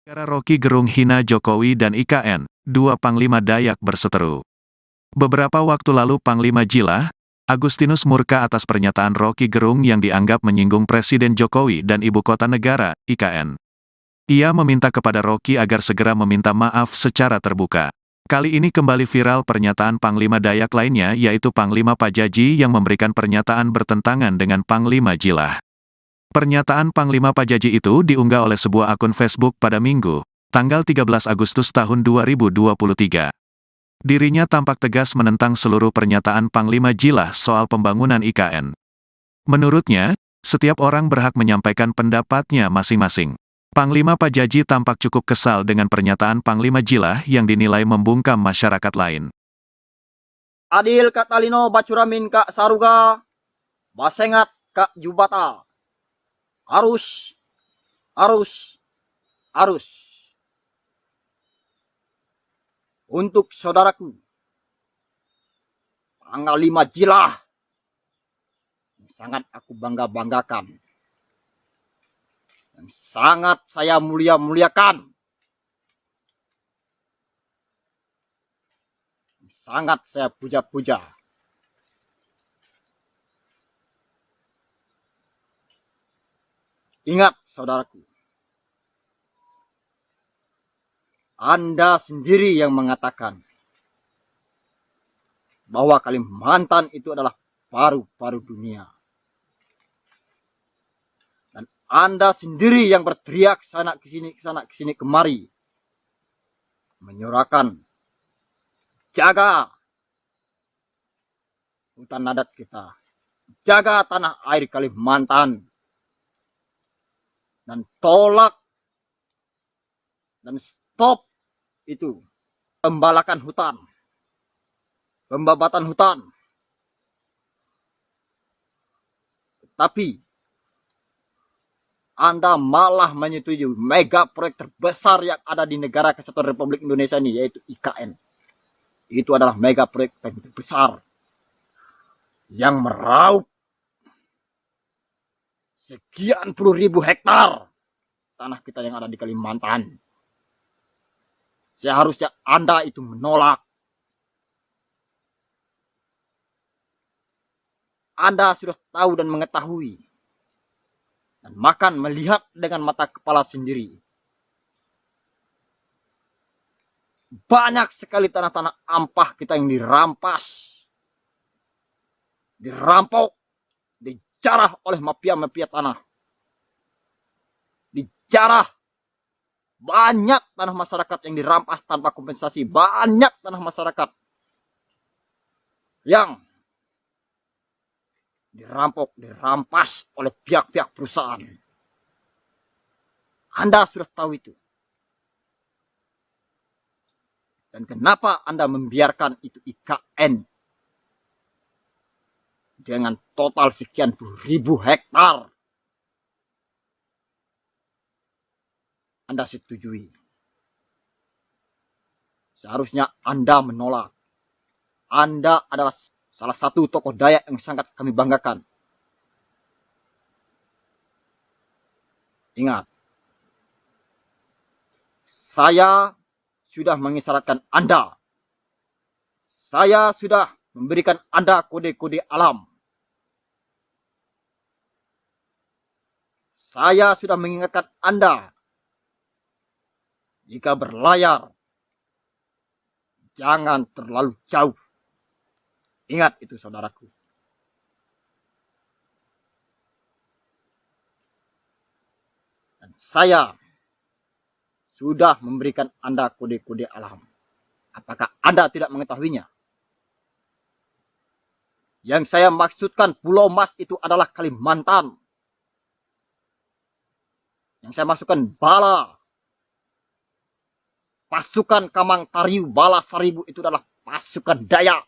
Gara Rocky Gerung hina Jokowi dan IKN, dua Panglima Dayak berseteru. Beberapa waktu lalu Panglima Jilah, Agustinus murka atas pernyataan Rocky Gerung yang dianggap menyinggung Presiden Jokowi dan Ibu Kota Negara, IKN. Ia meminta kepada Rocky agar segera meminta maaf secara terbuka. Kali ini kembali viral pernyataan Panglima Dayak lainnya yaitu Panglima Pajaji yang memberikan pernyataan bertentangan dengan Panglima Jilah. Pernyataan Panglima Pajaji itu diunggah oleh sebuah akun Facebook pada Minggu, tanggal 13 Agustus tahun 2023. Dirinya tampak tegas menentang seluruh pernyataan Panglima Jilah soal pembangunan IKN. Menurutnya, setiap orang berhak menyampaikan pendapatnya masing-masing. Panglima Pajaji tampak cukup kesal dengan pernyataan Panglima Jilah yang dinilai membungkam masyarakat lain. Adil Kak Talino Bacuramin Kak Saruga, Basengat Kak Jubata. Arus. Untuk saudaraku, tanggal 5 Jilah, sangat aku bangga-banggakan. Dan sangat saya mulia-muliakan. Sangat saya puja-puja. Ingat saudaraku, Anda sendiri yang mengatakan bahwa Kalimantan itu adalah paru-paru dunia. Dan Anda sendiri yang berteriak sana kesini kemari, menyuarakan jaga hutan adat kita, jaga tanah air Kalimantan, dan tolak dan stop itu pembalakan hutan, pembabatan hutan. Tapi Anda malah menyetujui mega proyek terbesar yang ada di negara Kesatuan Republik Indonesia ini, yaitu IKN. Itu adalah mega proyek terbesar yang meraup sekian puluh ribu hektar tanah kita yang ada di Kalimantan. Seharusnya Anda itu menolak. Anda sudah tahu dan mengetahui dan makan melihat dengan mata kepala sendiri. Banyak sekali tanah-tanah ampah kita yang dirampas, dirampok, dijarah oleh mafia-mafia tanah. Dijarah. Banyak tanah masyarakat yang dirampas tanpa kompensasi. Banyak tanah masyarakat yang dirampok, dirampas oleh pihak-pihak perusahaan. Anda sudah tahu itu. Dan kenapa Anda membiarkan itu IKN dengan total sekian puluh ribu hektar? Anda setujui. Seharusnya Anda menolak. Anda adalah salah satu tokoh Dayak yang sangat kami banggakan. Ingat, saya sudah mengisyaratkan Anda. Saya sudah memberikan Anda kode-kode alam. Saya sudah mengingatkan Anda, jika berlayar, jangan terlalu jauh. Ingat itu saudaraku. Dan saya sudah memberikan Anda kode-kode alam. Apakah Anda tidak mengetahuinya? Yang saya maksudkan Pulau Mas itu adalah Kalimantan. Yang saya maksudkan Bala, pasukan Kamang Tariu, Bala Seribu itu adalah pasukan Dayak.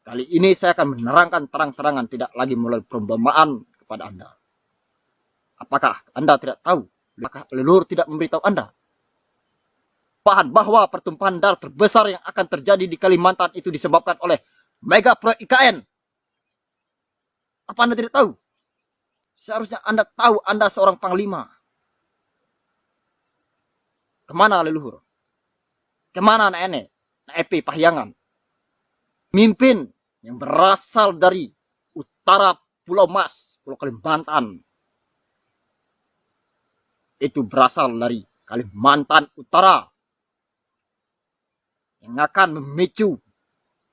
Kali ini saya akan menerangkan terang-terangan, tidak lagi melalui perumpamaan kepada Anda. Apakah Anda tidak tahu? Apakah leluhur tidak memberitahu Anda bahwa pertumpahan darah terbesar yang akan terjadi di Kalimantan itu disebabkan oleh mega proyek IKN? Apa Anda tidak tahu? Seharusnya Anda tahu Anda seorang panglima. Kemana leluhur? Kemana nenek? Epi Pahyangan? Mimpin yang berasal dari utara Pulau Mas, Pulau Kalimantan. Itu berasal dari Kalimantan Utara. Yang akan memicu,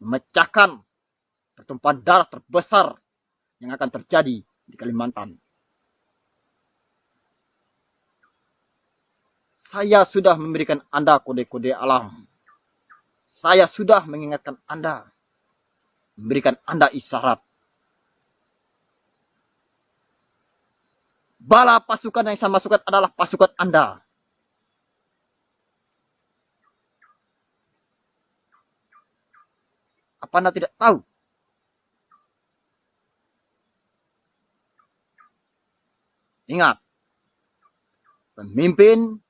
memecahkan pertumpahan darah terbesar yang akan terjadi di Kalimantan. Saya sudah memberikan Anda kode-kode alam. Saya sudah mengingatkan Anda, memberikan Anda isyarat. Bala pasukan yang saya masukkan adalah pasukan Anda. Apa Anda tidak tahu? Ingat, pemimpin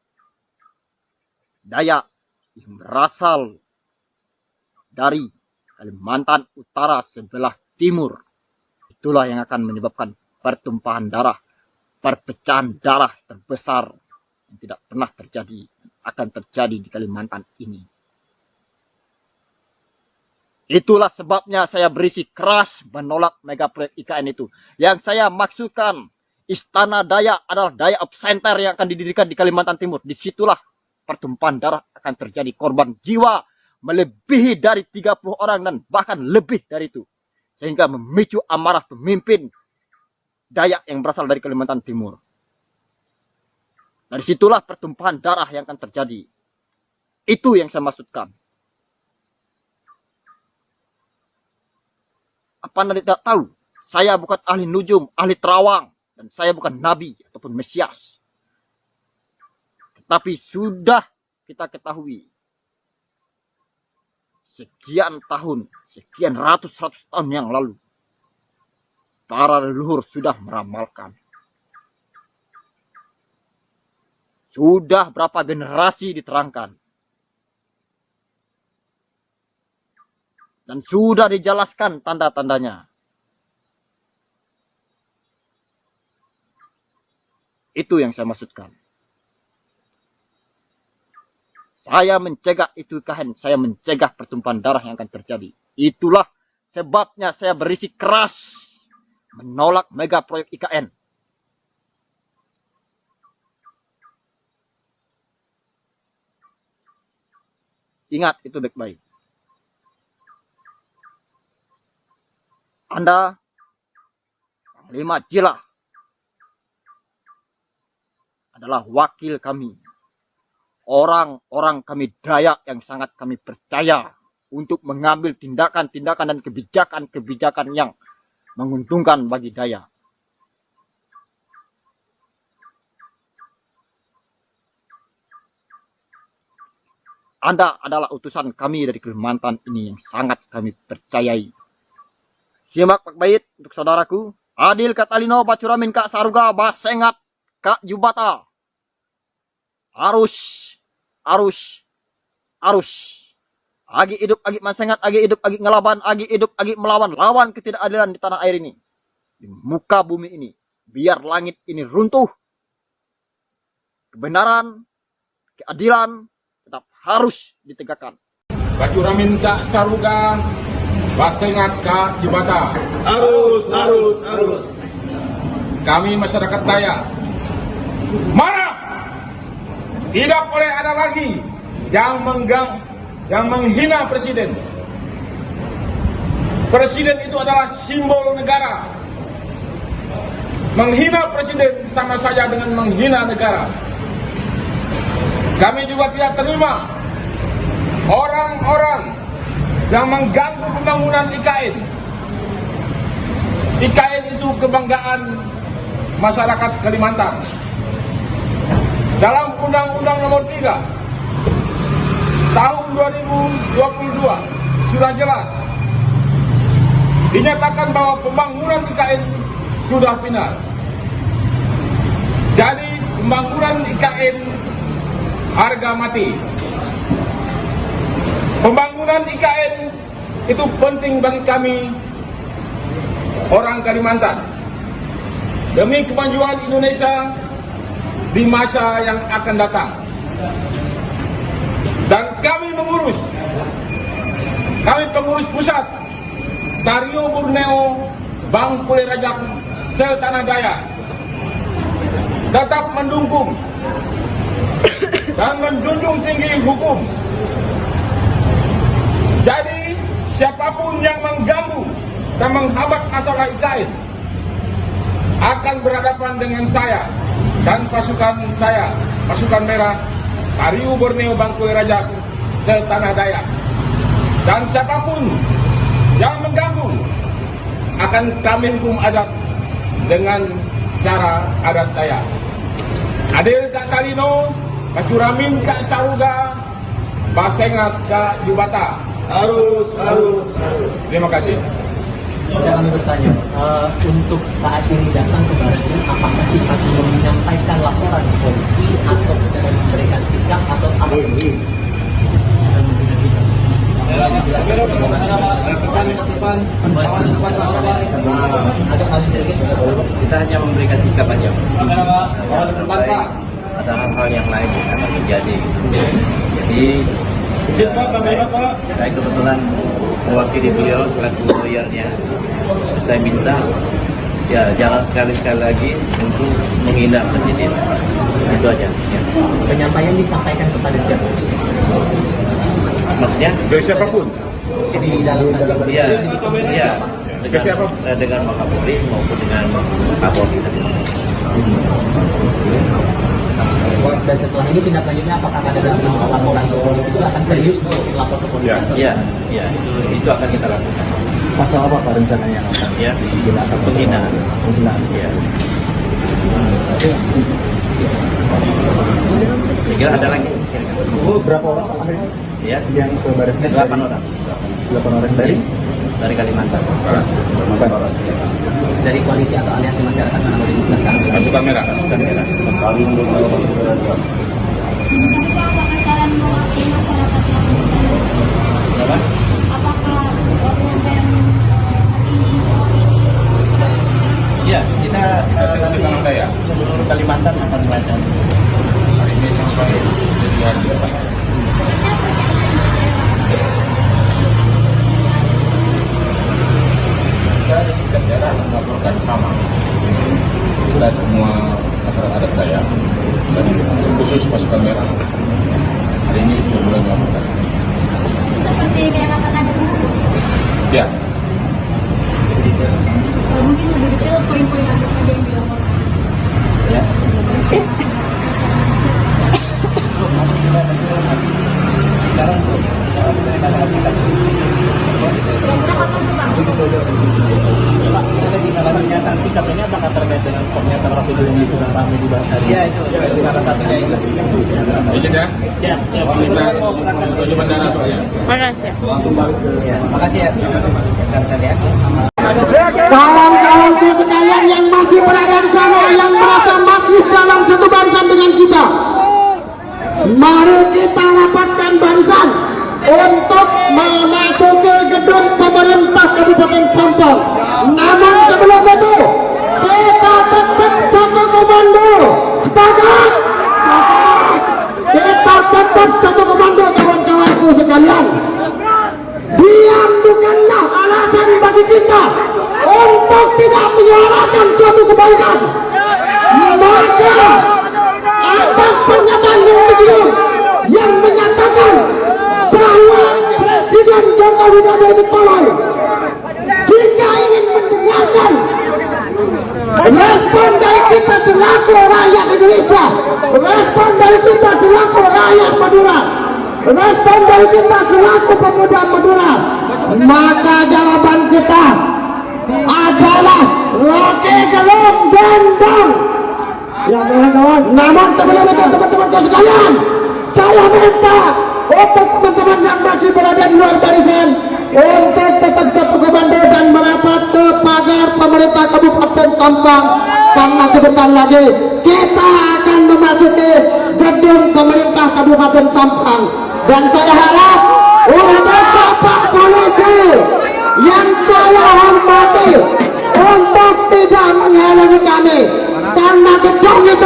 Dayak yang berasal dari Kalimantan Utara sebelah timur, itulah yang akan menyebabkan pertumpahan darah, perpecahan darah terbesar yang tidak pernah terjadi, akan terjadi di Kalimantan ini. Itulah sebabnya saya berisi keras menolak megaproyek IKN itu. Yang saya maksudkan, Istana Dayak adalah Dayak Center yang akan didirikan di Kalimantan Timur. Disitulah pertumpahan darah akan terjadi, korban jiwa melebihi dari 30 orang dan bahkan lebih dari itu. Sehingga memicu amarah pemimpin Dayak yang berasal dari Kalimantan Timur. Dari situlah pertumpahan darah yang akan terjadi. Itu yang saya maksudkan. Apa Anda tidak tahu? Saya bukan ahli nujum, ahli terawang. Dan saya bukan nabi ataupun mesias. Tetapi sudah kita ketahui. Sekian tahun, sekian ratus tahun yang lalu. Para leluhur sudah meramalkan. Sudah berapa generasi diterangkan. Dan sudah dijelaskan tanda-tandanya. Itu yang saya maksudkan. Saya mencegah itu IKN, saya mencegah pertumpahan darah yang akan terjadi. Itulah sebabnya saya berisi keras menolak mega proyek IKN. Ingat itu baik-baik. Anda Panglima Jilah adalah wakil kami. Orang-orang kami Dayak yang sangat kami percaya untuk mengambil tindakan-tindakan dan kebijakan-kebijakan yang menguntungkan bagi Dayak. Anda adalah utusan kami dari Kalimantan ini yang sangat kami percayai. Simak baik-baik untuk saudaraku. Adil Katalino Bacuramin Kak Saruga Basengat Kak Yubata. Arus. Agi hidup, agi mansengat, agi hidup, agi ngelaban, agi hidup, agi melawan. Lawan ketidakadilan di tanah air ini. Di muka bumi ini. Biar langit ini runtuh. Kebenaran, keadilan tetap harus ditegakkan. Bacuramin Cak Saruga, Basengat Kak Jubata. Arus. Kami masyarakat Dayak marah. Tidak boleh ada lagi yang menghina presiden. Presiden itu adalah simbol negara. Menghina presiden sama saja dengan menghina negara. Kami juga tidak terima orang-orang yang mengganggu pembangunan IKN. IKN itu kebanggaan masyarakat Kalimantan. Dalam Undang-Undang Nomor 3 Tahun 2022 sudah jelas dinyatakan bahwa pembangunan IKN sudah final. Jadi pembangunan IKN harga mati. Pembangunan IKN itu penting bagi kami orang Kalimantan. demi kemajuan Indonesia di masa yang akan datang. Dan kami pengurus pusat Tario Borneo Bangkule Rajak Seltanah Dayak tetap mendukung dan menjunjung tinggi hukum. Jadi siapapun yang mengganggu dan menghambat masalah IKN akan berhadapan dengan saya dan pasukan saya, pasukan merah Tario Borneo Bangkule Rajak Seltanah Dayak. Dan siapapun yang mengganggu akan kami hukum adat dengan cara adat Dayak. Adil Kak Kalino, Kacuramin Kak Saruga, Basengat Kak Jubata. Harus. Terima kasih. Kami bertanya, untuk saat ini datang ke Baris, apakah Pak belum menyampaikan laporan ke polisi atau secara memberikan sikap atau apa? Kita hanya memberikan sikap aja. Ada hal-hal yang lain yang akan terjadi. Jadi saya kebetulan mewakili beliau selaku lawyernya. Saya minta ya jangan sekali-sekali lagi untuk menghina presiden. Itu aja. Ya. Penyampaian disampaikan kepada siapa? Maksudnya? Dari siapapun. Di dalam Iya. Ke siapa? Dengan Wakapolri maupun dengan Kapolri. Dan setelah ini tindak lanjutnya apakah ada dalam laporan ke polisi itu akan serius untuk lapor ke polisi? Ya. Iya, itu akan kita lakukan. Pasal apa Pak rencananya? Ya, penghinaan. Ya. Kira ada lagi? Berapa orang Pak akhirnya? Ya, Yang ke Baris 8 orang. 8 orang Dari Kalimantan. dari koalisi atau aliansi masyarakat mana boleh dijelaskan? Pasukan merah. Pasukan merah. Apa? Iya, kita nanti seluruh Kalimantan akan melakukan. Hari ini sampai jadi hari depan. Kita di setiap daerah melaporkan sama. Kita semua masyarakat adat Dayak dan khusus pasukan merah hari ini sudah mulai melaporkan. Seperti daerah Kata Ya, mungkin lebih detail poin-poin apa saja yang dilaporkan. Ya. Sekarang sikap ini apakah terkait dengan pernyataan Rocky Gerung yang sedang ramai di bahas hari? Iya, itu salah satunya itu. izin ya. Siap. Kita menuju bandara soalnya. Langsung balik ke. Ya, makasih ya. Kawan-kawanku sekalian yang masih berada di sana, yang merasa masih dalam satu barisan dengan kita, mari kita rapatkan barisan untuk memasuki gedung pemerintah Kabupaten Sampang. Namun sebelum itu kita tetap satu komando. Sepakat? Kita tetap satu komando, kawan-kawanku sekalian. Diam bukanlah alasan bagi kita untuk tidak menyuarakan suatu kebaikan. Maka atas pernyataan beliau yang menyatakan bahwa Presiden Joko Widodo itu tolol, jika ingin mendengarkan respon dari kita selaku rakyat Indonesia, respon dari kita selaku rakyat Madura, respon dari kita selaku pemuda Madura, maka jawaban kita adalah Rocky Gerung Gendong. Ya kawan-kawan, namun sebelum itu teman-teman sekalian, saya minta untuk teman-teman yang masih berada di luar barisan untuk tetap satu komando dan merapat ke pagar pemerintah Kabupaten Sampang, karena sebentar lagi kita akan memasuki gedung pemerintah Kabupaten Sampang. Dan saya harap untuk Bapak Polisi yang saya hormati untuk tidak menghalangi kami.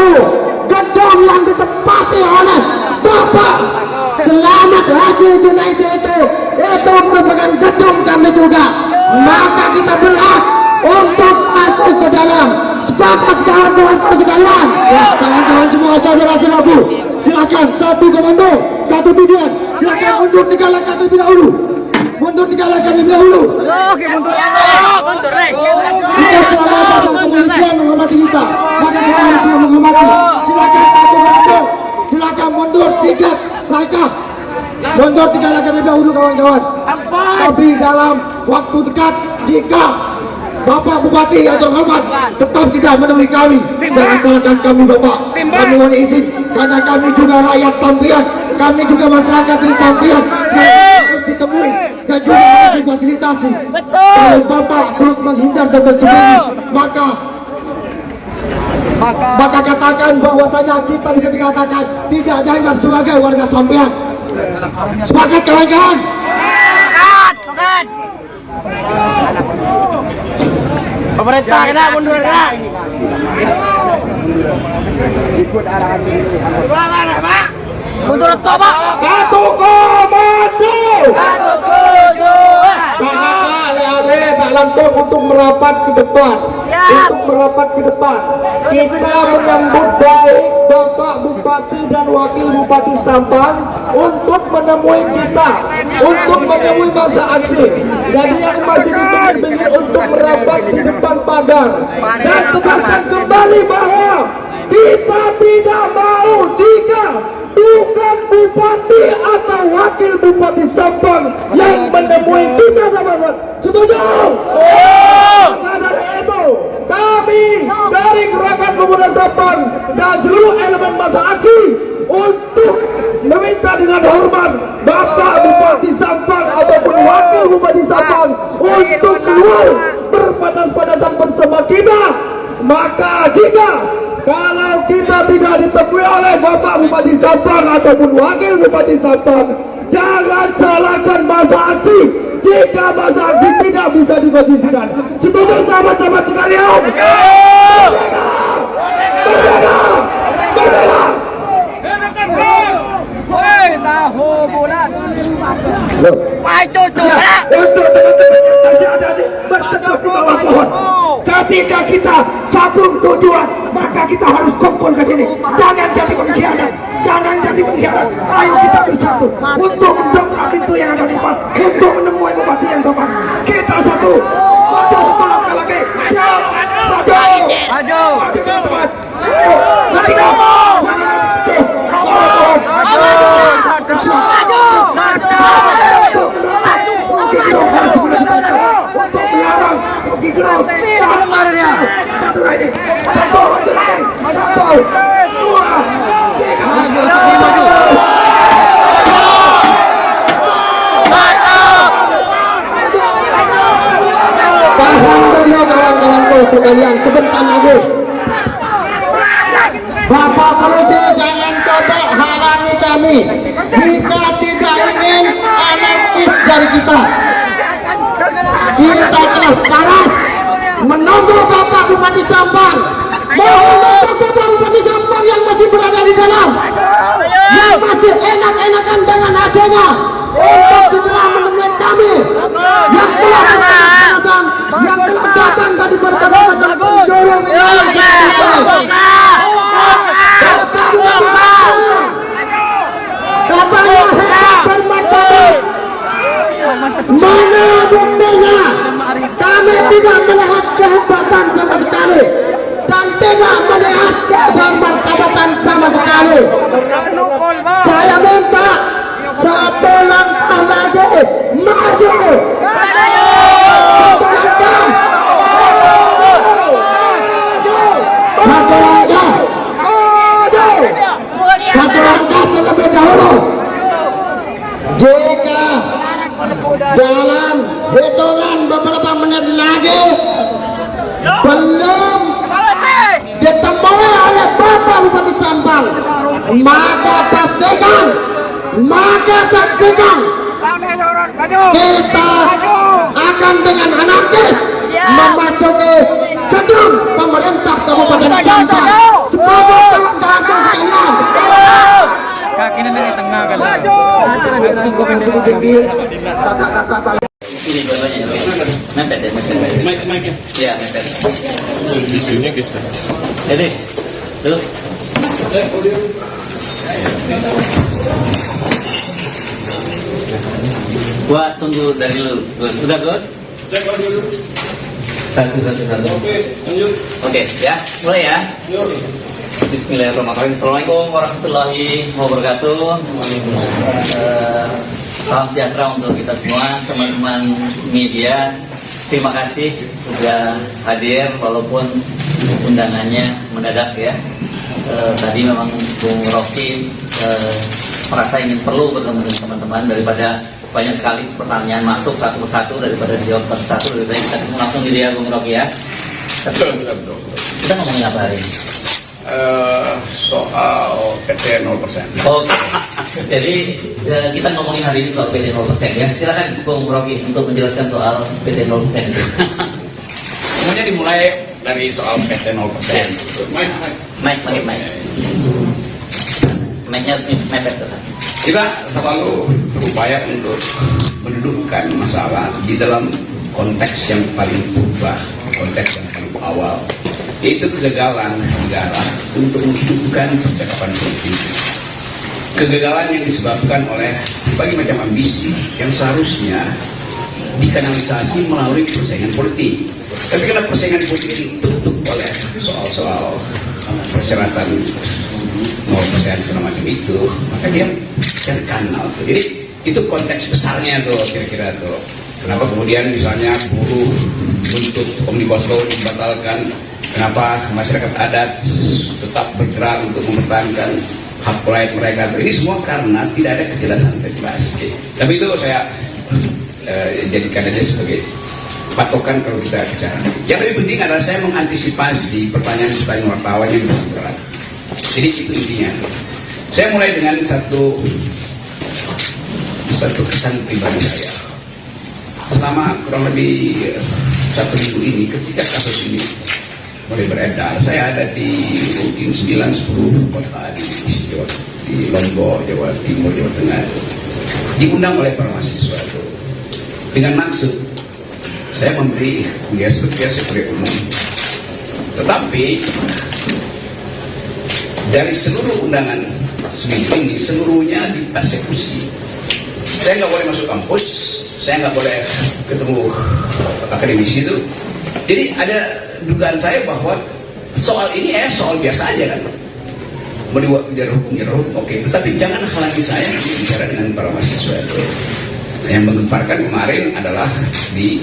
itu gedung yang ditempati oleh Bapak Selamat Haji Junaidi itu merupakan gedung kami juga. Maka kita berhak untuk masuk ke dalam. Sepakat kawan-kawan sekalian? Ya, kawan-kawan semua saudara-saudaraku, silakan satu komando, satu tujuan. Silakan mundur 3 langkah terlebih dahulu. Mundur 3 langkah terlebih dahulu. Oke, mundur. Kita selama Bapak kepolisian menghormati kita, maka kita harus juga menghormati. Silakan satu komando, silakan mundur 3 langkah. Mundur 3 langkah terlebih dahulu kawan-kawan. Tapi dalam waktu dekat, jika Bapak Bupati yang terhormat tetap tidak menemui kami, jangan salahkan kami Bapak. Kami mohon izin karena kami juga rakyat sampean, kami juga masyarakat di sampean yang harus ditemui dan juga harus difasilitasi. Kalau Bapak terus menghindar dan bersembunyi, maka katakan bahwasanya kita bisa dikatakan tidak dianggap sebagai warga sampean. Sepakat kawan-kawan? Pemerintah kena mundur kena. Ikut arahan ini. Mundur toba. Satu komando. Ale-ale tak lantung untuk merapat ke depan. Untuk merapat ke depan. Kita menyambut baik Bapak Bupati dan Wakil Bupati Sampang untuk menemui kita, untuk menemui masa aksi. Jadi yang masih dipilih untuk merapat di depan pagar dan tegaskan kembali bahwa kita tidak mau jika bukan Bupati atau Wakil Bupati Sampang yang menemui kita, sahabat. Setuju? Maka dari itu kami dari Gerakan Pemuda Sampang dan seluruh elemen masa aksi untuk meminta dengan hormat Bapak Bupati Sampang ataupun Wakil Bupati Sampang untuk keluar berpadas-padasan bersama kita. Maka jika kalau kita tidak ditemui oleh Bapak Bupati Sampang ataupun Wakil Bupati Sampang, jangan salahkan masa aksi jika masa aksi tidak bisa dikondisikan. Setuju sahabat-sahabat sekalian? Merdeka! Merdeka! Merdeka! Woi, tahu bulan. Wah, cucu. Untuk teman-teman yang masih ada berteduh di bawah pohon. Ketika kita satu tujuan, maka kita harus kumpul ke sini. Jangan jadi pengkhianat, jangan jadi pengkhianat. Ayo kita bersatu untuk mendobrak pintu yang ada di depan, untuk menemui bupati yang sopan. Kita satu, maju satu langkah lagi. Siap, maju, maju, maju teman-teman. Ketika untuk melarang Rocky Gerung. Kawan-kawanku sekalian, sebentar lagi Bapak Polisi jangan coba halangi kami. Kita tidak ingin anarkis dari kita. Kita terus paras menunggu Bapak Bupati Sampang. Mohon untuk Bapak Bupati Sampang yang masih berada di dalam, yang masih enak-enakan dengan AC-nya, untuk segera menemui kami yang telah datang, yang telah datang dari berbagai penjuru wilayah Jakarta. Katanya hebat bermartabat. Mana buktinya? Kami tidak melihat kehebatan sama sekali dan tidak melihat kebermartabatan sama sekali. Saya minta satu langkah lagi maju. Satu langkah. Satu langkah. Satu langkah terlebih dahulu. Jika dalam hitungan beberapa menit lagi belum ditemui oleh Bapak Bupati Sampang, maka pastikan, maka saksikan kita akan dengan anarkis memasuki gedung pemerintah Kabupaten Sampang sebagai Ini dua-duanya mepet ya, mepet. Iya, mepet. Isunya kisah. Jadi, dulu. Gua tunggu dari lu. Gus. Sudah, Gus? Satu. Oke, ya. Mulai ya. Bismillahirrahmanirrahim. Assalamualaikum warahmatullahi wabarakatuh. Salam sejahtera untuk kita semua, teman-teman media. Terima kasih sudah hadir walaupun undangannya mendadak ya. Tadi memang Bung Rocky merasa ingin perlu bertemu dengan teman-teman daripada banyak sekali pertanyaan masuk satu persatu daripada dijawab satu-satu. Lebih baik kita ketemu langsung di dia Bung Rocky ya. Kita ngomongin apa hari ini? Soal PT 0%. Oke. Jadi kita ngomongin hari ini soal PT 0% ya. Silakan Bung Rocky untuk menjelaskan soal PT 0% itu. Semuanya dimulai dari soal PT 0%. Mike. Mic-nya mepet tetap. Kita selalu berupaya untuk mendudukkan masalah di dalam konteks yang paling purba, konteks yang paling awal, yaitu kegagalan negara untuk menghidupkan percakapan politik. Kegagalan yang disebabkan oleh berbagai macam ambisi yang seharusnya dikanalisasi melalui persaingan politik. Tapi karena persaingan politik ditutup oleh soal-soal persyaratan 0% segala macam itu, maka dia cari kanal. Jadi itu konteks besarnya tuh kira-kira tuh. Kenapa kemudian misalnya buruh menuntut Omnibus Law dibatalkan? Kenapa masyarakat adat tetap bergerak untuk mempertahankan hak rakyat mereka? Ini semua karena tidak ada kejelasan regulasi. Tapi itu saya jadikan aja sebagai patokan kalau kita bicara. Yang lebih penting adalah saya mengantisipasi pertanyaan wartawan yang berat. Jadi itu intinya. Saya mulai dengan satu kesan pribadi saya. Selama kurang lebih 1 minggu ini, ketika kasus ini mulai beredar, saya ada di mungkin 9-10 kota di Lombok, Jawa Timur, Jawa Tengah, diundang oleh para mahasiswa itu dengan maksud saya memberi kuliah sebagai umum. Tetapi dari seluruh undangan seminggu ini, seluruhnya dipersekusi. Saya nggak boleh masuk kampus, saya nggak boleh ketemu akademisi itu. Jadi ada dugaan saya bahwa soal ini soal biasa aja kan. Mau dijar hukum, oke. Tetapi jangan halangi saya bicara dengan para mahasiswa itu. Yang menggemparkan kemarin adalah di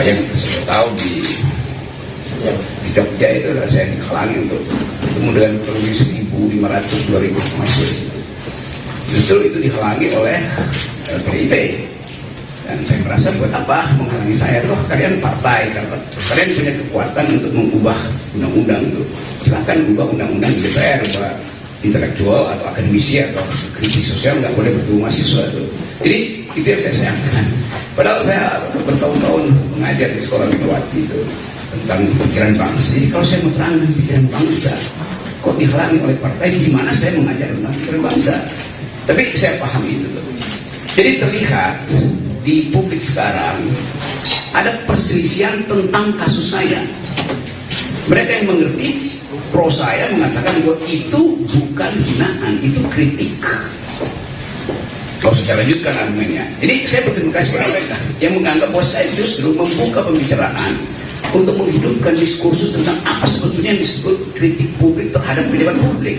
yang saya tahu di Jogja itu saya dihalangi untuk ketemu dengan lebih 1.500-2.000 mahasiswa. Justru itu dihalangi oleh PDIP. Dan saya merasa buat apa menghalangi saya? Toh kalian partai, karena kalian punya kekuatan untuk mengubah undang-undang itu. Silahkan ubah undang-undang di DPR, ubah intelektual atau akademisi atau kritis sosial nggak boleh bertemu mahasiswa itu. Jadi itu yang saya sayangkan. Padahal saya bertahun-tahun mengajar di sekolah Megawati itu tentang pikiran bangsa. Jadi kalau saya menerangkan pikiran bangsa, kok dihalangi oleh partai? Gimana saya mengajar tentang pikiran bangsa? Tapi saya pahami itu. Jadi terlihat di publik sekarang ada perselisihan tentang kasus saya. Mereka yang mengerti pro saya mengatakan bahwa itu bukan hinaan, itu kritik. Kalau saya lanjutkan argumennya. Jadi saya berterima kasih kepada mereka yang menganggap bahwa saya justru membuka pembicaraan untuk menghidupkan diskursus tentang apa sebetulnya yang disebut kritik publik terhadap pejabat publik.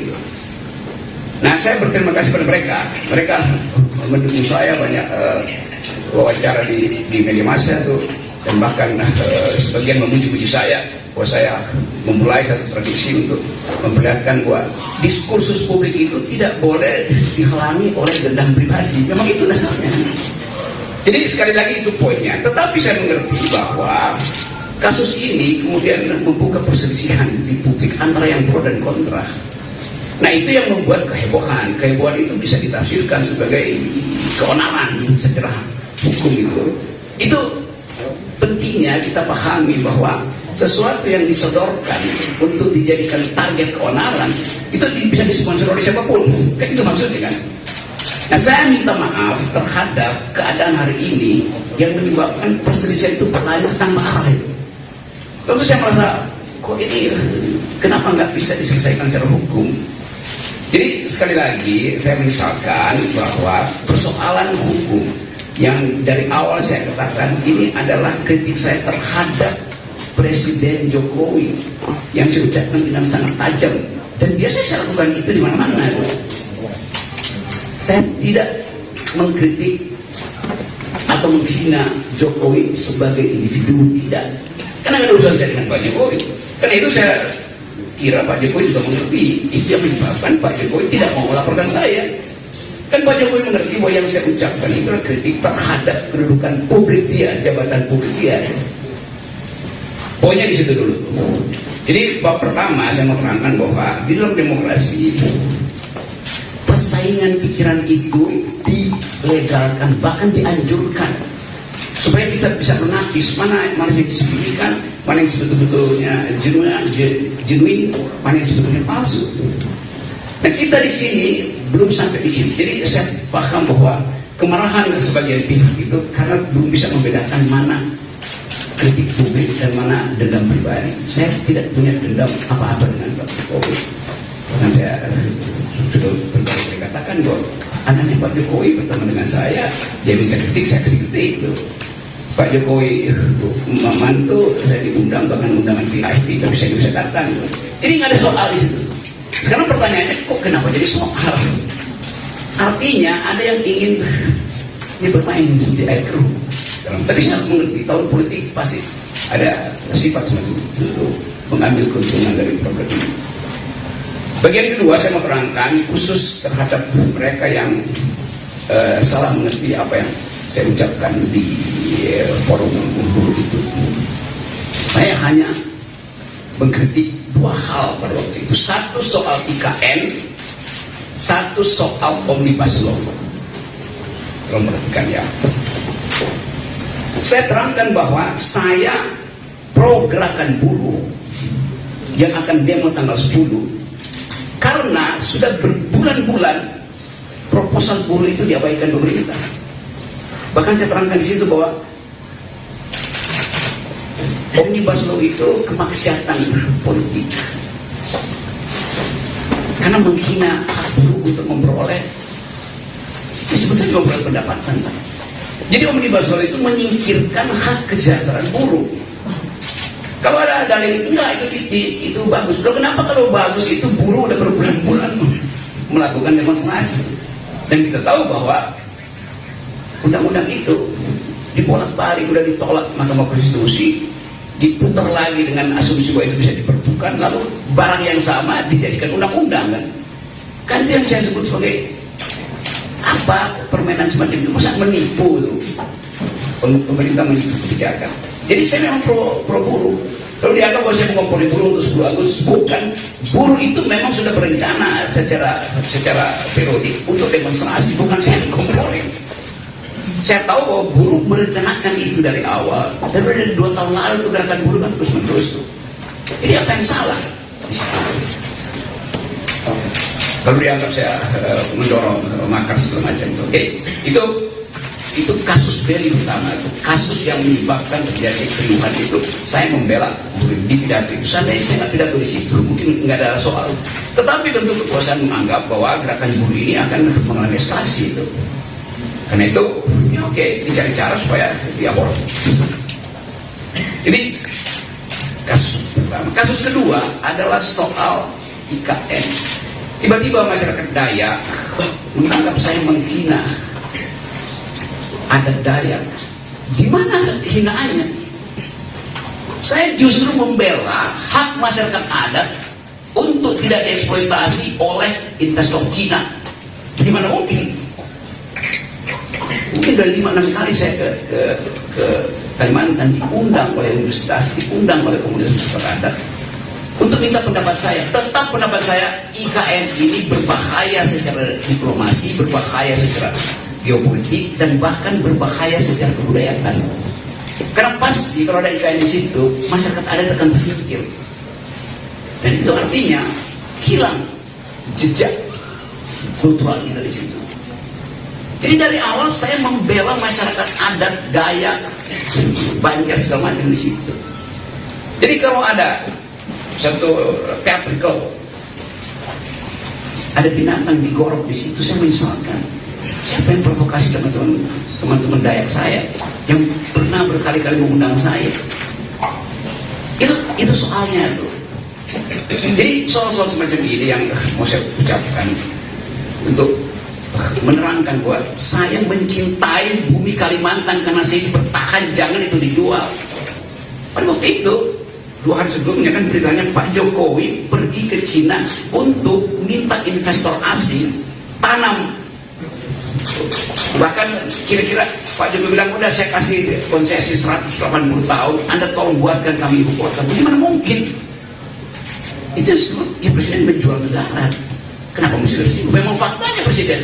Nah, saya berterima kasih kepada mereka. Mereka mendukung saya banyak wawancara di media massa tuh, dan bahkan sebagian memuji-puji saya bahwa saya memulai satu tradisi untuk memperlihatkan bahwa diskursus publik itu tidak boleh dihalangi oleh dendam pribadi. Memang itu dasarnya. Jadi sekali lagi itu poinnya. Tetapi saya mengerti bahwa kasus ini kemudian membuka perselisihan di publik antara yang pro dan kontra. Nah, itu yang membuat kehebohan. Kehebohan itu bisa ditafsirkan sebagai keonaran secara hukum itu. Itu pentingnya kita pahami bahwa sesuatu yang disodorkan untuk dijadikan target keonaran itu bisa disponsor oleh siapapun. Kan itu maksudnya kan. Nah, saya minta maaf terhadap keadaan hari ini yang menyebabkan perselisihan itu berlanjut tanpa arah itu. Tentu saya merasa, kok ini kenapa nggak bisa diselesaikan secara hukum? Jadi sekali lagi saya menyesalkan bahwa persoalan hukum yang dari awal saya katakan ini adalah kritik saya terhadap Presiden Jokowi yang saya ucapkan dengan sangat tajam, dan biasanya saya lakukan itu di mana-mana. Saya tidak mengkritik atau menghina Jokowi sebagai individu, tidak. Karena ada urusan saya dengan Pak Jokowi. Karena itu saya kira Pak Jokowi juga mengerti. Itu yang menyebabkan Pak Jokowi tidak mau melaporkan saya. Kan Pak Jokowi mengerti bahwa yang saya ucapkan itu adalah kritik terhadap kedudukan publik dia, jabatan publik dia. Pokoknya di situ dulu. Jadi bab pertama saya mau terangkan bahwa di dalam demokrasi persaingan pikiran itu dilegalkan, bahkan dianjurkan, supaya kita bisa menapis mana yang disembunyikan, mana yang sebetulnya genuine, mana yang sebetulnya palsu. Nah, kita di sini belum sampai di sini. Jadi saya paham bahwa kemarahan sebagian pihak itu karena belum bisa membedakan mana kritik publik dan mana dendam pribadi. Saya tidak punya dendam apa-apa dengan Pak Jokowi. Dan saya sudah berkali-kali katakan bahwa anaknya Pak Jokowi berteman dengan saya, dia minta kritik, saya kasih kritik itu. Pak Jokowi mantu, saya diundang bahkan undangan VIP, tapi saya bisa datang. Jadi nggak ada soal di situ. Sekarang pertanyaannya, kok kenapa jadi soal? Artinya ada yang ingin bermain di air keruh. Tapi saya mengerti tahun politik pasti ada sifat semacam itu, mengambil keuntungan dari program ini. Bagian kedua saya mau terangkan khusus terhadap mereka yang salah mengerti apa yang saya ucapkan di forum buruh itu. Saya hanya mengkritik dua hal pada waktu itu. Satu soal IKN, satu soal Omnibus Law. Tolong perhatikan ya. Saya terangkan bahwa saya pro gerakan buruh yang akan demo tanggal 10 karena sudah berbulan-bulan proposal buruh itu diabaikan pemerintah. Bahkan saya terangkan di situ bahwa Omnibus Law itu kemaksiatan politik karena menghina hak buruh untuk memperoleh sebetulnya memperoleh pendapatan. Jadi Omnibus Law itu menyingkirkan hak kesejahteraan buruh. Kalau ada dalil enggak itu bagus. Loh, kenapa kalau bagus itu buruh udah berbulan-bulan melakukan demonstrasi? Dan kita tahu bahwa undang-undang itu dibolak-balik, udah ditolak Mahkamah Konstitusi, diputar lagi dengan asumsi bahwa itu bisa diperpukan, lalu barang yang sama dijadikan undang-undang kan? Kan itu yang saya sebut sebagai apa permainan semacam itu, masa menipu tuh pemerintah menipu kebijakan. Jadi saya memang pro buruh. Kalau dianggap bahwa saya mengompori buruh untuk 10 Agustus, bukan. Buruh itu memang sudah berencana secara periodik untuk demonstrasi, bukan saya mengompori. Saya tahu bahwa buruh merencanakan itu dari awal, dan dari 2 tahun lalu itu gerakan buruh kan terus-menerus tuh. Jadi apa yang salah? Kalau dianggap saya mendorong makar segala macam itu, itu kasus beli utama, itu kasus yang menyebabkan terjadi keriuhan itu. Saya membela buruh di pidato itu. Seandainya saya nggak pidato di situ, mungkin nggak ada soal. Tetapi tentu kekuasaan menganggap bahwa gerakan buruh ini akan mengalami eskalasi itu. Karena itu, ya oke, dicari cara supaya diaborsi. Jadi kasus pertama. Kasus kedua adalah soal IKN. Tiba-tiba masyarakat Dayak menganggap saya menghina adat Dayak. Di mana hinaannya? Saya justru membela hak masyarakat adat untuk tidak dieksploitasi oleh investor Cina. Di mana mungkin? Mungkin dari 5-6 kali saya ke Kalimantan diundang oleh universitas, diundang oleh komunitas masyarakat adat untuk minta pendapat saya. Tetap pendapat saya, IKN ini berbahaya secara diplomasi, berbahaya secara geopolitik, dan bahkan berbahaya secara kebudayaan. Karena pasti kalau ada IKN di situ, masyarakat adat akan tersingkir. Dan itu artinya hilang jejak kultural kita di situ. Jadi dari awal saya membela masyarakat adat, Dayak, Banjar segala macam di situ. Jadi kalau ada satu teatrikal, ada binatang digorok di situ, saya menyesalkan. Siapa yang provokasi teman-teman Dayak saya yang pernah berkali-kali mengundang saya? Itu soalnya tuh. Jadi soal-soal semacam ini yang mau saya ucapkan untuk menerangkan bahwa saya mencintai bumi Kalimantan karena saya bertahan, jangan itu dijual. Pada waktu itu 2 hari sebelumnya kan beritanya Pak Jokowi pergi ke Cina untuk minta investor asing tanam. Bahkan kira-kira Pak Jokowi bilang, udah saya kasih konsesi 180 tahun, Anda tolong buatkan kami ibu kota. Bagaimana mungkin? Itu ya presiden menjual negara. Kenapa mesti harus itu? Memang faktanya presiden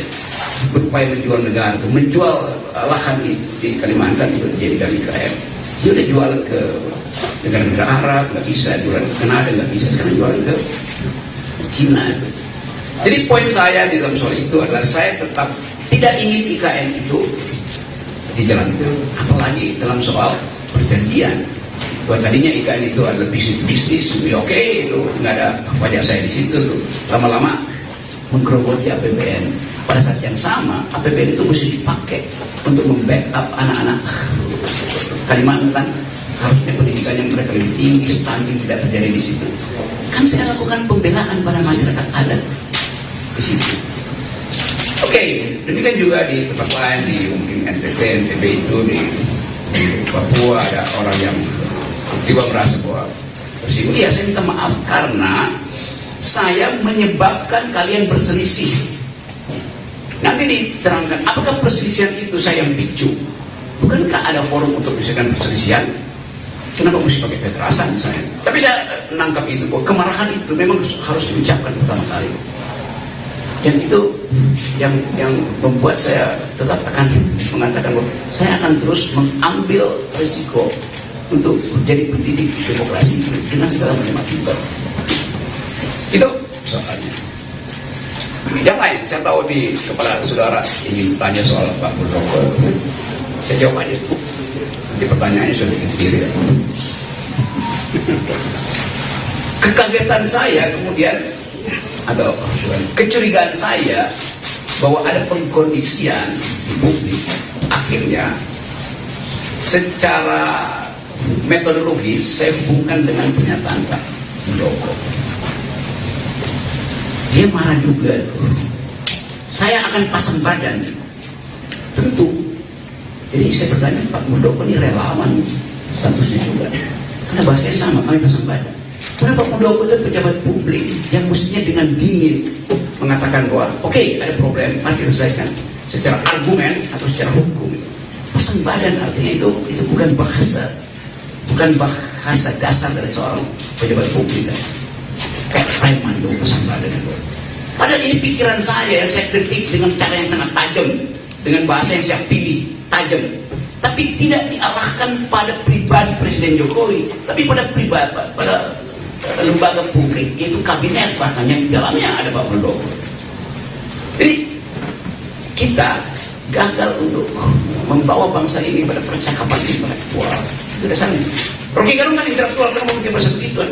berupaya menjual negara, itu menjual lahan di Kalimantan itu dijadikan IKN. Dia udah jual ke negara-negara Arab, nggak bisa, jual ke Kanada nggak bisa, sekarang jual ke Cina. Jadi poin saya di dalam soal itu adalah saya tetap tidak ingin IKN itu dijalankan, apalagi dalam soal perjanjian. Buat tadinya IKN itu adalah bisnis, oke, itu nggak ada pajak saya di situ tuh. Lama-lama menggerogoti APBN. Pada saat yang sama, APBN itu mesti dipakai untuk membackup anak-anak Kalimantan. Harusnya pendidikannya mereka lebih tinggi, stunting tidak terjadi di situ. Kan saya lakukan pembelaan pada masyarakat adat di situ. Oke, demikian juga di tempat lain, di mungkin NTB itu di Papua ada orang yang tiba merasa bahwa tersinggung. Iya, saya minta maaf karena saya menyebabkan kalian berselisih. Nanti diterangkan apakah perselisihan itu saya yang picu. Bukankah ada forum untuk menyelesaikan perselisihan? Kenapa mesti pakai kekerasan misalnya? Tapi saya menangkap itu bahwa kemarahan itu memang harus diucapkan pertama kali. Dan itu yang membuat saya tetap akan mengatakan bahwa saya akan terus mengambil risiko untuk menjadi pendidik demokrasi itu dengan segala macam akibat. Itu soalnya. Yang lain, saya tahu di kepala saudara ingin tanya soal Pak Muldoko. Saya jawab aja. Di pertanyaannya sudah bikin sendiri ya. Kekagetan saya kemudian atau kecurigaan saya bahwa ada pengkondisian di publik, akhirnya secara metodologis saya hubungkan dengan pernyataan Pak Muldoko. Dia marah juga. Saya akan pasang badan. Tentu. Jadi saya bertanya, Pak Muldoko ini relawan statusnya juga. Karena bahasanya sama, kami pasang badan. Karena Pak Muldoko itu pejabat publik yang mestinya dengan dingin mengatakan bahwa oke, ada problem, mari kita selesaikan secara argumen atau secara hukum. Pasang badan artinya itu bukan bahasa dasar dari seorang pejabat publik. Kayak preman itu pasang badan itu. Padahal ini pikiran saya yang saya kritik dengan cara yang sangat tajam, dengan bahasa yang saya pilih tajam, tapi tidak diarahkan pada pribadi Presiden Jokowi, tapi pada lembaga publik, yaitu kabinet bahkan yang di dalamnya ada Pak Muldoko. Jadi kita gagal untuk membawa bangsa ini pada percakapan intelektual. Itu dasarnya. Rocky Gerung kan intelektual karena memakai bahasa begituan.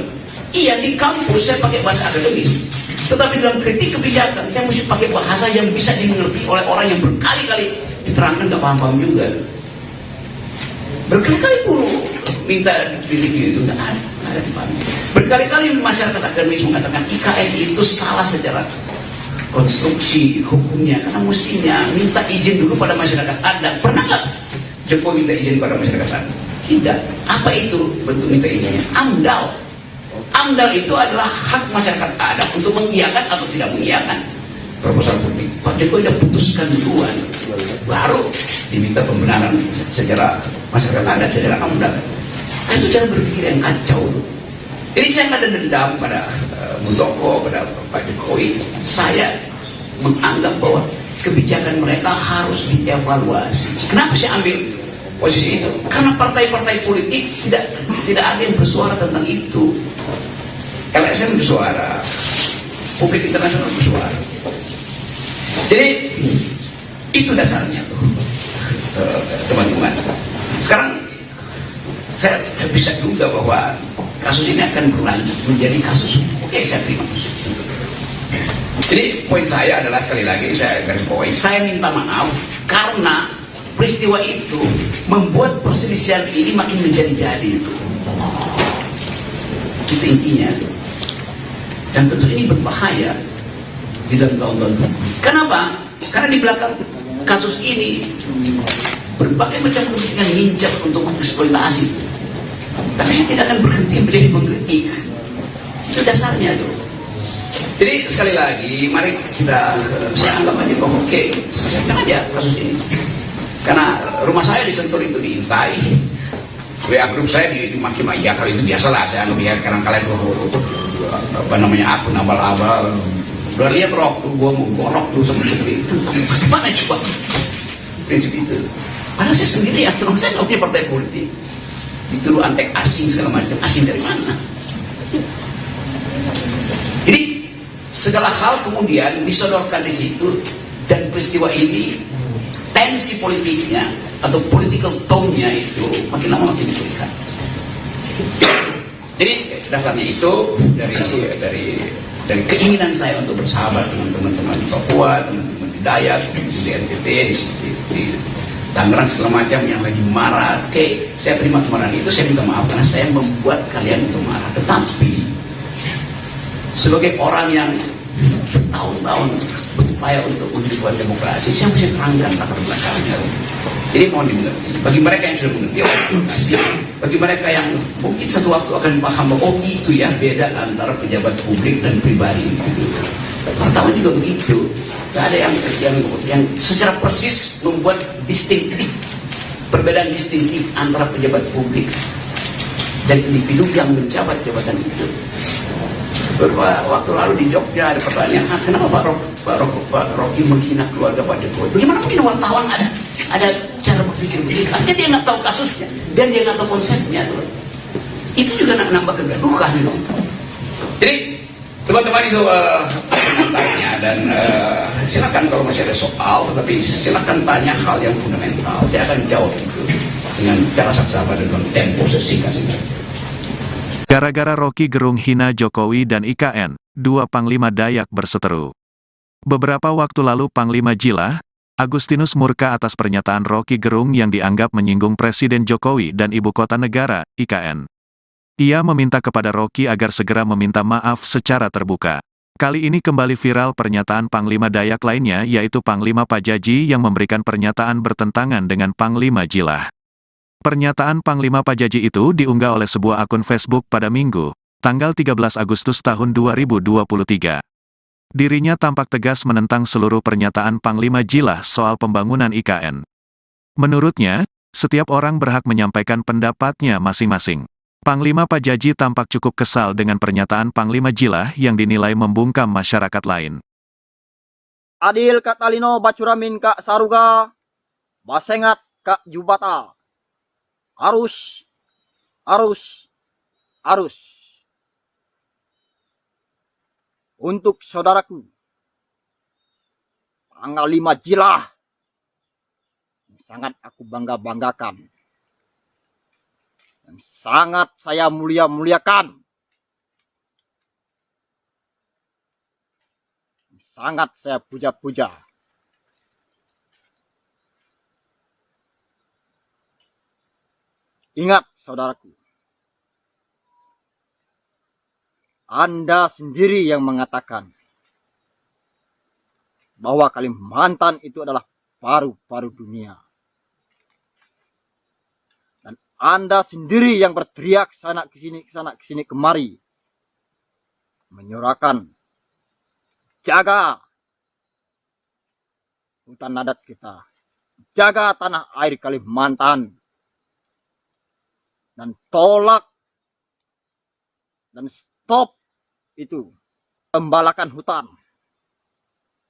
Iya, di kampus saya pakai bahasa akademis, tetapi dalam kritik kebijakan saya mesti pakai bahasa yang bisa dimengerti oleh orang yang berkali-kali diterangkan gak paham-paham juga. Berkali-kali guru minta direview itu nggak ada dipahami. Berkali-kali masyarakat akademis mengatakan IKN itu salah secara konstruksi hukumnya karena mestinya minta izin dulu pada masyarakat adat. Pernah nggak Jokowi minta izin pada masyarakat adat? Tidak. Apa itu bentuk minta izinnya? AMDAL. AMDAL itu adalah hak masyarakat adat untuk mengiyakan atau tidak mengiyakan proposal publik. Pak Jokowi sudah putuskan duluan, baru diminta pembenaran secara masyarakat adat, secara AMDAL. Itu cara berpikir yang kacau. Jadi saya nggak ada dendam pada Muldoko, pada Pak Jokowi. Saya menganggap bahwa kebijakan mereka harus dievaluasi. Kenapa saya ambil posisi itu? Karena partai-partai politik tidak ada yang bersuara tentang itu. LSM bersuara, publik internasional bersuara. Jadi Itu dasarnya tuh, teman-teman. Sekarang saya bisa juga bahwa kasus ini akan berlanjut menjadi kasus hukum. Oke, saya terima. Jadi poin saya adalah, sekali lagi saya garis bawahi, saya minta maaf karena peristiwa itu membuat perselisihan ini makin menjadi-jadi itu. Itu intinya. Dan tentu ini berbahaya di dalam tahun-tahun. Kenapa? Karena di belakang kasus ini berbagai macam kepentingan ngincar untuk mengeksploitasi. Tapi saya tidak akan berhenti menjadi mengkritik. Itu dasarnya tuh. Jadi sekali lagi, mari kita, saya anggap aja bahwa oke, selesaikan aja kasus ini. Karena rumah saya di Sentul itu diintai, WA grup saya dimaki-maki, ya kalau itu biasalah, saya anggap ya, karena kalian tuh apa namanya, akun abal-abal, udah lihat rok tuh, gua mau gorok tuh seperti itu. Mana coba prinsip itu? Padahal saya sendiri ya, terus saya nggak punya partai politik. Dituduh antek asing segala macam, asing dari mana? Jadi segala hal kemudian disodorkan di situ, dan peristiwa ini tensi politiknya atau political tone-nya itu makin lama makin terlihat. Jadi dasarnya itu dari keinginan saya untuk bersahabat dengan teman-teman di Papua, teman-teman di Dayak, di NTT, di Tangerang segala macam yang lagi marah. Oke, saya terima kemarahan itu, saya minta maaf karena saya membuat kalian untuk marah. Tetapi sebagai orang yang bertahun-tahun berupaya untuk menghidupkan demokrasi, saya mesti terangkan latar belakangnya. Jadi mohon dimengerti. Bagi mereka yang sudah mengerti demokrasi, bagi mereka yang mungkin satu waktu akan paham bahwa oh itu ya beda antara pejabat publik dan pribadi. Pertama juga begitu. Gak ada yang secara persis membuat distintif, perbedaan distintif antara pejabat publik dan individu yang menjabat jabatan itu. Beberapa waktu lalu di Jogja ada pertanyaan, kenapa Pak Rocky menghina keluarga Pak Jokowi? Bagaimana mungkin wartawan ada cara berpikir begitu? Artinya dia nggak tahu kasusnya dan dia nggak tahu konsepnya tuh. Itu juga nambah kegaduhan dong. Jadi teman-teman itu tanya, dan silakan kalau masih ada soal, tapi silakan tanya hal yang fundamental. Saya akan jawab itu dengan cara saksama dan tempo sesingkat-singkat. Gara-gara Rocky Gerung hina Jokowi dan IKN, dua Panglima Dayak berseteru. Beberapa waktu lalu Panglima Jilah, Agustinus murka atas pernyataan Rocky Gerung yang dianggap menyinggung Presiden Jokowi dan Ibu Kota Negara, IKN. Ia meminta kepada Rocky agar segera meminta maaf secara terbuka. Kali ini kembali viral pernyataan Panglima Dayak lainnya, yaitu Panglima Pajaji yang memberikan pernyataan bertentangan dengan Panglima Jilah. Pernyataan Panglima Pajaji itu diunggah oleh sebuah akun Facebook pada Minggu, tanggal 13 Agustus tahun 2023. Dirinya tampak tegas menentang seluruh pernyataan Panglima Jilah soal pembangunan IKN. Menurutnya, setiap orang berhak menyampaikan pendapatnya masing-masing. Panglima Pajaji tampak cukup kesal dengan pernyataan Panglima Jilah yang dinilai membungkam masyarakat lain. Adil Kak Talino Bacuramin Kak Saruga, Basengat Kak Jubata. Arus. Untuk saudaraku, tanggal 5 Jilah, sangat aku bangga-banggakan. Dan sangat saya mulia-muliakan. Sangat saya puja-puja. Ingat saudaraku, Anda sendiri yang mengatakan bahwa Kalimantan itu adalah paru-paru dunia. Dan Anda sendiri yang berteriak sana kesini kemari, menyuarakan jaga hutan adat kita, jaga tanah air Kalimantan, dan tolak dan stop itu pembalakan hutan,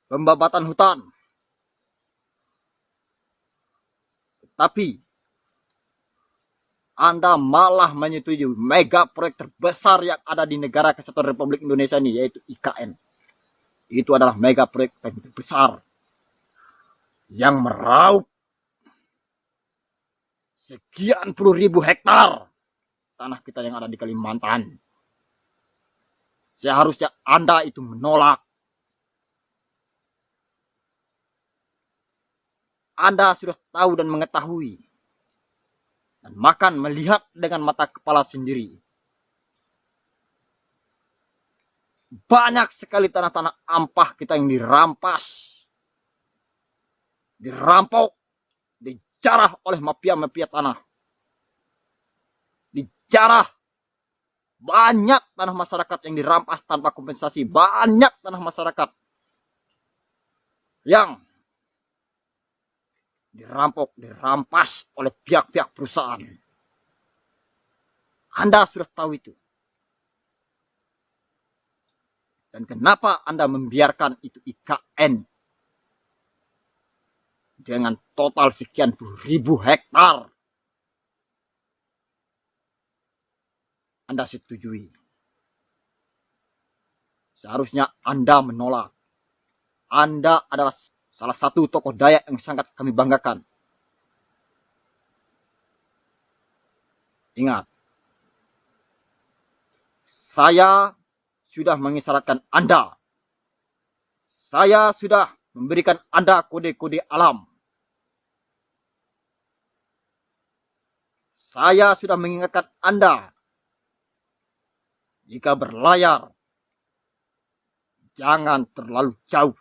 pembabatan hutan. Tapi Anda malah menyetujui mega proyek terbesar yang ada di negara Kesatuan Republik Indonesia ini, yaitu IKN. Itu adalah mega proyek terbesar yang meraup sekian puluh ribu hektar tanah kita yang ada di Kalimantan. Seharusnya Anda itu menolak. Anda sudah tahu dan mengetahui dan makan melihat dengan mata kepala sendiri. Banyak sekali tanah-tanah ampah kita yang dirampas, dirampok, dijarah oleh mafia-mafia tanah. Dijarah. Banyak tanah masyarakat yang dirampas tanpa kompensasi. Banyak tanah masyarakat yang dirampok, dirampas oleh pihak-pihak perusahaan. Anda sudah tahu itu. Dan kenapa Anda membiarkan itu IKN dengan total sekian puluh ribu hektar? Anda setujui. Seharusnya Anda menolak. Anda adalah salah satu tokoh Dayak yang sangat kami banggakan. Ingat, saya sudah mengisyaratkan Anda. Saya sudah memberikan Anda kode-kode alam. Saya sudah mengingatkan Anda, jika berlayar, jangan terlalu jauh.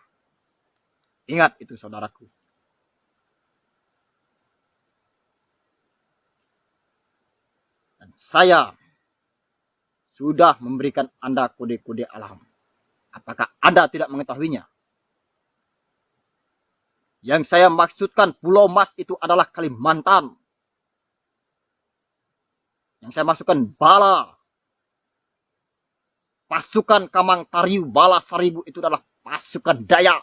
Ingat itu, saudaraku. Dan saya sudah memberikan Anda kode-kode alam. Apakah Anda tidak mengetahuinya? Yang saya maksudkan Pulau Mas itu adalah Kalimantan. Yang saya maksudkan Bala, pasukan Kamang Tariu, Bala Seribu itu adalah pasukan Dayak.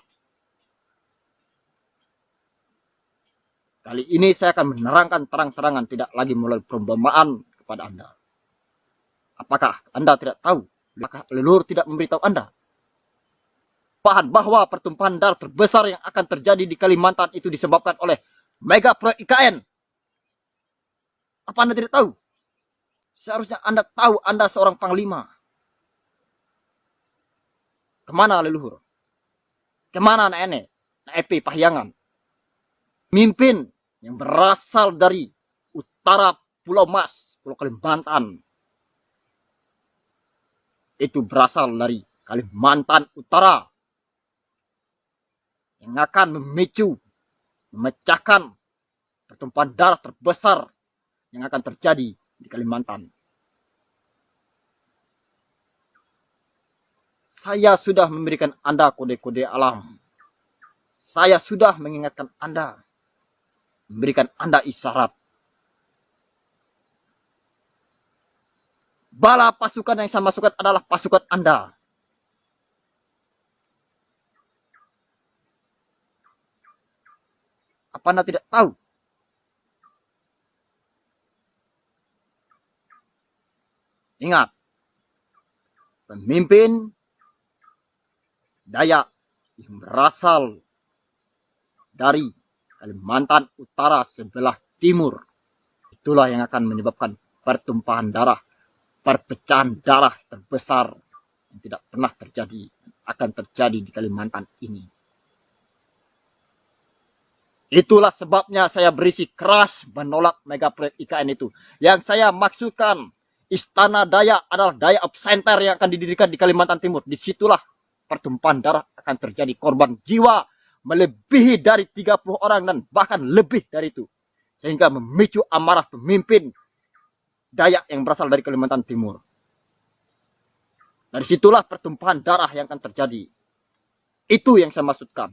Kali ini saya akan menerangkan terang-terangan, tidak lagi melalui perumpamaan kepada Anda. Apakah Anda tidak tahu? Apakah leluhur tidak memberitahu Anda bahwa pertumpahan darah terbesar yang akan terjadi di Kalimantan itu disebabkan oleh mega proyek IKN? Apa Anda tidak tahu? Seharusnya Anda tahu, Anda seorang panglima. Kemana leluhur? Kemana nenek? Epi Pahyangan? Mimpin yang berasal dari utara Pulau Mas, Pulau Kalimantan. Itu berasal dari Kalimantan Utara. Yang akan memicu, memecahkan pertumpahan darah terbesar yang akan terjadi di Kalimantan. Saya sudah memberikan Anda kode-kode alam. Saya sudah mengingatkan Anda, memberikan Anda isyarat. Bala pasukan yang saya masukkan adalah pasukan Anda. Apa Anda tidak tahu? Ingat, pemimpin Dayak yang berasal dari Kalimantan Utara sebelah timur, itulah yang akan menyebabkan pertumpahan darah, perpecahan darah terbesar yang tidak pernah terjadi, akan terjadi di Kalimantan ini. Itulah sebabnya saya berisi keras menolak mega proyek IKN itu. Yang saya maksudkan, Istana Dayak adalah Dayak Center yang akan didirikan di Kalimantan Timur. Disitulah pertumpahan darah akan terjadi, korban jiwa melebihi dari 30 orang dan bahkan lebih dari itu. Sehingga memicu amarah pemimpin Dayak yang berasal dari Kalimantan Timur. Dari situlah pertumpahan darah yang akan terjadi. Itu yang saya maksudkan.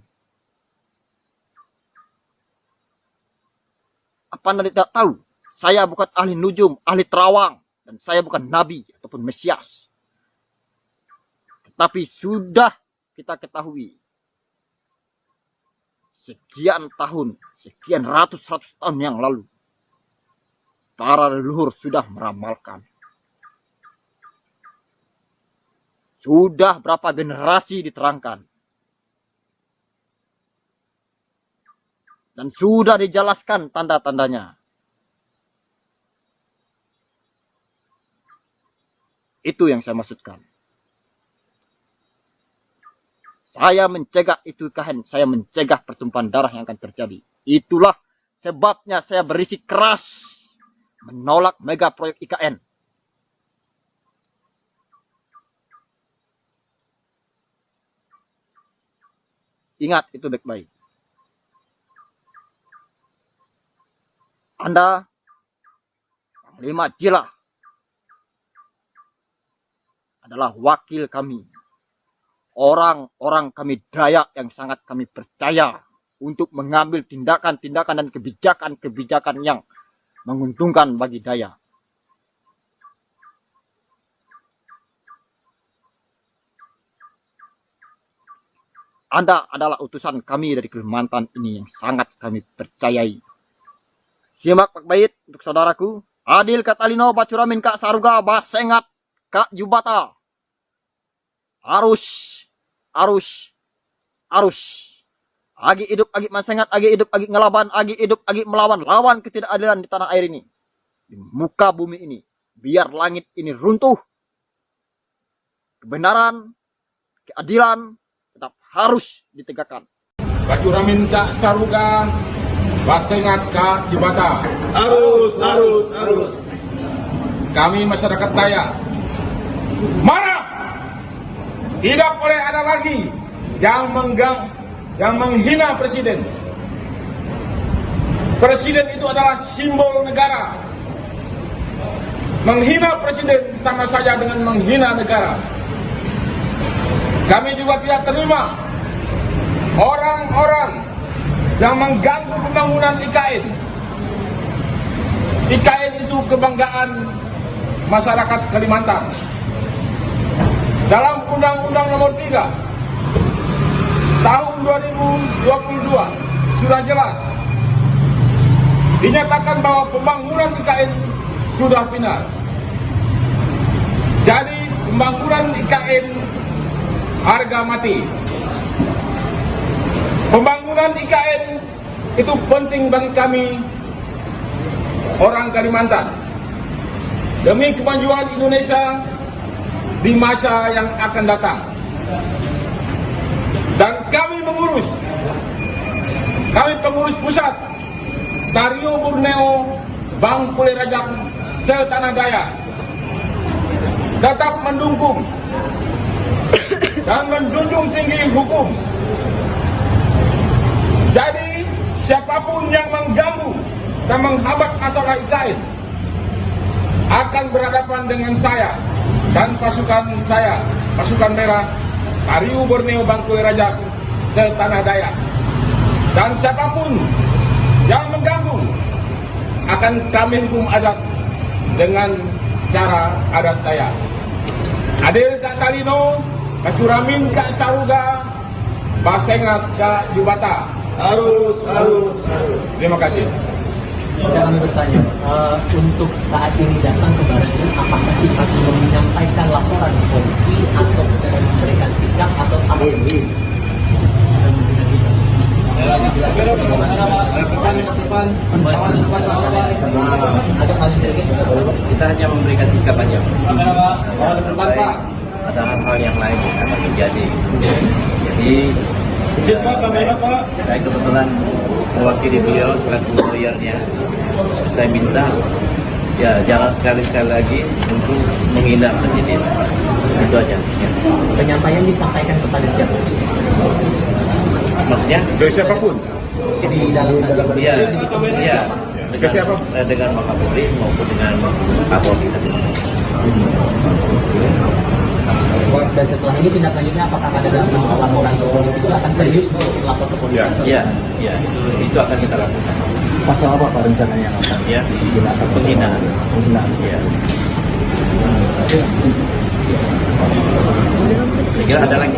Apa Anda tidak tahu? Saya bukan ahli nujum, ahli terawang. Dan saya bukan nabi ataupun mesias. Tetapi sudah kita ketahui, sekian tahun, sekian ratus tahun yang lalu, para leluhur sudah meramalkan. Sudah berapa generasi diterangkan. Dan sudah dijelaskan tanda-tandanya. Itu yang saya maksudkan. Saya mencegah itu IKN, saya mencegah pertumpahan darah yang akan terjadi. Itulah sebabnya saya berisi keras menolak mega proyek IKN. Ingat itu baik-baik. Anda, Panglima Jilah, adalah wakil kami. Orang-orang kami Dayak yang sangat kami percaya untuk mengambil tindakan-tindakan dan kebijakan-kebijakan yang menguntungkan bagi Dayak. Anda adalah utusan kami dari Kalimantan ini yang sangat kami percayai. Simak baik-baik untuk saudaraku. Adil Katalino, Bacuramin Kak Saruga, Basengat Kak Jubata. Arus. Agi hidup, agi masengat, agi hidup, agi ngelaban, agi hidup, agi melawan. Lawan ketidakadilan di tanah air ini. Di muka bumi ini. Biar langit ini runtuh. Kebenaran, keadilan, tetap harus ditegakkan. Bacuramin Kak Saruga, Basengat Kak Jubata. Arus. Kami masyarakat Dayak marah. Tidak boleh ada lagi yang menghina presiden. Presiden itu adalah simbol negara. Menghina presiden sama saja dengan menghina negara. Kami juga tidak terima orang-orang yang mengganggu pembangunan IKN. IKN itu kebanggaan masyarakat Kalimantan. Dalam Undang-Undang Nomor 3 Tahun 2022 sudah jelas dinyatakan bahwa pembangunan IKN sudah final. Jadi pembangunan IKN harga mati. Pembangunan IKN itu penting bagi kami orang Kalimantan demi kemajuan Indonesia di masa yang akan datang. Dan kami pengurus pusat Tario Borneo Bangkule Rajak setanah Dayak tetap mendukung dan menjunjung tinggi hukum. Jadi siapapun yang mengganggu dan menghambat masalah IKN akan berhadapan dengan saya dan pasukan saya, pasukan merah Tario Borneo Bangkule Rajak setanah Dayak. Dan siapapun yang mengganggu akan kami hukum adat dengan cara adat Dayak. Adil Kak Talino, Bacuramin Kak Saruga, Basengat Kak Jubata. Arus. Terima kasih. Kami bertanya, untuk saat ini datang ke Baratnya, apakah Pak belum menyampaikan laporan ke polisi atau sekedar memberikan sikap atau apa? Kita hanya memberikan sikap aja. Ada hal-hal yang lain yang akan terjadi. Jadi saya kebetulan mewakili beliau selaku lawyernya. Saya minta ya jangan sekali-sekali lagi untuk menghindar kejadian. Itu aja. Ya. Penyampaian disampaikan kepada siapa? Maksudnya? Dari siapapun? Di dalam Iya. Ke siapa? Dengan Pak Kapolri maupun dengan Kapolri. Dan setelah ini tindak lanjutnya apakah ada dalam laporan ke polisi itu akan serius untuk lapor ke polisi? Iya, itu akan kita lakukan. Pasal apa Pak rencananya? Ya, penghinaan. Ya. Kira ada lagi?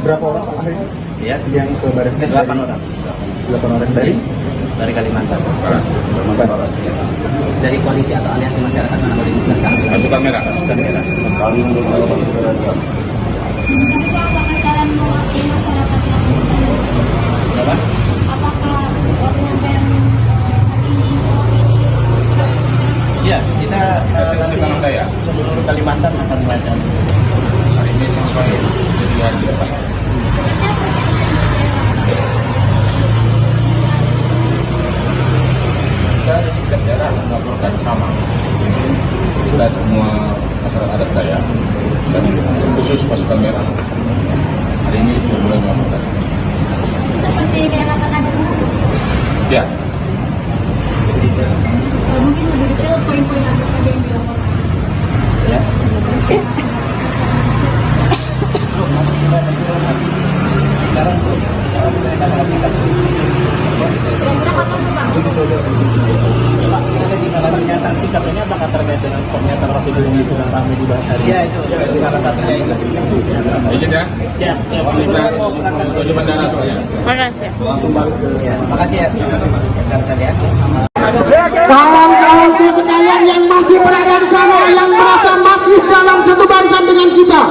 Berapa orang Pak akhirnya? Ya, Yang ke Baratnya 8 orang. 8 orang Dari Kalimantan. dari koalisi atau aliansi masyarakat mana boleh dijelaskan? Pasukan merah. Pasukan merah. Tapi Pak, bakalan mewakili masyarakat yang Berapa? apakah penyampaian hari ini? Ya, kita nanti seluruh Kalimantan akan melakukan hari ini sampai jadi hari depan. Kita di setiap daerah melaporkan sama. Kita semua masyarakat adat Dayak dan khusus pasukan merah hari ini sudah mulai melaporkan. Seperti kayak katakan Ya. mungkin lebih detail poin-poin apa saja yang dilaporkan. Ya. Sekarang kita tinggal pernyataan sikap ini apakah terkait dengan pernyataan Rocky Gerung yang sudah ramai dibahas hari ini? Iya, itu salah satunya itu. Izin ya? Siap. Kita menuju bandara soalnya. Makasih. Langsung balik. Makasih ya. Kawan-kawanku sekalian yang masih berada di sana, yang merasa masih dalam satu barisan dengan kita,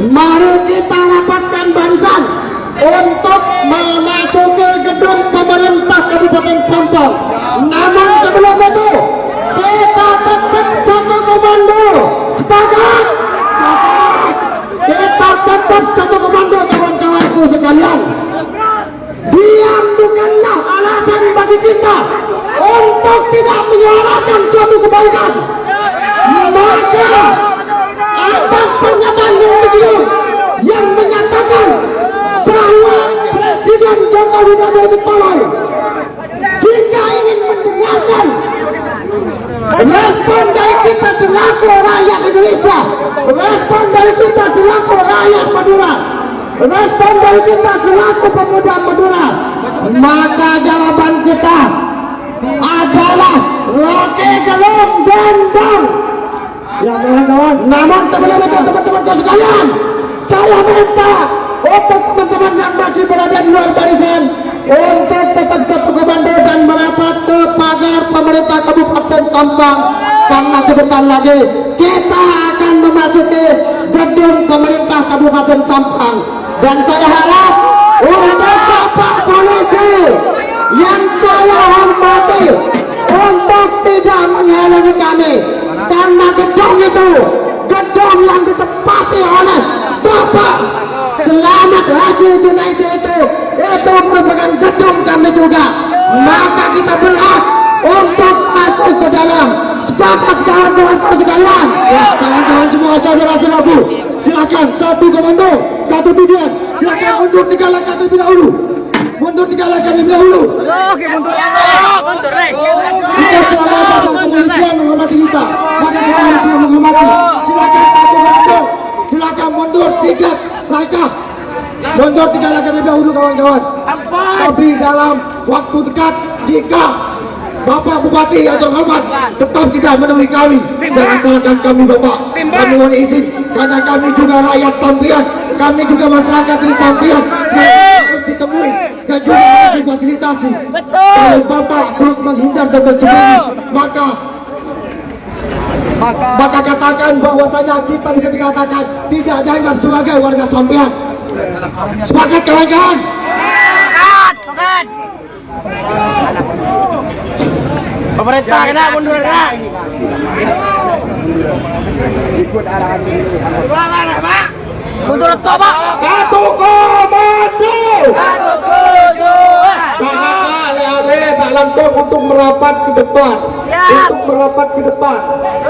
mari kita rapatkan barisan untuk memasuki gedung pemerintah Kabupaten Sampang. Namun sebelum itu kita tetap satu komando. Sepakat? Kita tetap satu komando, kawan-kawanku sekalian. Diam bukanlah alasan bagi kita untuk tidak menyuarakan suatu kebaikan. Maka atas pernyataan beliau yang menyatakan bahwa Presiden Joko Widodo itu tolol, jika ingin mendengarkan respon dari kita selaku rakyat Indonesia, respon dari kita selaku rakyat Madura, respon dari kita selaku pemuda Madura, maka jawaban kita adalah Rocky Gerung Dendang. Ya kawan-kawan, namun sebelum itu teman-teman sekalian, saya minta untuk teman-teman yang masih berada di luar barisan untuk tetap satu komando dan merapat ke pagar pemerintah Kabupaten Sampang, karena sebentar lagi kita akan memasuki gedung pemerintah Kabupaten Sampang. Dan saya harap untuk Bapak Polisi yang saya hormati untuk tidak menghalangi kami, karena gedung itu gedung yang ditempati oleh Bapak Selamat Haji Junaidi itu merupakan gedung kami juga. Maka kita berhak untuk masuk ke dalam. Sepakat kawan-kawan sekalian? Kawan-kawan semua saudara-saudaraku, silakan satu komando, satu tujuan. Silakan mundur 3 langkah terlebih dahulu. Mundur 3 langkah terlebih dahulu. Oke, mundur. Kita selama Bapak kepolisian menghormati kita, maka kita harus menghormati. Silakan satu komando, silakan mundur 3 langkah. Mundur 3 langkah terlebih dahulu kawan-kawan. Tapi dalam waktu dekat, jika Bapak Bupati yang terhormat tetap tidak menemui kami, jangan salahkan kami Bapak. Kami mohon izin, karena kami juga rakyat Sampian, kami juga masyarakat di Sampian yang harus ditemui dan juga harus difasilitasi. Kalau Bapak terus menghindar dan bersembunyi, maka katakan bahwasanya kita bisa dikatakan tidak dianggap sebagai warga Sampian. Sepakat kawan-kawan? Sepakat. Pemerintah kena mundur kena. Ikut arahan ini. Mundur toba. Satu komando. Satu tujuan. Ale-ale tak lampau untuk merapat ke depan. Untuk merapat ke depan.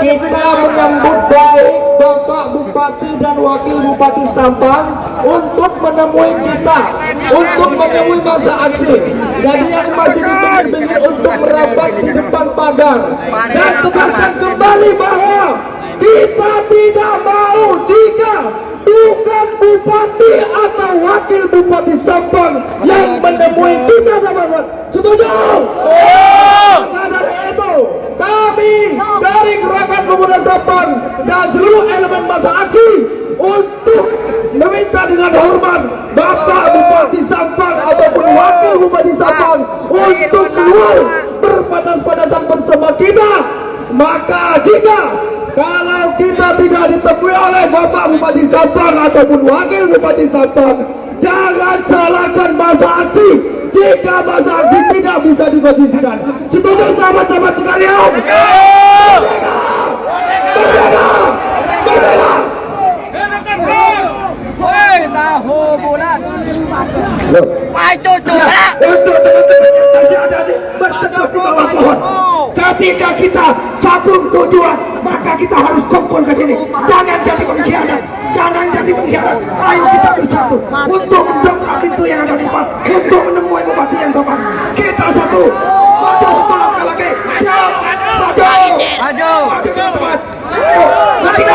Kita menyambut baik Bapak Bupati dan Wakil Bupati Sampang untuk menemui kita, untuk menemui masa aksi. Jadi yang masih dipilih untuk merapat di depan pagar dan tegaskan kembali bahwa kita tidak mau jika bukan Bupati atau Wakil Bupati Sampang yang menemui kita, teman-teman. Setuju? Maka dari itu kami dari Gerakan Pemuda Sampang dan seluruh elemen masa aksi untuk meminta dengan hormat Bapak Bupati Sampang ataupun Wakil Bupati Sampang untuk keluar berpadas-padasan bersama kita. Maka jika kalau kita tidak ditemui oleh Bapak Bupati Sampang ataupun Wakil Bupati Sampang, jangan salahkan masa aksi, jika masa aksi tidak bisa dikondisikan. Setuju sahabat-sahabat sekalian? Berbeda! Berbeda! Tahu bulan. Loh. Untuk teman-teman masih hati-hati berteduh di bawah pohon. Ketika kita satu tujuan, maka kita harus kumpul ke sini. Jangan jadi pengkhianat, jangan jadi pengkhianat. Ayo kita bersatu untuk mendongkrak pintu yang ada di depan, untuk menemui bupati yang sopan. Kita satu, maju satu langkah lagi. Siap, maju, maju, teman-teman. Ketiga,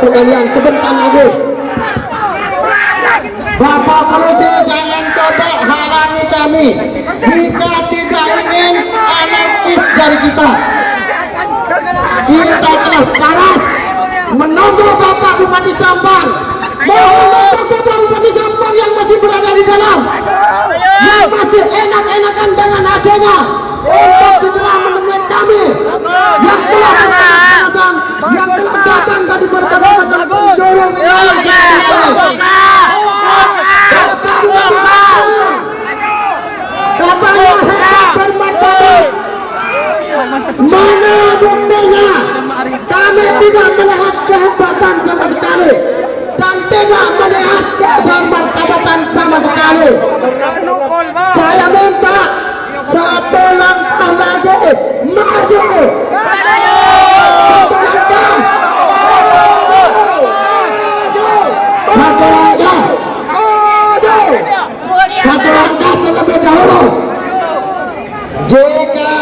sekalian sebentar lagi. Bapak Presiden jangan coba halangi kami. Kita tidak ingin anarkis dari kita. Kita keras panas menunggu Bapak Bupati Sampang. Mohon untuk Bapak Bupati Sampang yang masih berada di dalam, yang masih enak-enakan dengan AC-nya, untuk segera menemui kami yang telah datang, yang telah datang dari berbagai macam penjuru wilayah. Katanya hebat bermartabat. Mana buktinya? Kami tidak melihat kehebatan sama sekali dan tidak melihat kebermartabatan sama sekali. Saya minta satu langkah lagi maju. Satu langkah. Satu langkah. Satu langkah terlebih dahulu. Jika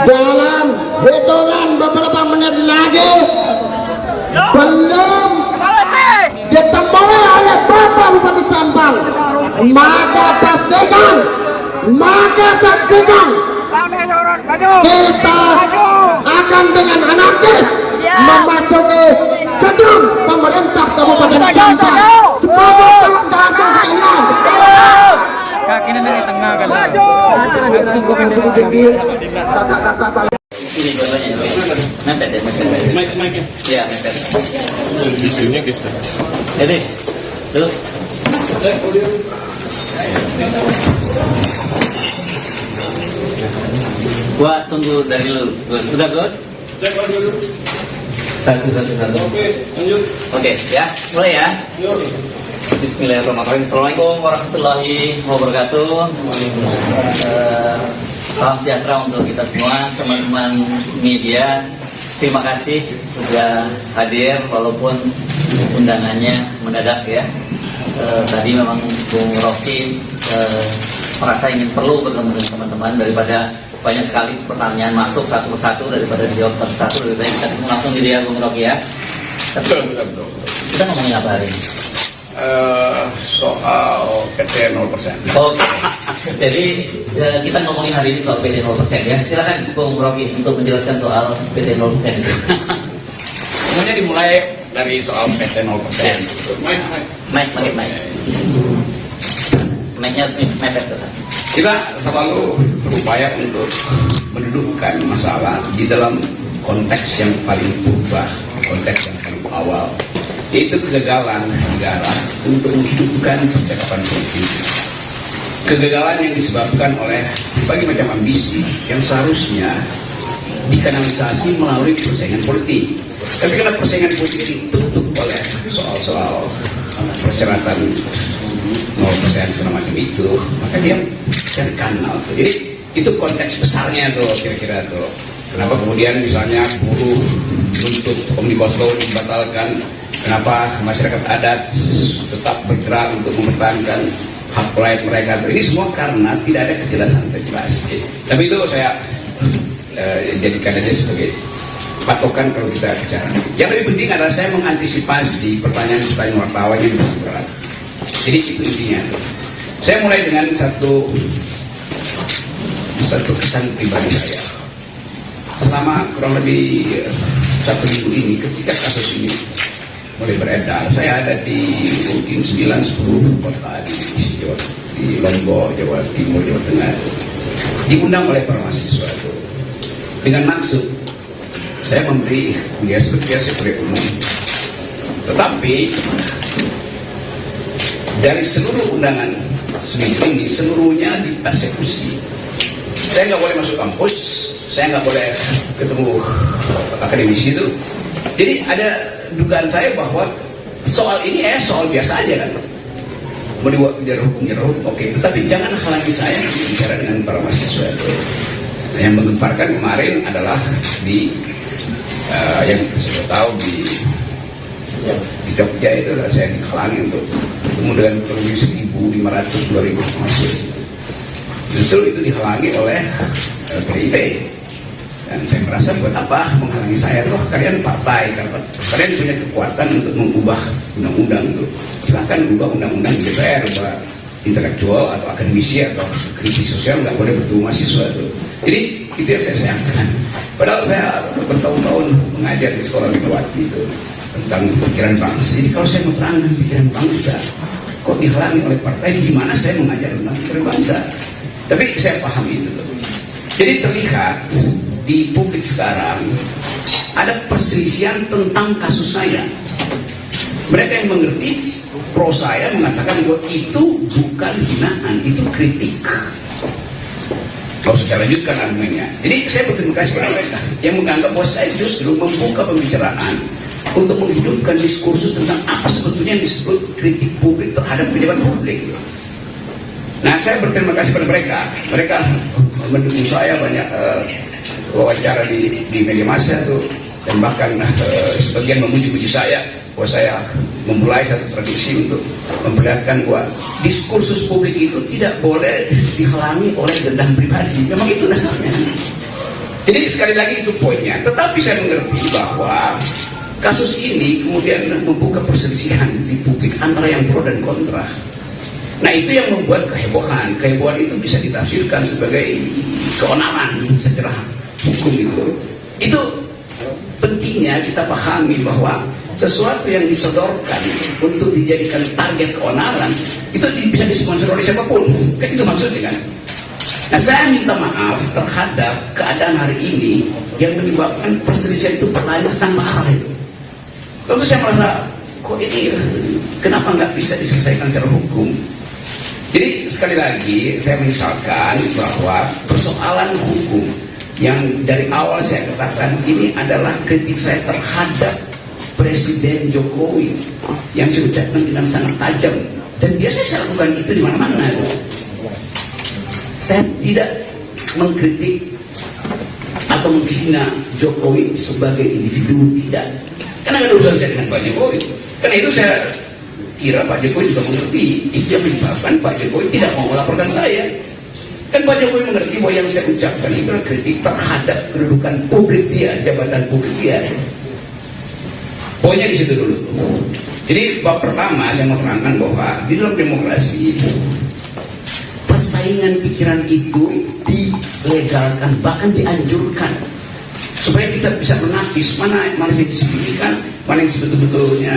dalam hitungan beberapa menit lagi belum ditemui oleh Bapak Bupati Sampang, maka pastikan, maka saksikan, kita akan dengan anarkis memasuki gedung pemerintah Kabupaten Sampang. Semoga kawan-kawan sekalian. Kaki dari tengah kan. Ini dua-duanya. Mepet ya, mepet. Iya, mepet. Isunya guys. Jadi, dulu. Gua tunggu dari lu. Sudah, Gus? Satu. Oke, lanjut. Oke, ya. Mulai ya. Bismillahirrahmanirrahim. Assalamualaikum warahmatullahi wabarakatuh. Salam sejahtera untuk kita semua, teman-teman media. Terima kasih sudah hadir walaupun undangannya mendadak ya. Tadi memang Bung Rocky merasa ingin perlu bertemu dengan teman-teman, daripada banyak sekali pertanyaan masuk satu persatu, daripada dijawab satu-satu, lebih baik kita ketemu langsung di dia Bung Rocky ya. Tapi kita ngomongin apa hari ini? Soal PT 0%. Oke. Jadi kita ngomongin hari ini soal PT 0% ya. Silakan Bung Rocky untuk menjelaskan soal PT 0% itu. Semuanya dimulai dari soal PT 0%. Mic-nya mepet tetap. Kita selalu berupaya untuk mendudukkan masalah di dalam konteks yang paling purba, konteks yang paling awal, yaitu kegagalan negara untuk menghidupkan percakapan politik. Kegagalan yang disebabkan oleh berbagai macam ambisi yang seharusnya dikanalisasi melalui persaingan politik. Tapi karena persaingan politik ditutup oleh soal-soal persyaratan 0% segala macam itu, maka dia cari kanal. Jadi itu konteks besarnya tuh kira-kira tuh. Kenapa kemudian misalnya buruh menuntut Omnibus Law dibatalkan? Kenapa masyarakat adat tetap bergerak untuk mempertahankan hak rakyat mereka? Ini semua karena tidak ada kejelasan regulasi. Tapi itu saya jadikan aja sebagai patokan kalau kita bicara. Yang lebih penting adalah saya mengantisipasi pertanyaan-pertanyaan wartawan yang lebih berat. Jadi itu intinya. Saya mulai dengan satu kesan pribadi saya. selama kurang lebih 1 minggu ini ketika kasus ini mulai beredar, saya ada di mungkin 9-10 kota di Lombok, Jawa Timur, Jawa Tengah, diundang oleh para mahasiswa itu dengan maksud saya memberi kuliah seperti umum, tetapi dari seluruh undangan seminggu ini seluruhnya dieksekusi. Saya nggak boleh masuk kampus, saya nggak boleh ketemu akademisi itu. Jadi ada dugaan saya bahwa soal ini soal biasa aja kan, mau dibiar hukum, oke. Tetapi jangan halangi saya bicara dengan para mahasiswa itu. Yang menggemparkan kemarin adalah di yang kita tahu di Jogja itu saya dihalangi untuk ketemu dengan kurang lebih 1.500-2.000 mahasiswa. Justru itu dihalangi oleh PDIP. Dan saya merasa buat apa menghalangi saya? Toh kalian partai, kalian punya kekuatan untuk mengubah undang-undang itu. Silahkan ubah undang-undang di DPR, ubah intelektual atau akademisi atau kritis sosial, nggak boleh bertemu mahasiswa itu. Jadi itu yang saya sayangkan. Padahal saya bertahun-tahun mengajar di sekolah Megawati itu tentang pikiran bangsa. Jadi kalau saya menerangkan pikiran bangsa, kok dihalangi oleh partai? Gimana saya mengajar tentang pikiran bangsa? Tapi saya paham itu. Jadi terlihat di publik sekarang ada perselisihan tentang kasus saya. Mereka yang mengerti pro saya mengatakan bahwa itu bukan hinaan, itu kritik. Kalau saya lanjutkan argumennya. Jadi saya berterima kasih kepada mereka yang menganggap bahwa saya justru membuka pembicaraan untuk menghidupkan diskursus tentang apa sebetulnya yang disebut kritik publik terhadap pejabat publik. Nah, saya berterima kasih kepada mereka. Mereka mendukung saya banyak wawancara di media massa tuh, dan bahkan sebagian memuji-muji saya bahwa saya memulai satu tradisi untuk memperlihatkan bahwa diskursus publik itu tidak boleh dihalangi oleh dendam pribadi. Memang itu dasarnya. Jadi sekali lagi itu poinnya. Tetapi saya mengerti bahwa kasus ini kemudian membuka perselisihan di publik antara yang pro dan kontra. Nah, itu yang membuat kehebohan. Kehebohan itu bisa ditafsirkan sebagai keonaran secara hukum itu. Itu pentingnya kita pahami bahwa sesuatu yang disodorkan untuk dijadikan target keonaran itu bisa disponsor oleh siapapun. Kan itu maksudnya kan. Nah, saya minta maaf terhadap keadaan hari ini yang menyebabkan perselisihan itu berlanjut tanpa arah itu. Tentu saya merasa kok ini kenapa nggak bisa diselesaikan secara hukum. Jadi sekali lagi saya menyesalkan bahwa persoalan hukum yang dari awal saya katakan ini adalah kritik saya terhadap Presiden Jokowi yang saya ucapkan dengan sangat tajam, dan biasanya saya lakukan itu di mana-mana. Saya tidak mengkritik atau menghina Jokowi sebagai individu, tidak, karena ada urusan saya dengan Pak Jokowi. Karena itu saya kira Pak Jokowi juga mengerti itu yang menyebabkan Pak Jokowi tidak mau melaporkan saya. Kan Pak Jokowi mengerti bahwa yang saya ucapkan itu adalah kritik terhadap kedudukan publik dia, jabatan publik dia. Poinnya di situ dulu. Jadi bab pertama saya mau terangkan bahwa di dalam demokrasi persaingan pikiran itu dilegalkan, bahkan dianjurkan, supaya kita bisa menapis mana yang disembunyikan, mana yang sebetulnya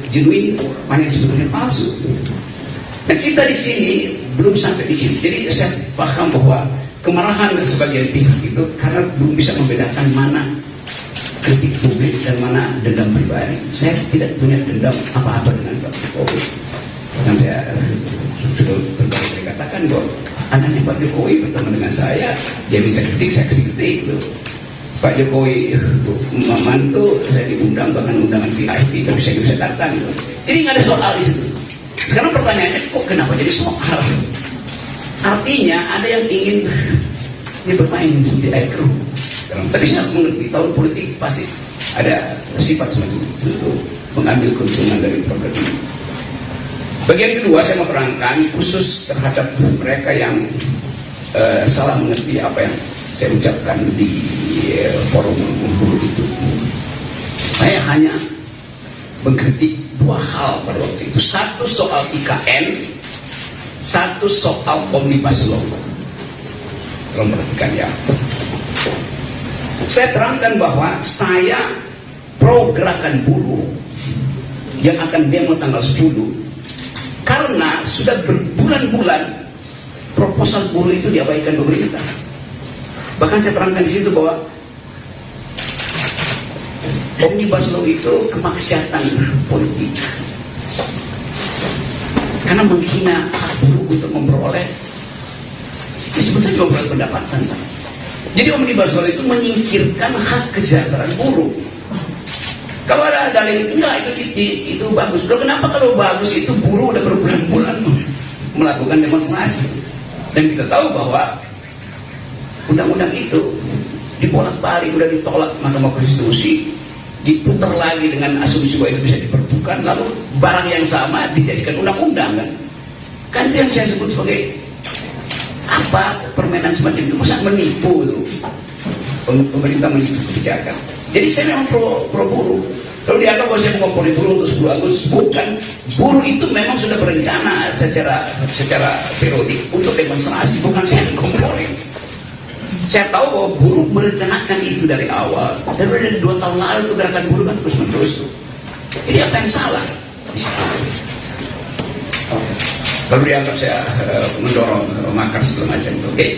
genuine, mana yang sebetulnya palsu. Nah, kita di sini belum sampai di sini. Jadi saya paham bahwa kemarahan sebagian pihak itu karena belum bisa membedakan mana kritik publik dan mana dendam pribadi. Saya tidak punya dendam apa-apa dengan Pak Jokowi. Dan saya sudah berkali-kali katakan bahwa anaknya Pak Jokowi berteman dengan saya, dia minta kritik, saya kasih kritik. Pak Jokowi mantu, saya diundang bahkan undangan VIP, tapi saya bisa datang. Jadi nggak ada soal di situ. Sekarang pertanyaannya, kok kenapa jadi soal? Artinya ada yang ingin dia bermain di air keruh. Tapi saya mengerti tahun politik pasti ada sifat semacam itu untuk mengambil keuntungan dari program ini. Bagian kedua saya mau terangkan khusus terhadap mereka yang salah mengerti apa yang saya ucapkan di forum itu. Saya hanya mengkritik dua hal pada waktu itu. Satu soal IKN, satu soal Omnibus Law. Tolong perhatikan ya. Saya terangkan bahwa saya pro gerakan buruh yang akan demo tanggal 10 karena sudah berbulan-bulan proposal buruh itu diabaikan pemerintah. Bahkan saya terangkan di situ bahwa Omnibus Law itu kemaksiatan politik karena menghina hak buruh untuk memperoleh sebetulnya juga pendapatan. Jadi Omnibus Law itu menyingkirkan hak kesejahteraan buruh. Kalau ada dalil enggak itu bagus. Loh, kenapa kalau bagus itu buruh udah berbulan-bulan melakukan demonstrasi? Dan kita tahu bahwa undang-undang itu dibolak-balik, udah ditolak Mahkamah Konstitusi, diputar lagi dengan asumsi bahwa itu bisa diperpukan, lalu barang yang sama dijadikan undang-undang kan itu yang saya sebut sebagai apa, permainan semacam itu. Masa menipu itu, pemerintah menipu kebijakan. Jadi saya memang pro buruh. Kalau dianggap bahwa saya mengompori buruh untuk 10 Agustus, bukan. Buruh itu memang sudah berencana secara periodik untuk demonstrasi, bukan saya mengompori. Saya tahu bahwa buruh merencanakan itu dari awal. Dan dari 2 tahun lalu itu gerakan buruh kan terus-menerus. Jadi apa yang salah? Lalu dianggap saya mendorong makar segala macam itu. Oke,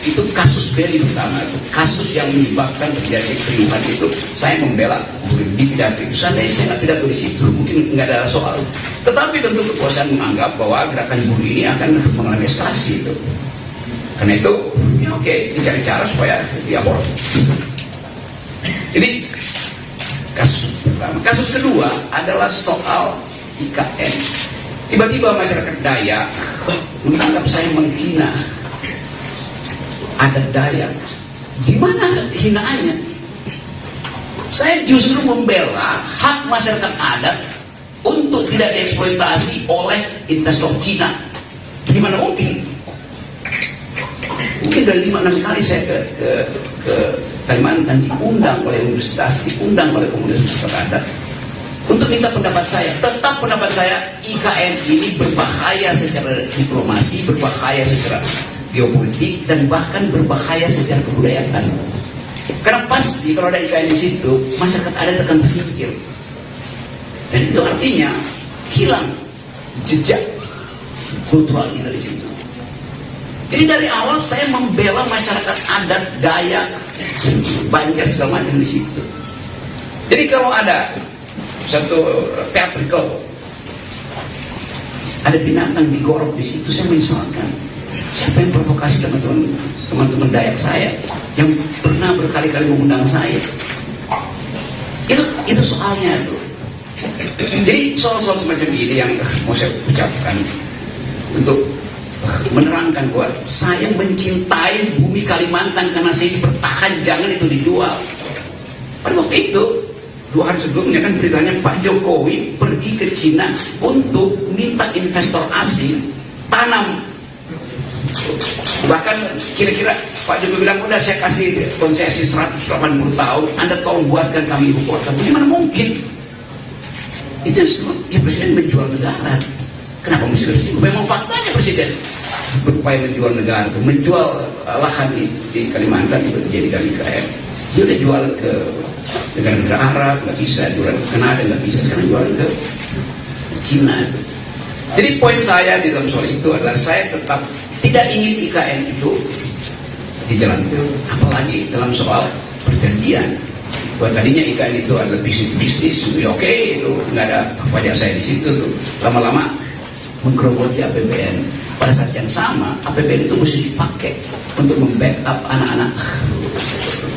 itu kasus beli utama itu. Kasus yang menyebabkan terjadi keriuhan itu saya membela buruh di pidato itu. Seandainya saya nggak pidato di situ, mungkin nggak ada soal. Tetapi tentu kekuasaan menganggap bahwa gerakan buruh ini akan mengalami eskalasi itu. Karena itu, ya oke, dicari cara supaya diaborsi. Jadi kasus pertama. Kasus kedua adalah soal IKN. Tiba-tiba masyarakat Dayak menganggap saya menghina adat Dayak. Gimana hinaannya? Saya justru membela hak masyarakat adat untuk tidak dieksploitasi oleh investor Cina. Gimana mungkin? Mungkin dari 5-6 kali saya ke Kalimantan diundang oleh universitas, diundang oleh komunitas masyarakat adat untuk minta pendapat saya. Tetap pendapat saya, IKN ini berbahaya secara diplomasi, berbahaya secara geopolitik, dan bahkan berbahaya secara kebudayaan. Karena pasti kalau ada IKN di situ, masyarakat adat akan tersingkir. Dan itu artinya hilang jejak kultural kita di situ. Jadi dari awal saya membela masyarakat adat, Dayak, Banjar segala macam di situ. Jadi kalau ada satu teatrikal, ada binatang digorok di situ, saya menyesalkan. Siapa yang provokasi teman-teman Dayak saya yang pernah berkali-kali mengundang saya? Itu soalnya tuh. Jadi soal-soal semacam ini yang mau saya ucapkan untuk menerangkan bahwa saya mencintai bumi Kalimantan karena saya bertahan, jangan itu dijual. Pada waktu itu 2 hari sebelumnya kan beritanya Pak Jokowi pergi ke Cina untuk minta investor asing tanam. Bahkan kira-kira Pak Jokowi bilang, udah saya kasih konsesi 180 tahun, Anda tolong buatkan kami ibu kota. Bagaimana mungkin? Itu ya presiden menjual negara. Kenapa mesti tersinggung? Memang faktanya presiden berupaya menjual negara, menjual lahan di Kalimantan itu dijadikan IKN. Dia udah jual ke negara-negara Arab, nggak bisa, jual ke Kanada nggak bisa, sekarang jual ke Cina. Jadi poin saya di dalam soal itu adalah saya tetap tidak ingin IKN itu dijalankan, apalagi dalam soal perjanjian. Buat tadinya IKN itu adalah bisnis, oke, itu nggak ada pajak saya di situ tuh. Lama-lama menggerogoti APBN. Pada saat yang sama, APBN itu mesti dipakai untuk membackup anak-anak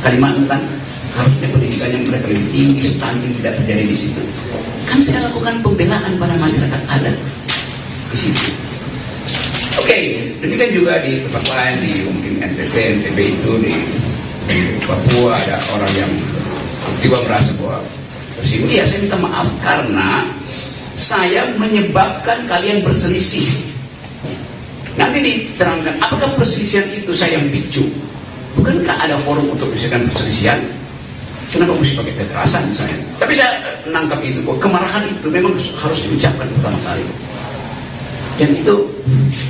Kalimantan. Harusnya pendidikannya mereka lebih tinggi, stunting tidak terjadi di situ. Kan saya lakukan pembelaan pada masyarakat adat di situ. Oke, demikian juga di tempat lain, di mungkin NTB itu di Papua ada orang yang tiba merasa bahwa tersinggung. Ya, saya minta maaf karena saya menyebabkan kalian berselisih. Nanti diterangkan apakah perselisihan itu saya yang picu. Bukankah ada forum untuk menyelesaikan perselisihan? Kenapa mesti pakai kekerasan misalnya? Tapi saya menangkap itu bahwa kemarahan itu memang harus diucapkan pertama kali. Dan itu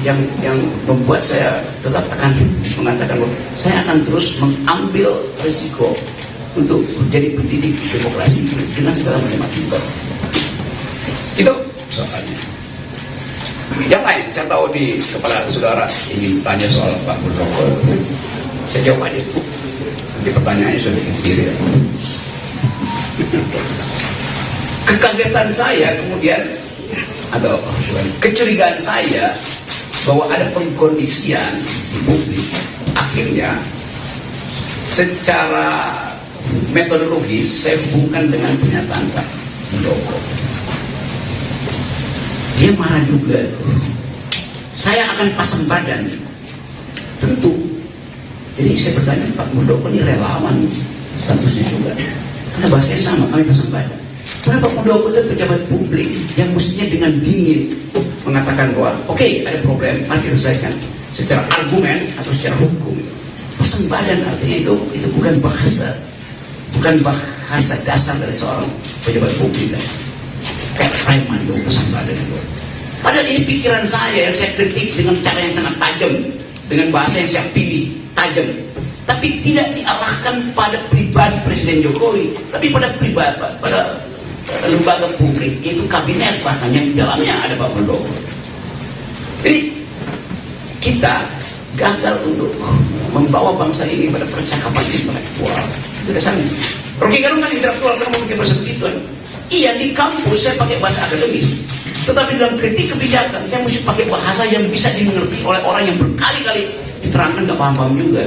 yang membuat saya tetap akan mengatakan bahwa saya akan terus mengambil risiko untuk menjadi pendidik demokrasi dengan segala macam akibat. Itu soalnya. Yang lain, saya tahu di kepala saudara ingin tanya soal Pak Muldoko. Saya jawab aja. Nanti pertanyaannya sudah bikin sendiri. Kekagetan saya kemudian, atau kecurigaan saya bahwa ada pengkondisian di publik, akhirnya secara metodologis saya hubungkan dengan pernyataan Pak Muldoko. Dia marah juga. Saya akan pasang badan. Tentu. Jadi saya bertanya, Pak Muldoko ini relawan statusnya juga. Karena bahasanya sama, kami pasang badan. Karena Pak Muldoko itu pejabat publik yang mestinya dengan dingin mengatakan bahwa oke, ada problem, mari kita selesaikan secara argumen atau secara hukum. Pasang badan artinya itu bukan bahasa dasar dari seorang pejabat publik. Kayak preman itu pasang badan itu. Padahal ini pikiran saya yang saya kritik dengan cara yang sangat tajam, dengan bahasa yang saya pilih tajam, tapi tidak diarahkan pada pribadi Presiden Jokowi, tapi pada lembaga publik, yaitu kabinet, bahkan yang di dalamnya ada Pak Muldoko. Jadi kita gagal untuk membawa bangsa ini pada percakapan intelektual. Itu dasarnya. Rocky Gerung kan intelektual, karena mungkin bahasa begitu. Iya, di kampus saya pakai bahasa akademis, tetapi dalam kritik kebijakan saya mesti pakai bahasa yang bisa dimengerti oleh orang yang berkali-kali diterangkan gak paham-paham juga.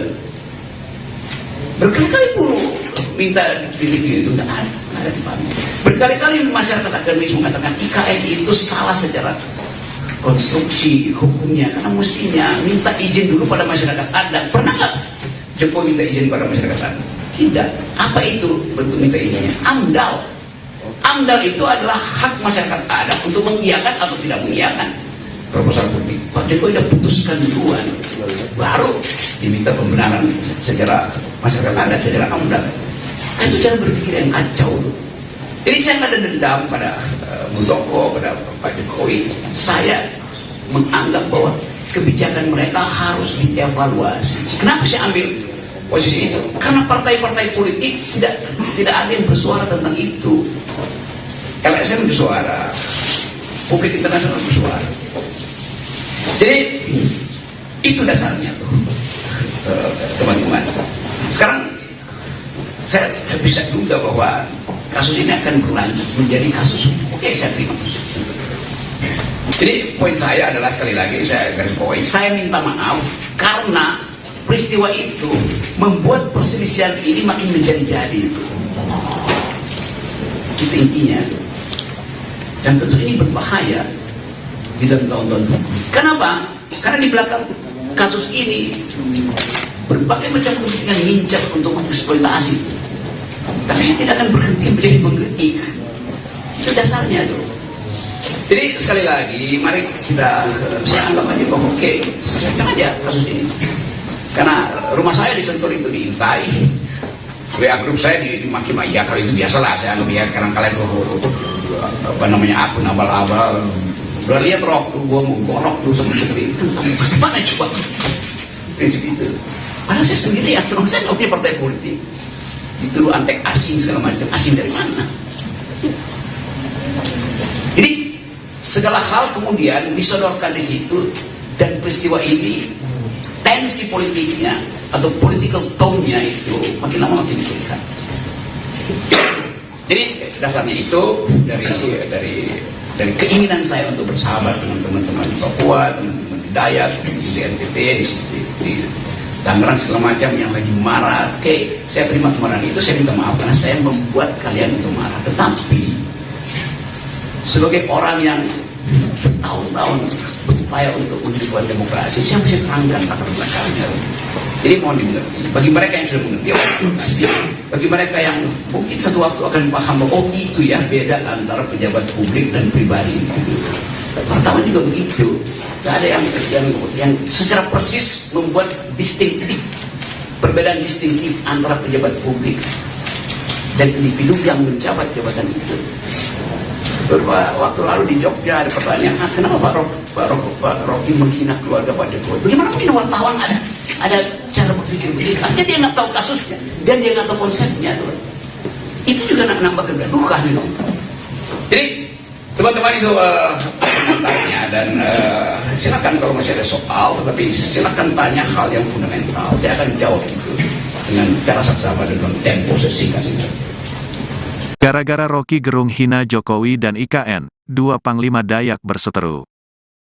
Berkali-kali guru minta direview itu nggak ada dipahami. Berkali-kali masyarakat akademis mengatakan IKN itu salah secara konstruksi hukumnya, karena mestinya minta izin dulu pada masyarakat adat. Pernah nggak Jokowi minta izin pada masyarakat adat? Tidak. Apa itu bentuk minta izinnya? AMDAL. AMDAL itu adalah hak masyarakat adat untuk mengiyakan atau tidak mengiyakan proposal publik. Pak Jokowi sudah putuskan duluan, baru diminta pembenaran secara masyarakat adat, secara AMDAL. Itu cara berpikir yang kacau. Jadi saya nggak ada dendam pada Muldoko, pada Pak Jokowi. Saya menganggap bahwa kebijakan mereka harus dievaluasi. Kenapa saya ambil posisi itu? Karena partai-partai politik tidak ada yang bersuara tentang itu. LSM bersuara, publik internasional bersuara. Jadi itu dasarnya tuh, teman-teman. Sekarang saya bisa duga bahwa kasus ini akan berlanjut menjadi kasus hukum. Oke, saya terima kasus. Jadi poin saya adalah, sekali lagi saya garis bawahi, saya minta maaf karena peristiwa itu membuat perselisihan ini makin menjadi-jadi. Itu intinya. Dan tentu ini berbahaya di dalam tahun-tahun hukum. Kenapa? Karena di belakang kasus ini berbagai macam kepentingan ngincar untuk mengeksploitasi. Tapi saya tidak akan berhenti menjadi mengkritik. Itu dasarnya tuh. Jadi sekali lagi, mari saya anggap aja bahwa oke, selesaikan aja kasus ini. Karena rumah saya di Sentul itu diintai, WA grup saya dimaki-maki. Ya kalau itu biasalah, saya anggap ya, karena kalian akun abal-abal. Udah lihat rok tuh, gua mau gorok tuh seperti itu. Gimana coba prinsip itu? Padahal saya sendiri ya, saya nggak punya partai politik. Dituduh antek asing segala macam. Asing dari mana? Jadi segala hal kemudian disodorkan di situ, dan peristiwa ini tensi politiknya atau political tone-nya itu makin lama makin terlihat. Jadi dasarnya itu dari keinginan saya untuk bersahabat dengan teman-teman di Papua, teman-teman di Dayak, di NTT, di Tangerang segala macam yang lagi marah. Oke, saya terima kemarahan itu, saya minta maaf karena saya membuat kalian untuk marah. Tetapi sebagai orang yang bertahun-tahun berupaya untuk menghidupkan demokrasi, saya mesti terangkan latar belakangnya. Jadi mohon dimengerti. Bagi mereka yang sudah mengerti demokrasi, bagi mereka yang mungkin satu waktu akan paham bahwa oh itu ya beda antara pejabat publik dan pribadi. Pertama juga begitu. Tidak ada yang secara persis membuat distintif, perbedaan distintif antara pejabat publik dan individu yang menjabat jabatan itu. Beberapa waktu lalu di Jogja ada pertanyaan, kenapa Pak Rocky menghina keluarga Pak Jokowi? Bagaimana mungkin wartawan ada cara berpikir begitu? Artinya dia nggak tahu kasusnya dan dia nggak tahu konsepnya, tuh. Itu juga nambah kegaduhan, gitu. Jadi teman-teman itu komentarnya, dan silakan kalau masih ada soal, tetapi silakan tanya hal yang fundamental. Saya akan jawab itu dengan cara saksama dan dalam tempo sesingkat itu. Gara-gara Rocky Gerung hina Jokowi dan IKN, dua Panglima Dayak berseteru.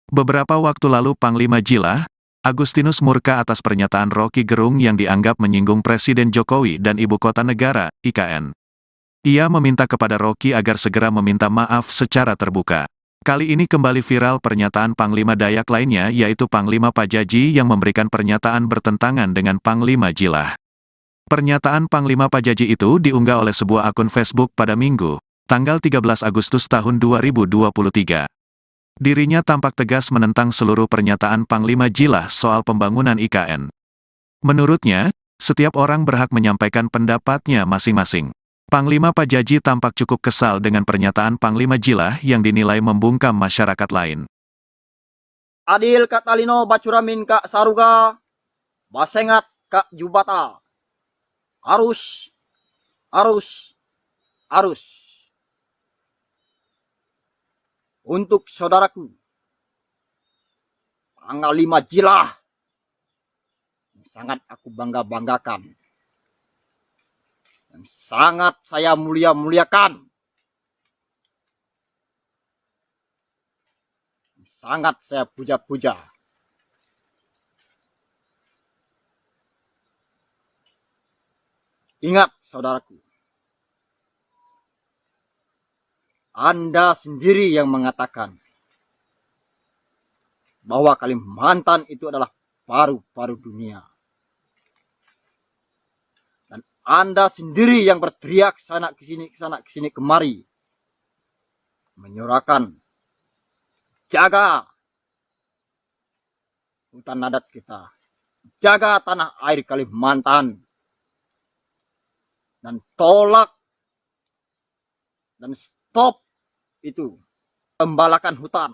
Beberapa waktu lalu Panglima Jilah, Agustinus murka atas pernyataan Rocky Gerung yang dianggap menyinggung Presiden Jokowi dan Ibu Kota Negara, IKN. Ia meminta kepada Rocky agar segera meminta maaf secara terbuka. Kali ini kembali viral pernyataan Panglima Dayak lainnya, yaitu Panglima Pajaji yang memberikan pernyataan bertentangan dengan Panglima Jilah. Pernyataan Panglima Pajaji itu diunggah oleh sebuah akun Facebook pada Minggu, tanggal 13 Agustus tahun 2023. Dirinya tampak tegas menentang seluruh pernyataan Panglima Jilah soal pembangunan IKN. Menurutnya, setiap orang berhak menyampaikan pendapatnya masing-masing. Panglima Pajaji tampak cukup kesal dengan pernyataan Panglima Jilah yang dinilai membungkam masyarakat lain. Adil Katalino Bacuramin Kak Saruga, Basengat Kak Jubata. Arus. Untuk saudaraku, tanggal 5 Jilah, sangat aku bangga-banggakan, dan sangat saya mulia-muliakan, sangat saya puja-puja. Ingat, saudaraku, Anda sendiri yang mengatakan bahwa Kalimantan itu adalah paru-paru dunia. Dan Anda sendiri yang berteriak sana kesini kemari, menyuarakan jaga hutan adat kita, jaga tanah air Kalimantan, dan tolak dan stop itu pembalakan hutan,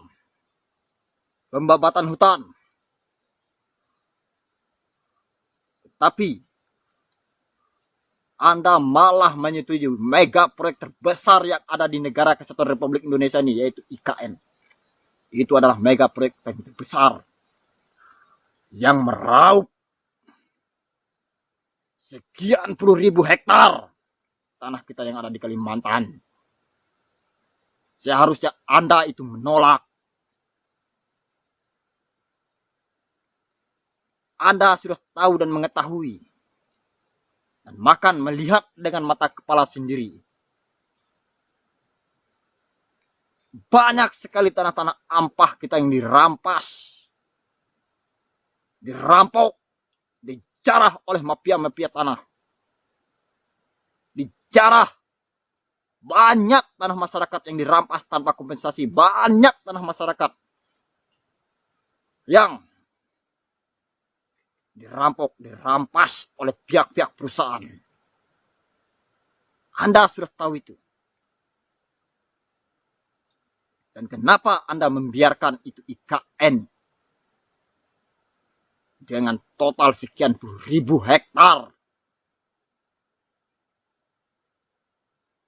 pembabatan hutan. Tapi Anda malah menyetujui mega proyek terbesar yang ada di negara Kesatuan Republik Indonesia ini, yaitu IKN. Itu adalah mega proyek terbesar yang meraup sekian puluh ribu hektar tanah kita yang ada di Kalimantan. Seharusnya Anda itu menolak. Anda sudah tahu dan mengetahui, dan makan melihat dengan mata kepala sendiri. Banyak sekali tanah-tanah ampah kita yang dirampas, dirampok, dijarah oleh mafia-mafia tanah. Dijarah. Banyak tanah masyarakat yang dirampas tanpa kompensasi. Banyak tanah masyarakat yang dirampok, dirampas oleh pihak-pihak perusahaan. Anda sudah tahu itu. Dan kenapa Anda membiarkan itu IKN dengan total sekian puluh ribu hektar?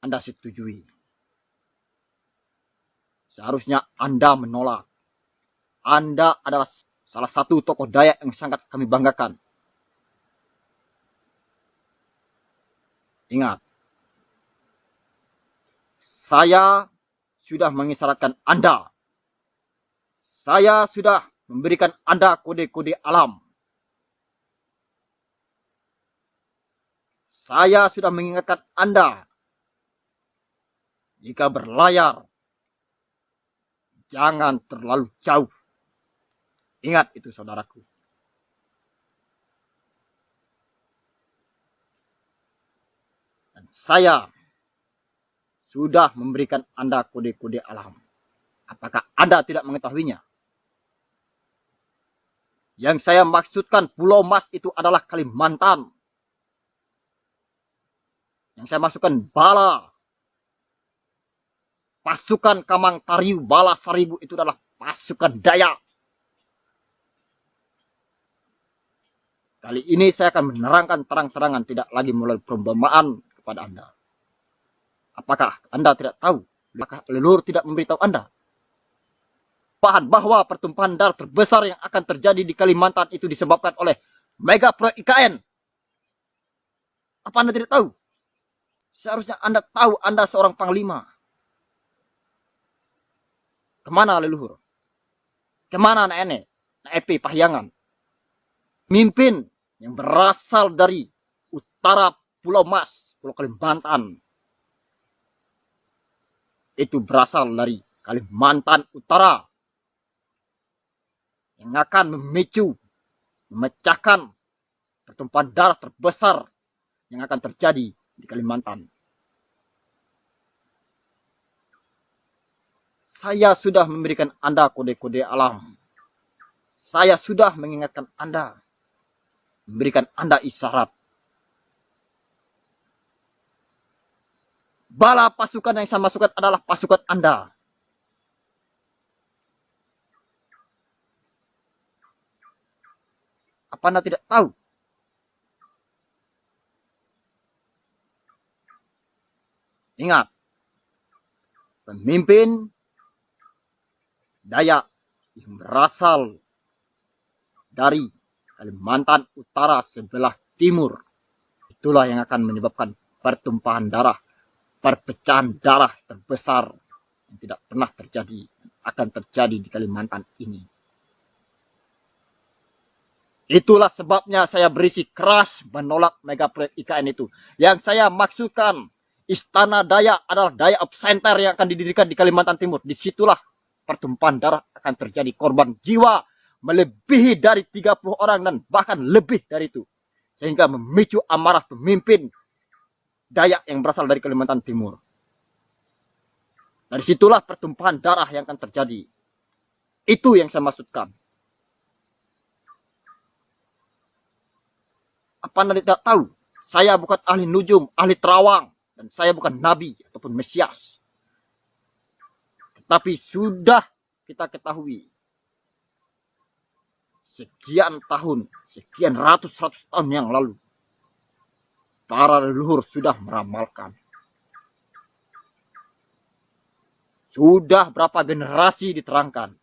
Anda setujui. Seharusnya Anda menolak. Anda adalah salah satu tokoh Dayak yang sangat kami banggakan. Ingat, saya sudah mengisyaratkan Anda. Saya sudah memberikan Anda kode-kode alam. Saya sudah mengingatkan Anda, jika berlayar, jangan terlalu jauh. Ingat itu, saudaraku. Dan saya sudah memberikan Anda kode-kode alam. Apakah Anda tidak mengetahuinya? Yang saya maksudkan Pulau Mas itu adalah Kalimantan. Yang saya maksudkan Bala, pasukan Kamang Tariu Bala Seribu itu adalah pasukan Dayak. Kali ini saya akan menerangkan terang-terangan, tidak lagi melalui perumpamaan kepada Anda. Apakah Anda tidak tahu? Apakah leluhur tidak memberitahu Anda? Bahwa pertumpahan darah terbesar yang akan terjadi di Kalimantan itu disebabkan oleh mega proyek IKN. Apa Anda tidak tahu? Seharusnya Anda tahu, Anda seorang panglima. Kemana leluhur? Kemana anak Ene? Anak Epi Pahyangan? Mimpin yang berasal dari utara Pulau Mas, Pulau Kalimantan. Itu berasal dari Kalimantan Utara. Yang akan memicu, memecahkan pertumpahan darah terbesar yang akan terjadi di Kalimantan. Saya sudah memberikan Anda kode-kode alam. Saya sudah mengingatkan Anda, memberikan Anda isyarat. Bala pasukan yang saya masukkan adalah pasukan Anda. Apa Anda tidak tahu? Ingat, pemimpin Dayak yang berasal dari Kalimantan Utara sebelah timur, itulah yang akan menyebabkan pertumpahan darah, perpecahan darah terbesar yang tidak pernah terjadi, akan terjadi di Kalimantan ini. Itulah sebabnya saya berisi keras menolak mega proyek IKN itu. Yang saya maksudkan, Istana Dayak adalah Dayak Center yang akan didirikan di Kalimantan Timur. Disitulah pertumpahan darah akan terjadi, korban jiwa melebihi dari 30 orang dan bahkan lebih dari itu. Sehingga memicu amarah pemimpin Dayak yang berasal dari Kalimantan Timur. Dari situlah pertumpahan darah yang akan terjadi. Itu yang saya maksudkan. Apa Anda tidak tahu? Saya bukan ahli nujum, ahli terawang. Dan saya bukan nabi ataupun mesias. Tetapi sudah kita ketahui. Sekian tahun, sekian ratus tahun yang lalu. Para leluhur sudah meramalkan. Sudah berapa generasi diterangkan.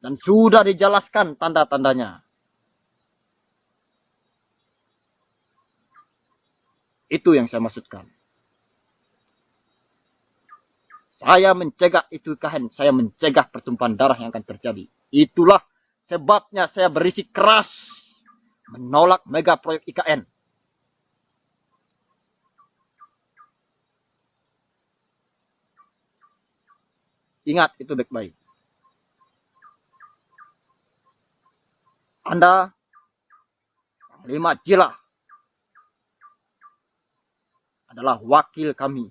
Dan sudah dijelaskan tanda-tandanya. Itu yang saya maksudkan. Saya mencegah itu IKN, saya mencegah pertumpahan darah yang akan terjadi. Itulah sebabnya saya berisi keras menolak mega proyek IKN. Ingat itu baik-baik. Anda, Panglima Jilah, adalah wakil kami.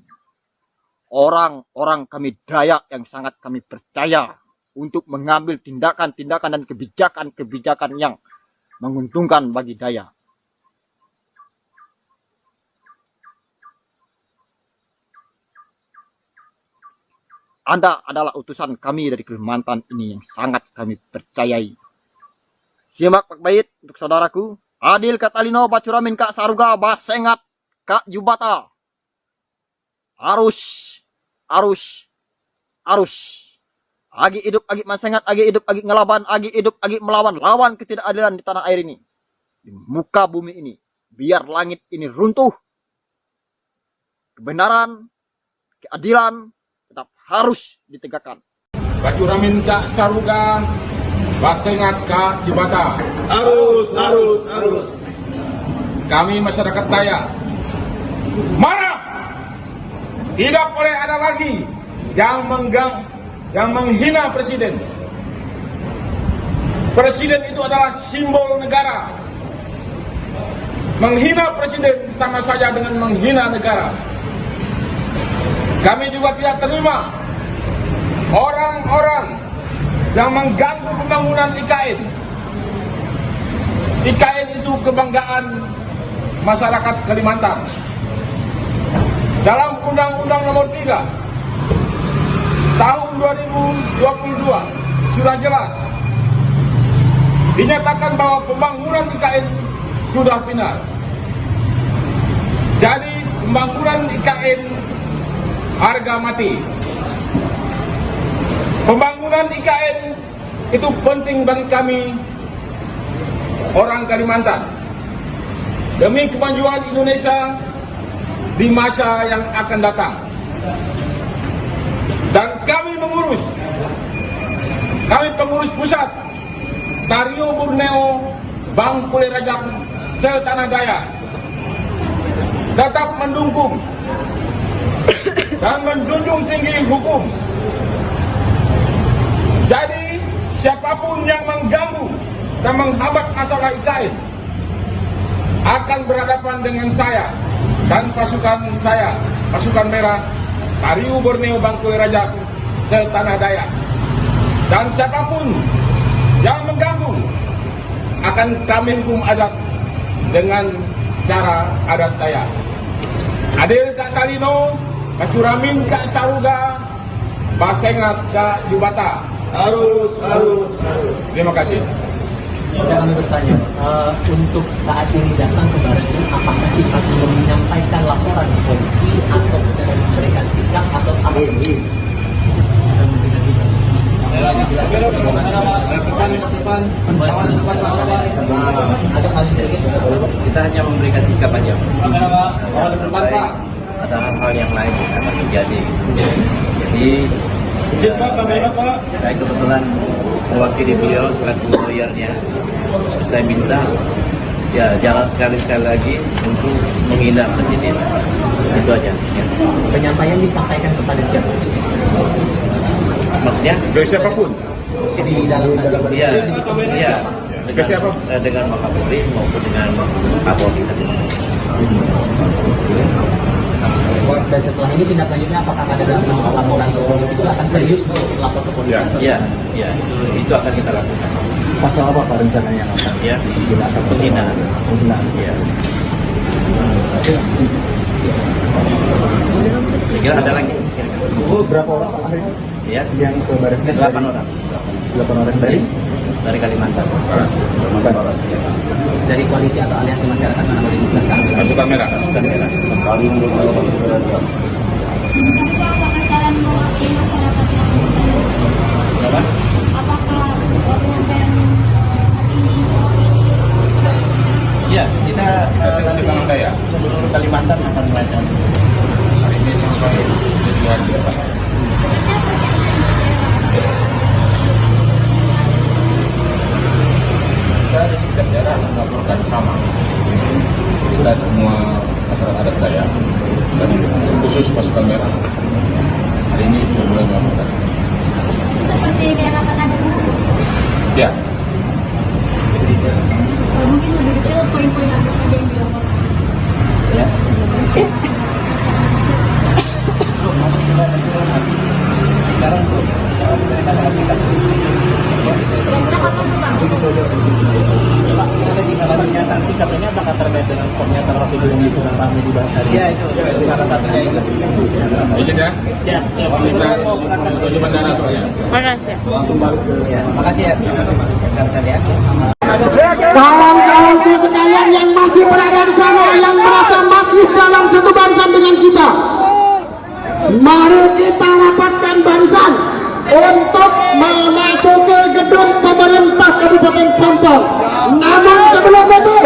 Orang-orang kami Dayak yang sangat kami percaya untuk mengambil tindakan-tindakan dan kebijakan-kebijakan yang menguntungkan bagi Dayak. Anda adalah utusan kami dari Kalimantan ini yang sangat kami percayai. Simak baik-baik untuk saudaraku. Adil Katalino Bacuramin Kak Saruga Basengat Kak Jubata. Arus. Agi hidup, agi mansengat, agi hidup, agi ngelaban, agi hidup, agi melawan. Lawan ketidakadilan di tanah air ini. Di muka bumi ini. Biar langit ini runtuh. Kebenaran, keadilan tetap harus ditegakkan. Bacuramin Kak Saruga, Basengat Kak Jubata. Arus. Kami masyarakat Dayak marah. Tidak boleh ada lagi yang menghina presiden. Presiden itu adalah simbol negara. Menghina presiden sama saja dengan menghina negara. Kami juga tidak terima orang-orang yang mengganggu pembangunan IKN. IKN itu kebanggaan masyarakat Kalimantan. dalam Undang-Undang Nomor 3 Tahun 2022 sudah jelas dinyatakan bahwa pembangunan IKN sudah final. Jadi pembangunan IKN harga mati. Pembangunan IKN itu penting bagi kami orang Kalimantan demi kemajuan Indonesia di masa yang akan datang. Dan kami pengurus pusat Tario Borneo Bangkule Rajak Setanah Dayak tetap mendukung dan menjunjung tinggi hukum. Jadi siapapun yang mengganggu dan menghambat masalah IKN akan berhadapan dengan saya dan pasukan saya, pasukan merah Tario Borneo Bangkule Rajak Setanah Dayak. Dan siapapun yang mengganggu akan kami hukum adat dengan cara adat Dayak. Adil Kak Kalino, Kacuramin Kak Saruga, Basengat Kak Jubata. Harus. Terima kasih. Kami bertanya, untuk saat ini datang ke Baris Krim, apakah Pak belum menyampaikan laporan ke polisi atau sudah memberikan sikap atau apa? Kita hanya memberikan sikap aja. Ada hal-hal yang lain yang akan terjadi. Jadi saya kebetulan mewakili beliau selaku lawyernya. Saya minta ya jangan sekali-sekali lagi untuk menghindar kejadian. Itu aja. Ya. Penyampaian disampaikan kepada siapa? Maksudnya? Dari siapapun? Di dalam Iya. Ke siapa? Dengan Wakapolri maupun dengan Kapolri. Dan setelah ini tindak lanjutnya apakah ada dalam laporan ke polisi itu akan serius untuk lapor ke polisi? Ya, itu akan kita lakukan. Pasal apa Pak rencananya? Ya, penghinaan. Ya. Kira ada lagi? Berapa orang Pak hari ini? Ya, Yang ke Baris Krim? 8 orang. 8 orang Dari Kalimantan. Dari koalisi atau aliansi masyarakat mana boleh dijelaskan? Pasukan merah. Pasukan merah. Tapi apakah saran mewakili masyarakat yang Berapa? apakah penyampaian hari ini Iya, kita nanti Setanah Dayak. seluruh Kalimantan akan melakukan. Hari ini sampai jadi hari depan. Kita di setiap daerah melaporkan sama. Kita semua masyarakat adat Dayak dan khusus pasukan merah hari ini sudah mulai melaporkan. seperti kayak akan ada Ya, mungkin lebih detail poin-poin apa saja yang dilaporkan? Ya. Sekarang belum. Dari masalah kita. Kira-kira kapan tuh Pak? Pak, ada tinggal pernyataan sikap ini apakah terkait dengan pernyataan Rocky Gerung di Sunan Ramai di Bahasari? Iya, itu salah satunya itu. izin ya. Siap. Kita menuju bandara soalnya. Langsung balik. Ya, makasih ya. Rekan-rekan ya. Kawan-kawanku sekalian yang masih berada di sana, yang merasa masih dalam satu barisan dengan kita, mari kita rapatkan barisan untuk memasuki gedung pemerintah Kabupaten Sampang. Namun sebelum itu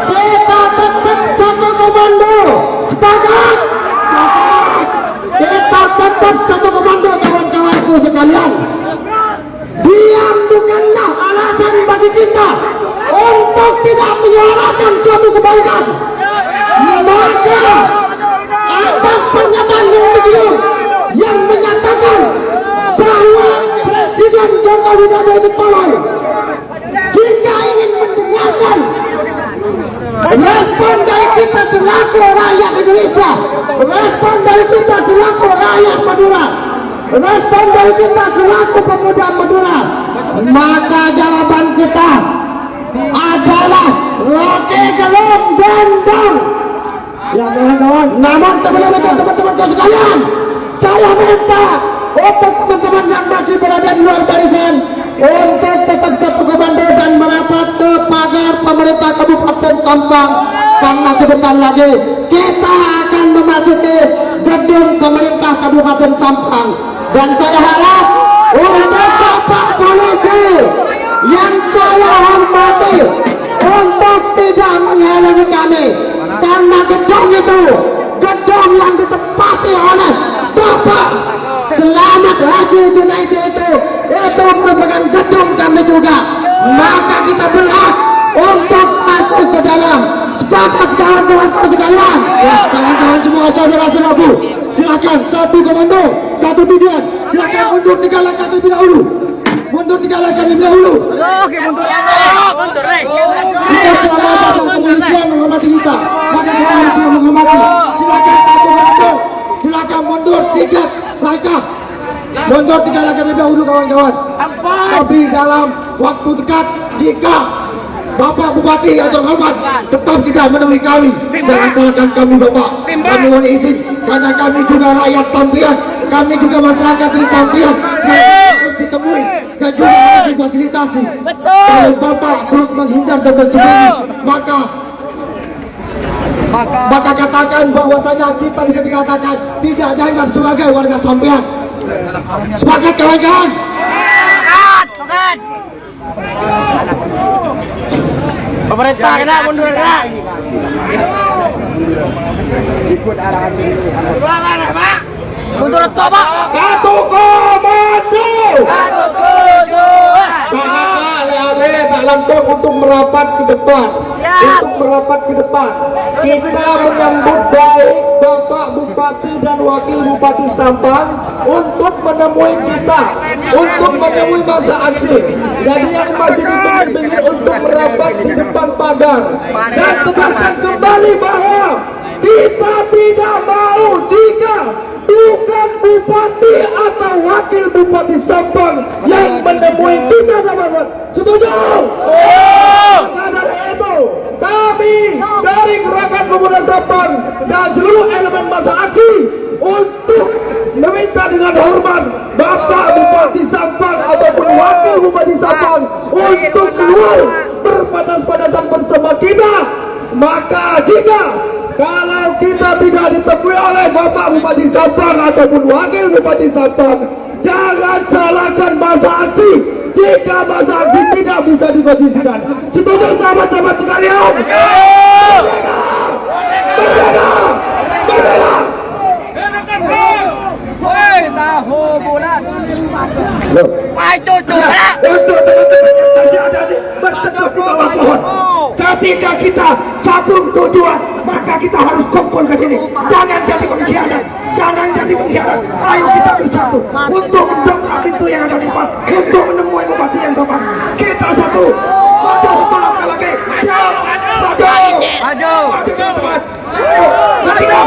kita tetap satu komando. Sepakat? Kita tetap satu komando, kawan-kawanku sekalian. Diam bukanlah alasan bagi kita untuk tidak menyuarakan suatu kebaikan. Maka atas pernyataan beliau yang menyatakan bahwa Presiden Joko Widodo itu tolol, jika ingin mendengarkan respon dari kita selaku rakyat Indonesia, respon dari kita selaku rakyat Madura, respon dari kita selaku pemuda Madura, maka jawaban kita adalah Rocky Gerung Dendang. Ya kawan-kawan, namun sebelum itu teman-temanku sekalian, saya minta untuk teman-teman yang masih berada di luar barisan untuk tetap satu komando dan merapat ke pagar pemerintah Kabupaten Sampang, karena sebentar lagi kita akan memasuki gedung pemerintah Kabupaten Sampang. Dan saya harap untuk Bapak Polisi yang saya hormati untuk tidak menghalangi kami, karena gedung itu gedung yang ditempati oleh Bapak Selamat Haji Junaidi itu merupakan gedung kami juga. Maka kita berhak untuk masuk ke dalam. Sepakat kawan-kawan sekalian? Ya, kawan-kawan semua saudara-saudaraku, silakan satu komando, satu tujuan. Silakan mundur 3 langkah terlebih dahulu. Mundur 3 langkah terlebih dahulu. Oke, mundur. Kita selama Bapak kepolisian menghormati kita, maka kita harus juga menghormati. Silakan satu komando, silakan mundur 3 langkah. Mundur 3 langkah terlebih dahulu kawan-kawan. Tapi dalam waktu dekat, jika Bapak Bupati yang terhormat tetap tidak menemui kami, jangan salahkan kami Bapak. Kami mohon izin, karena kami juga rakyat Sampian, kami juga masyarakat di Sampian, harus ditemui dan juga harus difasilitasi. Kalau Bapak terus menghindar dan bersembunyi, maka katakan bahwasanya kita bisa dikatakan tidak dianggap sebagai warga Sampian. Sepakat kawan-kawan? Pemerintah kena mundur kena. Ikut arahan Mundur top, Pak. satu komando. Tak langsung untuk merapat ke depan. Untuk merapat ke depan, kita menyambut baik Bapak Bupati dan Wakil Bupati Sampang untuk menemui kita, untuk menemui masa aksi. Jadi yang masih dipilih untuk merapat di depan pagar, dan tegaskan kembali bahwa kita tidak mau jika bukan Bupati atau Wakil Bupati Sampang yang menemui kita, sahabat. Setuju? Maka dari itu, kami dari Gerakan Pemuda Sampang dan seluruh elemen masa aksi untuk meminta dengan hormat Bapak Bupati Sampang ataupun Wakil Bupati Sampang untuk keluar berpadas-padasan bersama kita. Maka jika kalau kita tidak ditemui oleh Bapak Bupati Sampang ataupun Wakil Bupati Sampang, jangan salahkan masa aksi jika masa aksi tidak bisa dikondisikan. Setuju sahabat-sahabat sekalian? Merdeka! Merdeka! Woi, tahu bulat. Woi, cucu. Untuk teman-teman yang masih ada di berteduh di bawah pohon, ketika kita satu tujuan, maka kita harus kumpul ke sini. Jangan jadi pengkhianat, jangan jadi pengkhianat. Ayo kita bersatu untuk mendongkrak pintu yang ada di depan, untuk menemui bupati yang sopan. Kita satu, maju satu langkah lagi. Siap, maju, maju, maju teman-teman. Ketika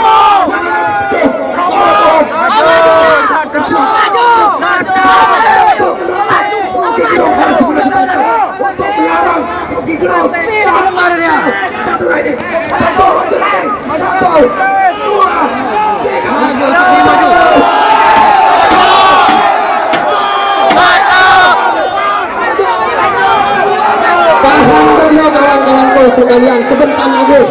untuk melarang Rocky Gerung. Satu lagi, satu lagi, dua, tiga, maju. Tahan dulu kawan-kawanku sekalian, sebentar lagi.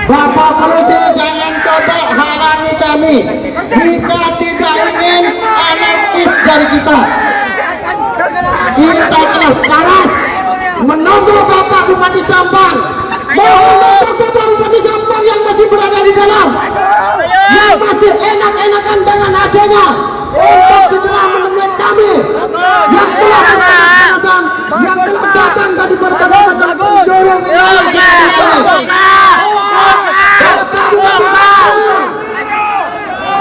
Bapak Polisi jangan coba halangi kami. Kita tidak ingin anarkis dari kita. Kita keras paras menunggu Bapak Bupati Sampang. Mohon untuk Bapak Bupati Sampang yang masih berada di dalam, yang masih enak-enakan dengan AC-nya, untuk segera menemui kami yang telah berpanas-panasan, yang telah datang dari berbagai penjuru wilayah.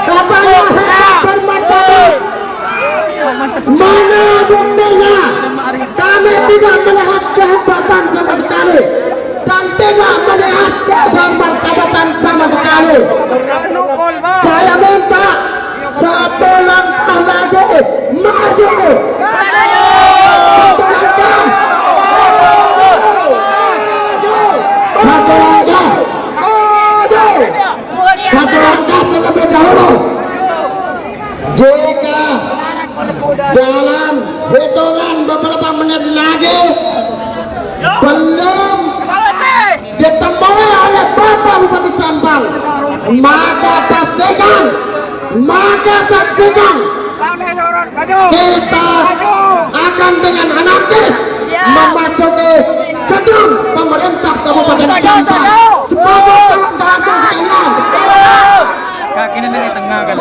Katanya hebat dan martabat. Mana buktinya? Kami tidak melihat kehebatan sama sekali dan tidak melihat kemartabatan sama sekali. Saya minta satu langkah lagi, maju. Satu langkah. Satu langkah. Jika dalam hitungan beberapa menit lagi belum ditemui oleh Bapak Bupati Sampang, maka pastikan, maka saksikan, kita akan dengan anarkis memasuki gedung pemerintah Kabupaten Sampang sebagai pelaksanaan sekalian. Kaki nenek di tengah kan.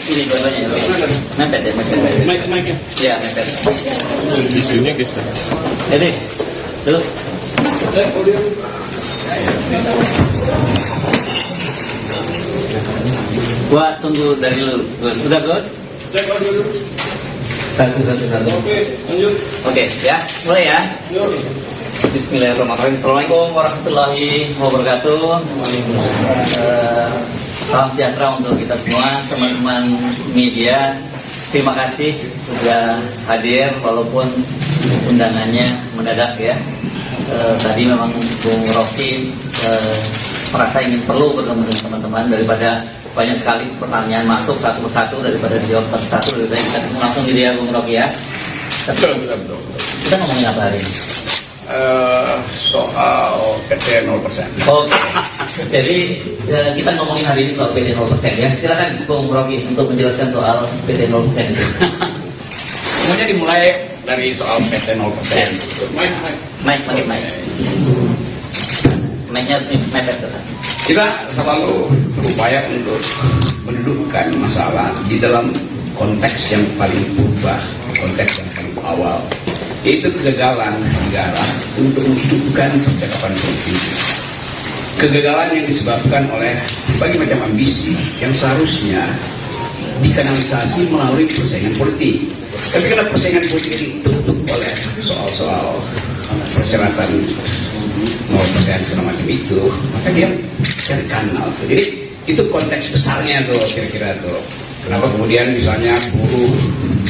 Ini dua-duanya. Mepet ya, mepet. Ya, mepet. Isunya guys. Jadi, dulu. Gua tunggu dari lu. Sudah, Gus? Satu. Oke, lanjut. Oke, ya. Mulai ya. Bismillahirrahmanirrahim. Assalamualaikum warahmatullahi wabarakatuh. Salam sejahtera untuk kita semua, teman-teman media. Terima kasih sudah hadir walaupun undangannya mendadak ya. Tadi memang Bung Rocky merasa ingin perlu bertemu dengan teman-teman daripada banyak sekali pertanyaan masuk satu persatu, daripada dijawab satu-satu, lebih baik kita ketemu langsung di dia Bung Rocky ya. Betul. Kita ngomongin apa hari ini? Soal PT 0%. Oke. Jadi kita ngomongin hari ini soal PT 0% ya. Silakan Bung Rocky untuk menjelaskan soal PT 0% itu. Semuanya dimulai dari soal PT 0%. Mike. Mic-nya mepet tetap. Kita selalu berupaya untuk mendudukkan masalah di dalam konteks yang paling purba, konteks yang paling awal, yaitu kegagalan negara untuk menghidupkan percakapan politik. Kegagalan yang disebabkan oleh berbagai macam ambisi yang seharusnya dikanalisasi melalui persaingan politik. Tapi karena persaingan politik ini ditutup oleh soal-soal persyaratan 0% segala macam itu, maka dia cari kanal. Jadi itu konteks besarnya tuh kira-kira tuh. Kenapa kemudian misalnya buruh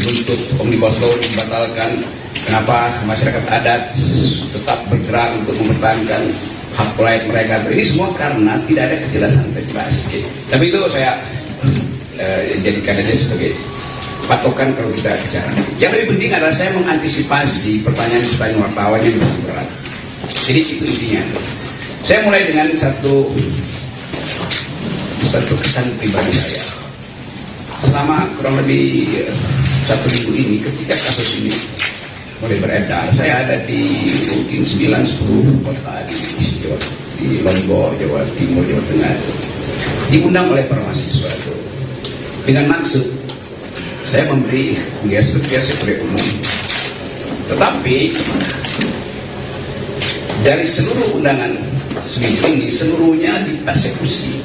menuntut Omnibus Law dibatalkan? Kenapa masyarakat adat tetap bergerak untuk mempertahankan hak rakyat mereka? Ini semua karena tidak ada kejelasan regulasi. Tapi itu saya jadikan aja sebagai patokan kalau kita bicara. Yang lebih penting adalah saya mengantisipasi pertanyaan-pertanyaan wartawan yang lebih berat. Jadi itu intinya. Saya mulai dengan satu kesan pribadi saya. Selama kurang lebih 1 minggu ini, ketika kasus ini mulai beredar, saya ada di mungkin 9-10 kota di Lombok, Jawa Timur, Jawa Tengah, diundang oleh para mahasiswa itu dengan maksud saya memberi bias umum. Tetapi dari seluruh undangan seminggu ini, seluruhnya dipersekusi.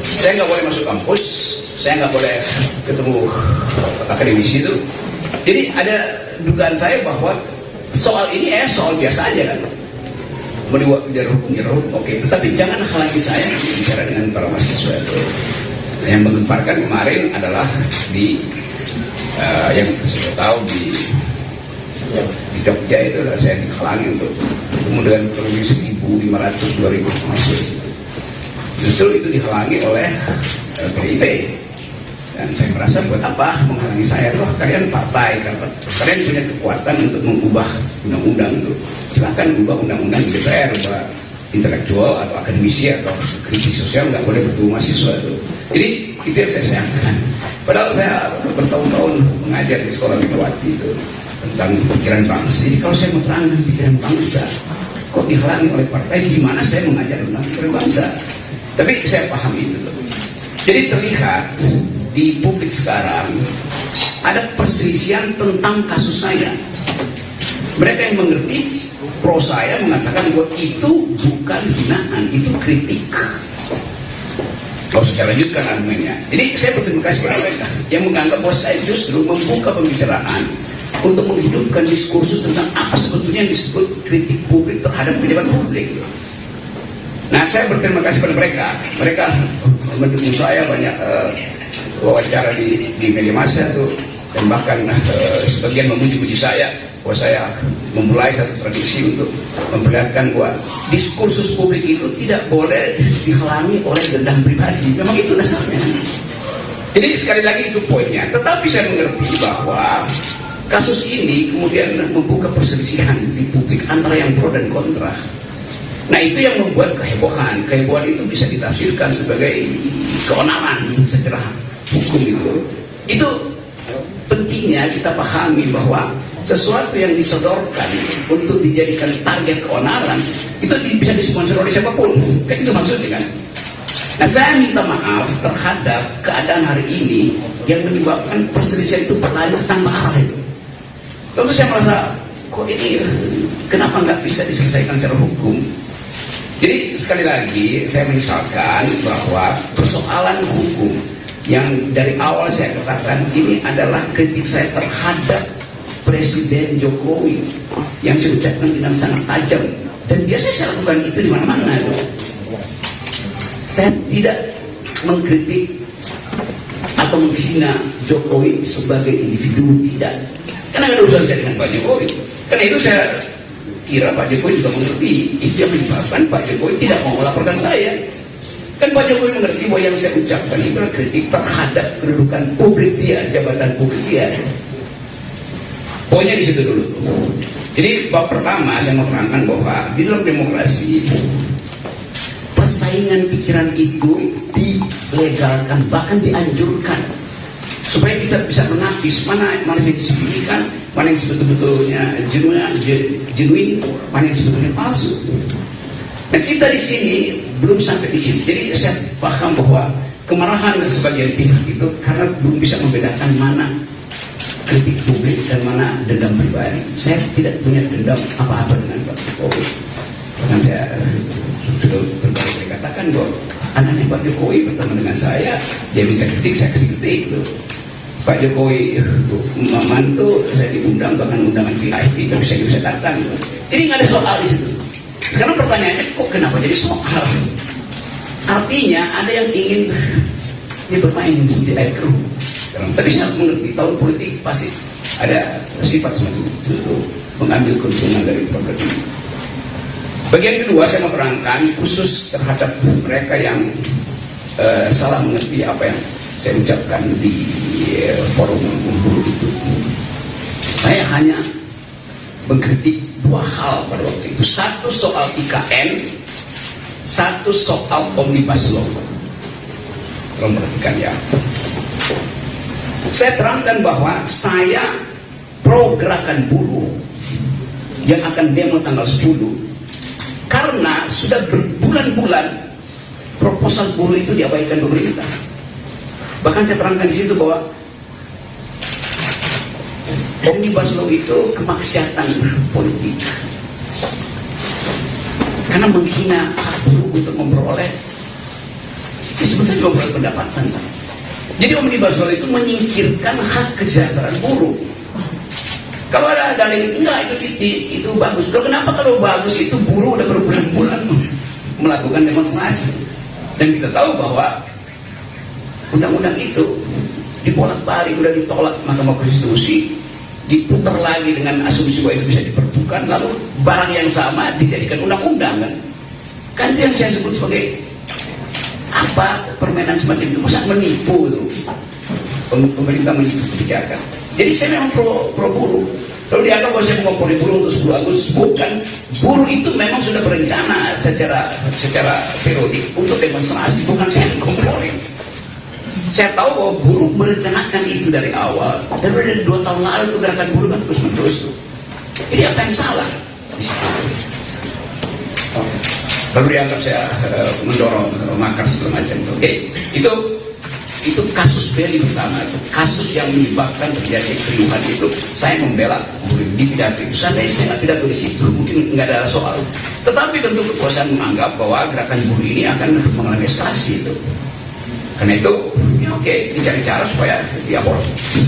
Saya nggak boleh masuk kampus, saya nggak boleh ketemu akademisi itu. Jadi ada dugaan saya bahwa soal ini soal biasa aja kan. Mau dibiar hukum, oke. Tetapi jangan halangi saya bicara dengan para mahasiswa itu. Yang menggemparkan kemarin adalah di yang saya tahu di Jogja itu saya dihalangi untuk ketemu dengan lebih 1.500-2.000 mahasiswa. Justru itu dihalangi oleh PDIP. Dan saya merasa buat apa menghalangi saya? Toh kalian partai, kalian punya kekuatan untuk mengubah undang-undang itu. Silahkan ubah undang-undang di DPR, ubah intelektual atau akademisi atau kritis sosial nggak boleh bertemu mahasiswa itu. Jadi itu yang saya sayangkan. Padahal saya bertahun-tahun mengajar di sekolah Megawati itu tentang pikiran bangsa. Jadi kalau saya mau terangkan pikiran bangsa, kok dihalangi oleh partai? Gimana saya mengajar tentang pikiran bangsa? Tapi saya paham itu. Jadi terlihat di publik sekarang ada perselisihan tentang kasus saya. Mereka yang mengerti pro saya mengatakan bahwa itu bukan hinaan, itu kritik. Kalau saya lanjutkan argumennya. Jadi saya berterima kasih kepada mereka yang menganggap bahwa saya justru membuka pembicaraan untuk menghidupkan diskursus tentang apa sebetulnya yang disebut kritik publik terhadap pejabat publik. Nah, saya berterima kasih pada mereka. Mereka mendukung saya banyak wawancara di media massa tuh, dan bahkan sebagian memuji-muji saya. bahwa saya memulai satu tradisi untuk memperlihatkan bahwa diskursus publik itu tidak boleh dihalangi oleh dendam pribadi. Memang itu dasarnya. Jadi sekali lagi itu poinnya. Tetapi saya mengerti bahwa kasus ini kemudian membuka perselisihan di publik antara yang pro dan kontra. Nah itu yang membuat kehebohan. Kehebohan itu bisa ditafsirkan sebagai keonaran secara hukum itu. Itu pentingnya kita pahami bahwa sesuatu yang disodorkan untuk dijadikan target keonaran itu bisa disponsor oleh siapapun. Kan itu maksudnya kan. Nah saya minta maaf terhadap keadaan hari ini yang menyebabkan perselisihan itu berlanjut tanpa arah itu. Tentu saya merasa kok ini kenapa nggak bisa diselesaikan secara hukum. Jadi sekali lagi saya menyesalkan bahwa persoalan hukum yang dari awal saya katakan ini adalah kritik saya terhadap Presiden Jokowi yang saya ucapkan dengan sangat tajam, dan biasa saya lakukan itu di mana-mana. Saya tidak mengkritik atau menghina Jokowi sebagai individu, tidak, karena ada urusan saya dengan Pak Jokowi. Karena itu saya kira Pak Jokowi juga mengerti itu yang menyebabkan Pak Jokowi tidak mau melaporkan saya. Kan Pak Jokowi mengerti bahwa yang saya ucapkan itu adalah kritik terhadap kedudukan publik dia, jabatan publik dia. Poinnya di situ dulu. Jadi bab pertama saya mau terangkan bahwa di dalam demokrasi persaingan pikiran itu dilegalkan, bahkan dianjurkan, supaya kita bisa menapis mana yang disembunyikan, mana yang sebetulnya genuine, mana yang sebetulnya palsu. Nah kita di sini belum sampai di sini. Jadi saya paham bahwa kemarahan sebagian pihak itu karena belum bisa membedakan mana kritik publik dan mana dendam pribadi. Saya tidak punya dendam apa-apa dengan Pak Jokowi. Bahkan saya sudah berkali-kali katakan bahwa anaknya Pak Jokowi bertemu dengan saya, dia minta kritik, saya kasih kritik. Pak Jokowi mantu, saya diundang, bahkan undangan VIP, tapi saya bisa datang. Jadi nggak ada soal di situ. Sekarang pertanyaannya, kok kenapa jadi soal? Artinya ada yang ingin dia bermain di air keruh. Tapi saya mengerti tahun politik pasti ada sifat semacam itu untuk mengambil keuntungan dari program ini. Bagian kedua saya mau terangkan khusus terhadap mereka yang salah mengerti apa yang saya ucapkan di forum buruh itu. Saya hanya mengkritik dua hal pada waktu itu. Satu soal IKN, satu soal Omnibus Law. Tolong perhatikan ya. Saya terangkan bahwa saya pro gerakan buruh yang akan demo tanggal 10 karena sudah berbulan-bulan proposal buruh itu diabaikan pemerintah. Bahkan saya terangkan di situ bahwa Omnibus Law itu kemaksiatan politik karena menghina hak buruh untuk memperoleh sebetulnya memperoleh pendapatan. Jadi Omnibus Law itu menyingkirkan hak kesejahteraan buruh. Kalau ada dalil enggak itu bagus. Loh, kenapa kalau bagus itu buruh udah berbulan-bulan melakukan demonstrasi? Dan kita tahu bahwa undang-undang itu dibolak-balik, udah ditolak Mahkamah Konstitusi, diputar lagi dengan asumsi bahwa itu bisa diperpukan, lalu barang yang sama dijadikan undang-undang kan? Kan itu yang saya sebut sebagai apa permainan semacam itu, masa menipu itu pemerintah menipu kebijakan. Jadi saya memang pro buruh. Kalau dianggap bahwa saya mengompori buruh untuk 10 Agustus, bukan. Buruh itu memang sudah berencana secara periodik untuk demonstrasi, bukan saya mengompori. Saya tahu bahwa buruh merencanakan itu dari awal, dan dari 2 tahun lalu itu gerakan buruh kan terus-menerus. Jadi apa yang salah? Lalu dianggap saya mendorong makar segala macam. Oke, itu kasus very utama, kasus yang menyebabkan terjadi keriuhan itu. Saya membela buruh di pidato itu. Seandainya saya nggak pidato di situ, mungkin nggak ada soal. Tetapi tentu kekuasaan menganggap bahwa gerakan buruh ini akan mengalami eskalasi itu. Karena itu, ya oke, dicari cara supaya diaborsi.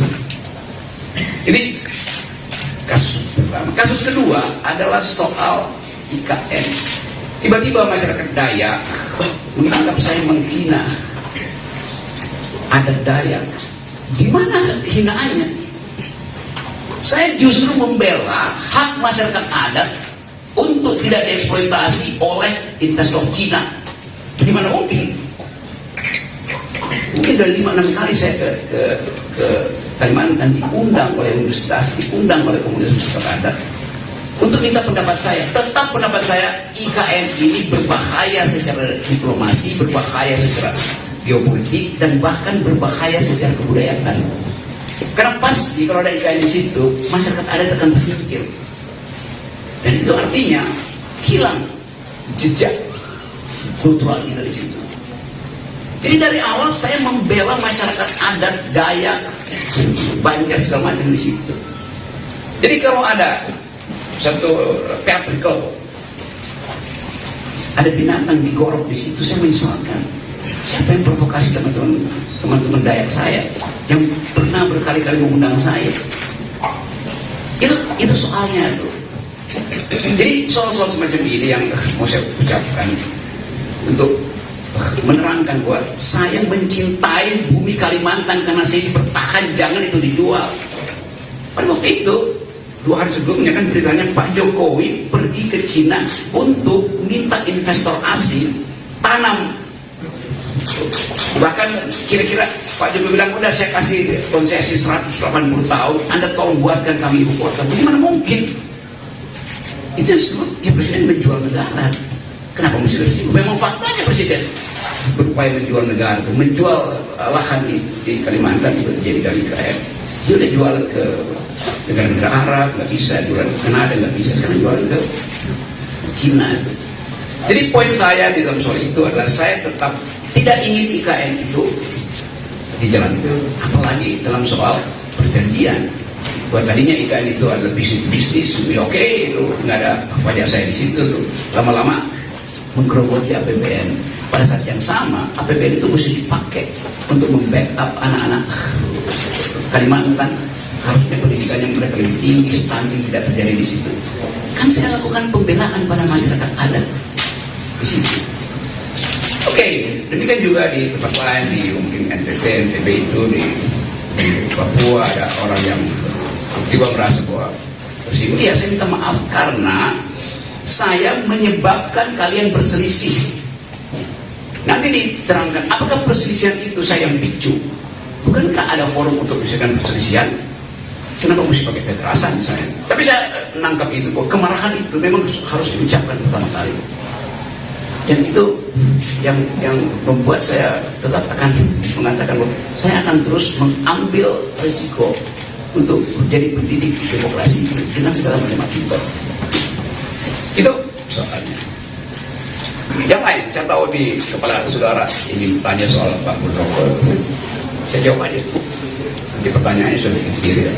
Ini kasus pertama. Kasus kedua adalah soal IKN. Tiba-tiba masyarakat Dayak menganggap saya menghina adat Dayak. Di mana hinaannya? Saya justru membela hak masyarakat adat untuk tidak dieksploitasi oleh investor Cina. Gimana mungkin? Mungkin dari 5-6 kali saya ke Kalimantan diundang oleh universitas, diundang oleh komunitas masyarakat adat untuk minta pendapat saya. Tetap pendapat saya, IKN ini berbahaya secara diplomasi, berbahaya secara geopolitik, dan bahkan berbahaya secara kebudayaan. Karena pasti kalau ada IKN di situ, masyarakat adat akan tersingkir. Dan itu artinya hilang jejak kultural kita di situ. Jadi dari awal saya membela masyarakat adat, Dayak, Banjar segala macam di situ. Jadi kalau ada satu teatrikal, ada binatang digorok di situ, saya menyesalkan. Siapa yang provokasi teman-teman Dayak saya yang pernah berkali-kali mengundang saya? Itu soalnya tuh. Jadi soal-soal semacam ini yang mau saya ucapkan untuk menerangkan bahwa saya mencintai bumi Kalimantan karena saya bertahan, jangan itu dijual. Pada waktu itu 2 hari sebelumnya kan beritanya Pak Jokowi pergi ke Cina untuk minta investor asing tanam. Bahkan kira-kira Pak Jokowi bilang, udah saya kasih konsesi 180 tahun, Anda tolong buatkan kami ibu kota. Bagaimana mungkin? Itu ya presiden menjual negara. Kenapa mesti bersih? Memang faktanya presiden berupaya menjual negara, menjual lahan di Kalimantan untuk dijadikan IKN. Dia udah jual ke negara-negara Arab, nggak bisa, jual ke Kanada nggak bisa, sekarang jual ke Cina. Jadi poin saya di dalam soal itu adalah saya tetap tidak ingin IKN itu dijalankan, apalagi dalam soal perjanjian. Buat tadinya IKN itu adalah bisnis, oke, itu nggak ada wajah saya di situ tuh. Lama-lama menggerogoti APBN. Pada saat yang sama, APBN itu mesti dipakai untuk membackup anak-anak Kalimantan. Harusnya pendidikan yang mereka lebih tinggi, stunting tidak terjadi di situ. Kan saya lakukan pembelaan pada masyarakat adat di situ. Oke, demikian juga di tempat lain, di mungkin NTT, NTB itu di Papua ada orang yang tiba merasa bahwa ya saya minta maaf karena saya menyebabkan kalian berselisih. Nanti diterangkan apakah perselisihan itu saya yang picu. Bukankah ada forum untuk menyelesaikan perselisihan? Kenapa mesti pakai kekerasan misalnya? Tapi saya menangkap itu bahwa kemarahan itu memang harus diucapkan pertama kali. Dan itu yang membuat saya tetap akan mengatakan bahwa saya akan terus mengambil risiko untuk menjadi pendidik demokrasi dengan segala macam akibat. Itu soalnya. Yang lain, saya tahu di kepala saudara ingin tanya soal Pak Muldoko. Saya jawab aja. Nanti pertanyaannya sudah bikin sendiri ya.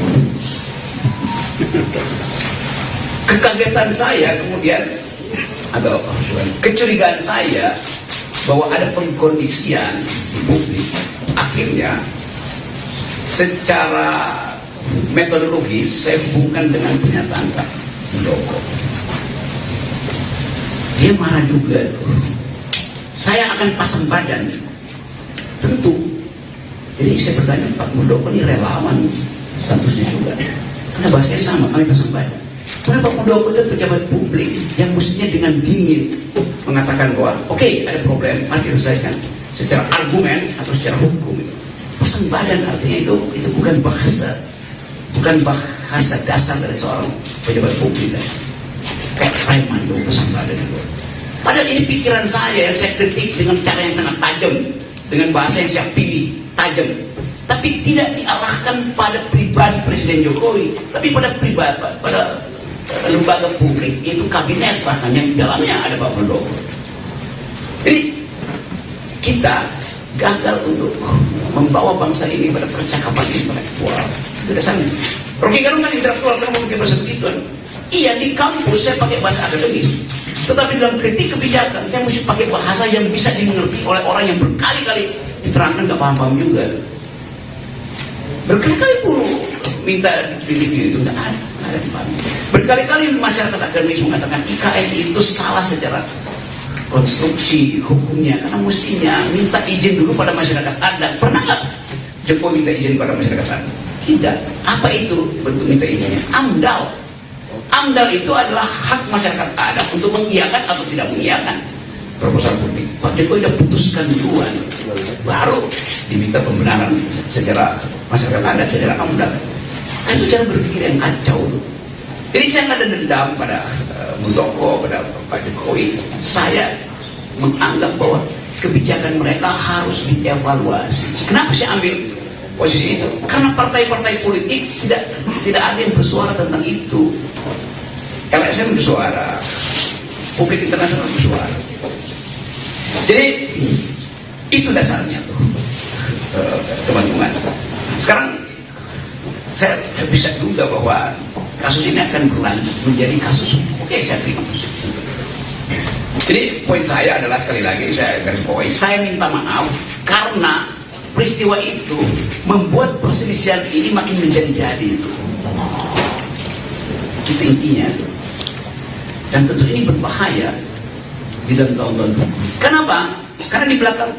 Kekagetan saya kemudian, atau kecurigaan saya bahwa ada pengkondisian di publik, akhirnya secara metodologis saya hubungkan dengan pernyataan Pak Muldoko. Dia marah juga tuh. Saya akan pasang badan, tentu. Jadi saya bertanya, Pak Muldoko ini relawan statusnya juga, karena bahasanya sama, kami pasang badan. Karena Pak Muldoko itu pejabat publik yang mestinya dengan dingin mengatakan bahwa oke, ada problem, mari kita selesaikan secara argumen atau secara hukum. Pasang badan artinya itu bukan bahasa dasar dari seorang pejabat publik. Kayak preman itu pasang badan itu. Padahal ini pikiran saya yang saya kritik dengan cara yang sangat tajam, dengan bahasa yang saya pilih tajam, tapi tidak diarahkan pada pribadi Presiden Jokowi, tapi pada lembaga publik, yaitu kabinet bahkan yang di dalamnya ada Pak Muldoko. Jadi kita gagal untuk membawa bangsa ini pada percakapan intelektual. Tidak sama. Rocky Gerung kan intelektual, kan mungkin bahasa begitu. Iya, di kampus saya pakai bahasa akademis, tetapi dalam kritik kebijakan saya mesti pakai bahasa yang bisa dimengerti oleh orang yang berkali-kali diterangkan gak paham-paham juga. Berkali-kali guru minta di review itu nggak ada dipahami. Berkali-kali masyarakat akademis mengatakan IKN itu salah secara konstruksi hukumnya, karena mestinya minta izin dulu pada masyarakat adat. Pernah nggak Jokowi minta izin pada masyarakat adat? Tidak. Apa itu bentuk minta izinnya? AMDAL. AMDAL itu adalah hak masyarakat adat untuk mengiyakan atau tidak mengiyakan proposal publik. Pak Jokowi sudah putuskan duluan, baru diminta pembenaran secara masyarakat adat, secara AMDAL. Kan itu cara berpikir yang kacau. Jadi saya nggak ada dendam pada Muldoko, pada Pak Jokowi. Saya menganggap bahwa kebijakan mereka harus dievaluasi. Kenapa saya ambil posisi itu? Karena partai-partai politik tidak ada yang bersuara tentang itu. LSM bersuara, publik internasional bersuara. Jadi itu dasarnya tuh, teman-teman. Sekarang saya bisa duga bahwa kasus ini akan berlanjut menjadi kasus hukum. Oke, saya terima kasus. Jadi poin saya adalah, sekali lagi saya garis bawahi, saya minta maaf karena peristiwa itu membuat perselisihan ini makin menjadi-jadi itu. Itu intinya. Dan tentu ini berbahaya di dalam tahun-tahun berikut. Kenapa? Karena di belakang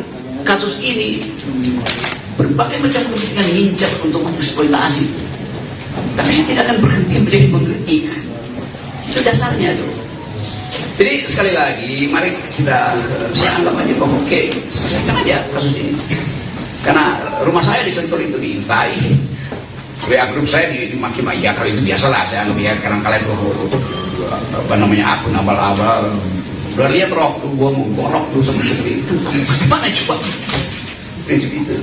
kasus ini berbagai macam kepentingan ngincar untuk mengeksploitasi. Tapi saya tidak akan berhenti menjadi mengkritik. Itu dasarnya tuh. Jadi sekali lagi, mari saya anggap aja bahwa oke, selesaikan aja kasus ini. Karena rumah saya di Sentul itu diintai, WA grup saya dimaki-maki. Ya kalau itu biasalah, saya anggap ya, karena kalian tuh apa namanya, akun abal-abal. Udah lihat rok tuh, gua mau gorok tuh seperti itu. Gimana coba prinsip itu?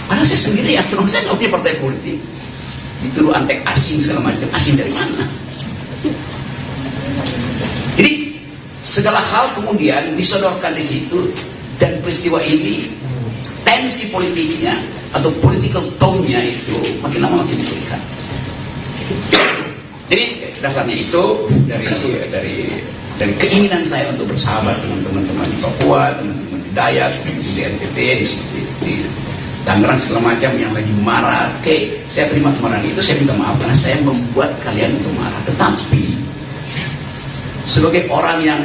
Padahal saya sendiri ya, saya nggak punya partai politik. Dituduh antek asing segala macam. Asing dari mana? Jadi segala hal kemudian disodorkan di situ, dan peristiwa ini tensi politiknya atau political tone-nya itu makin lama makin terlihat. Jadi dasarnya itu dari keinginan saya untuk bersahabat dengan teman-teman di Papua, teman-teman di Dayak, di NTT, di Tangerang segala macam yang lagi marah. Oke, saya terima kemarahan itu, saya minta maaf karena saya membuat kalian untuk marah. Tetapi sebagai orang yang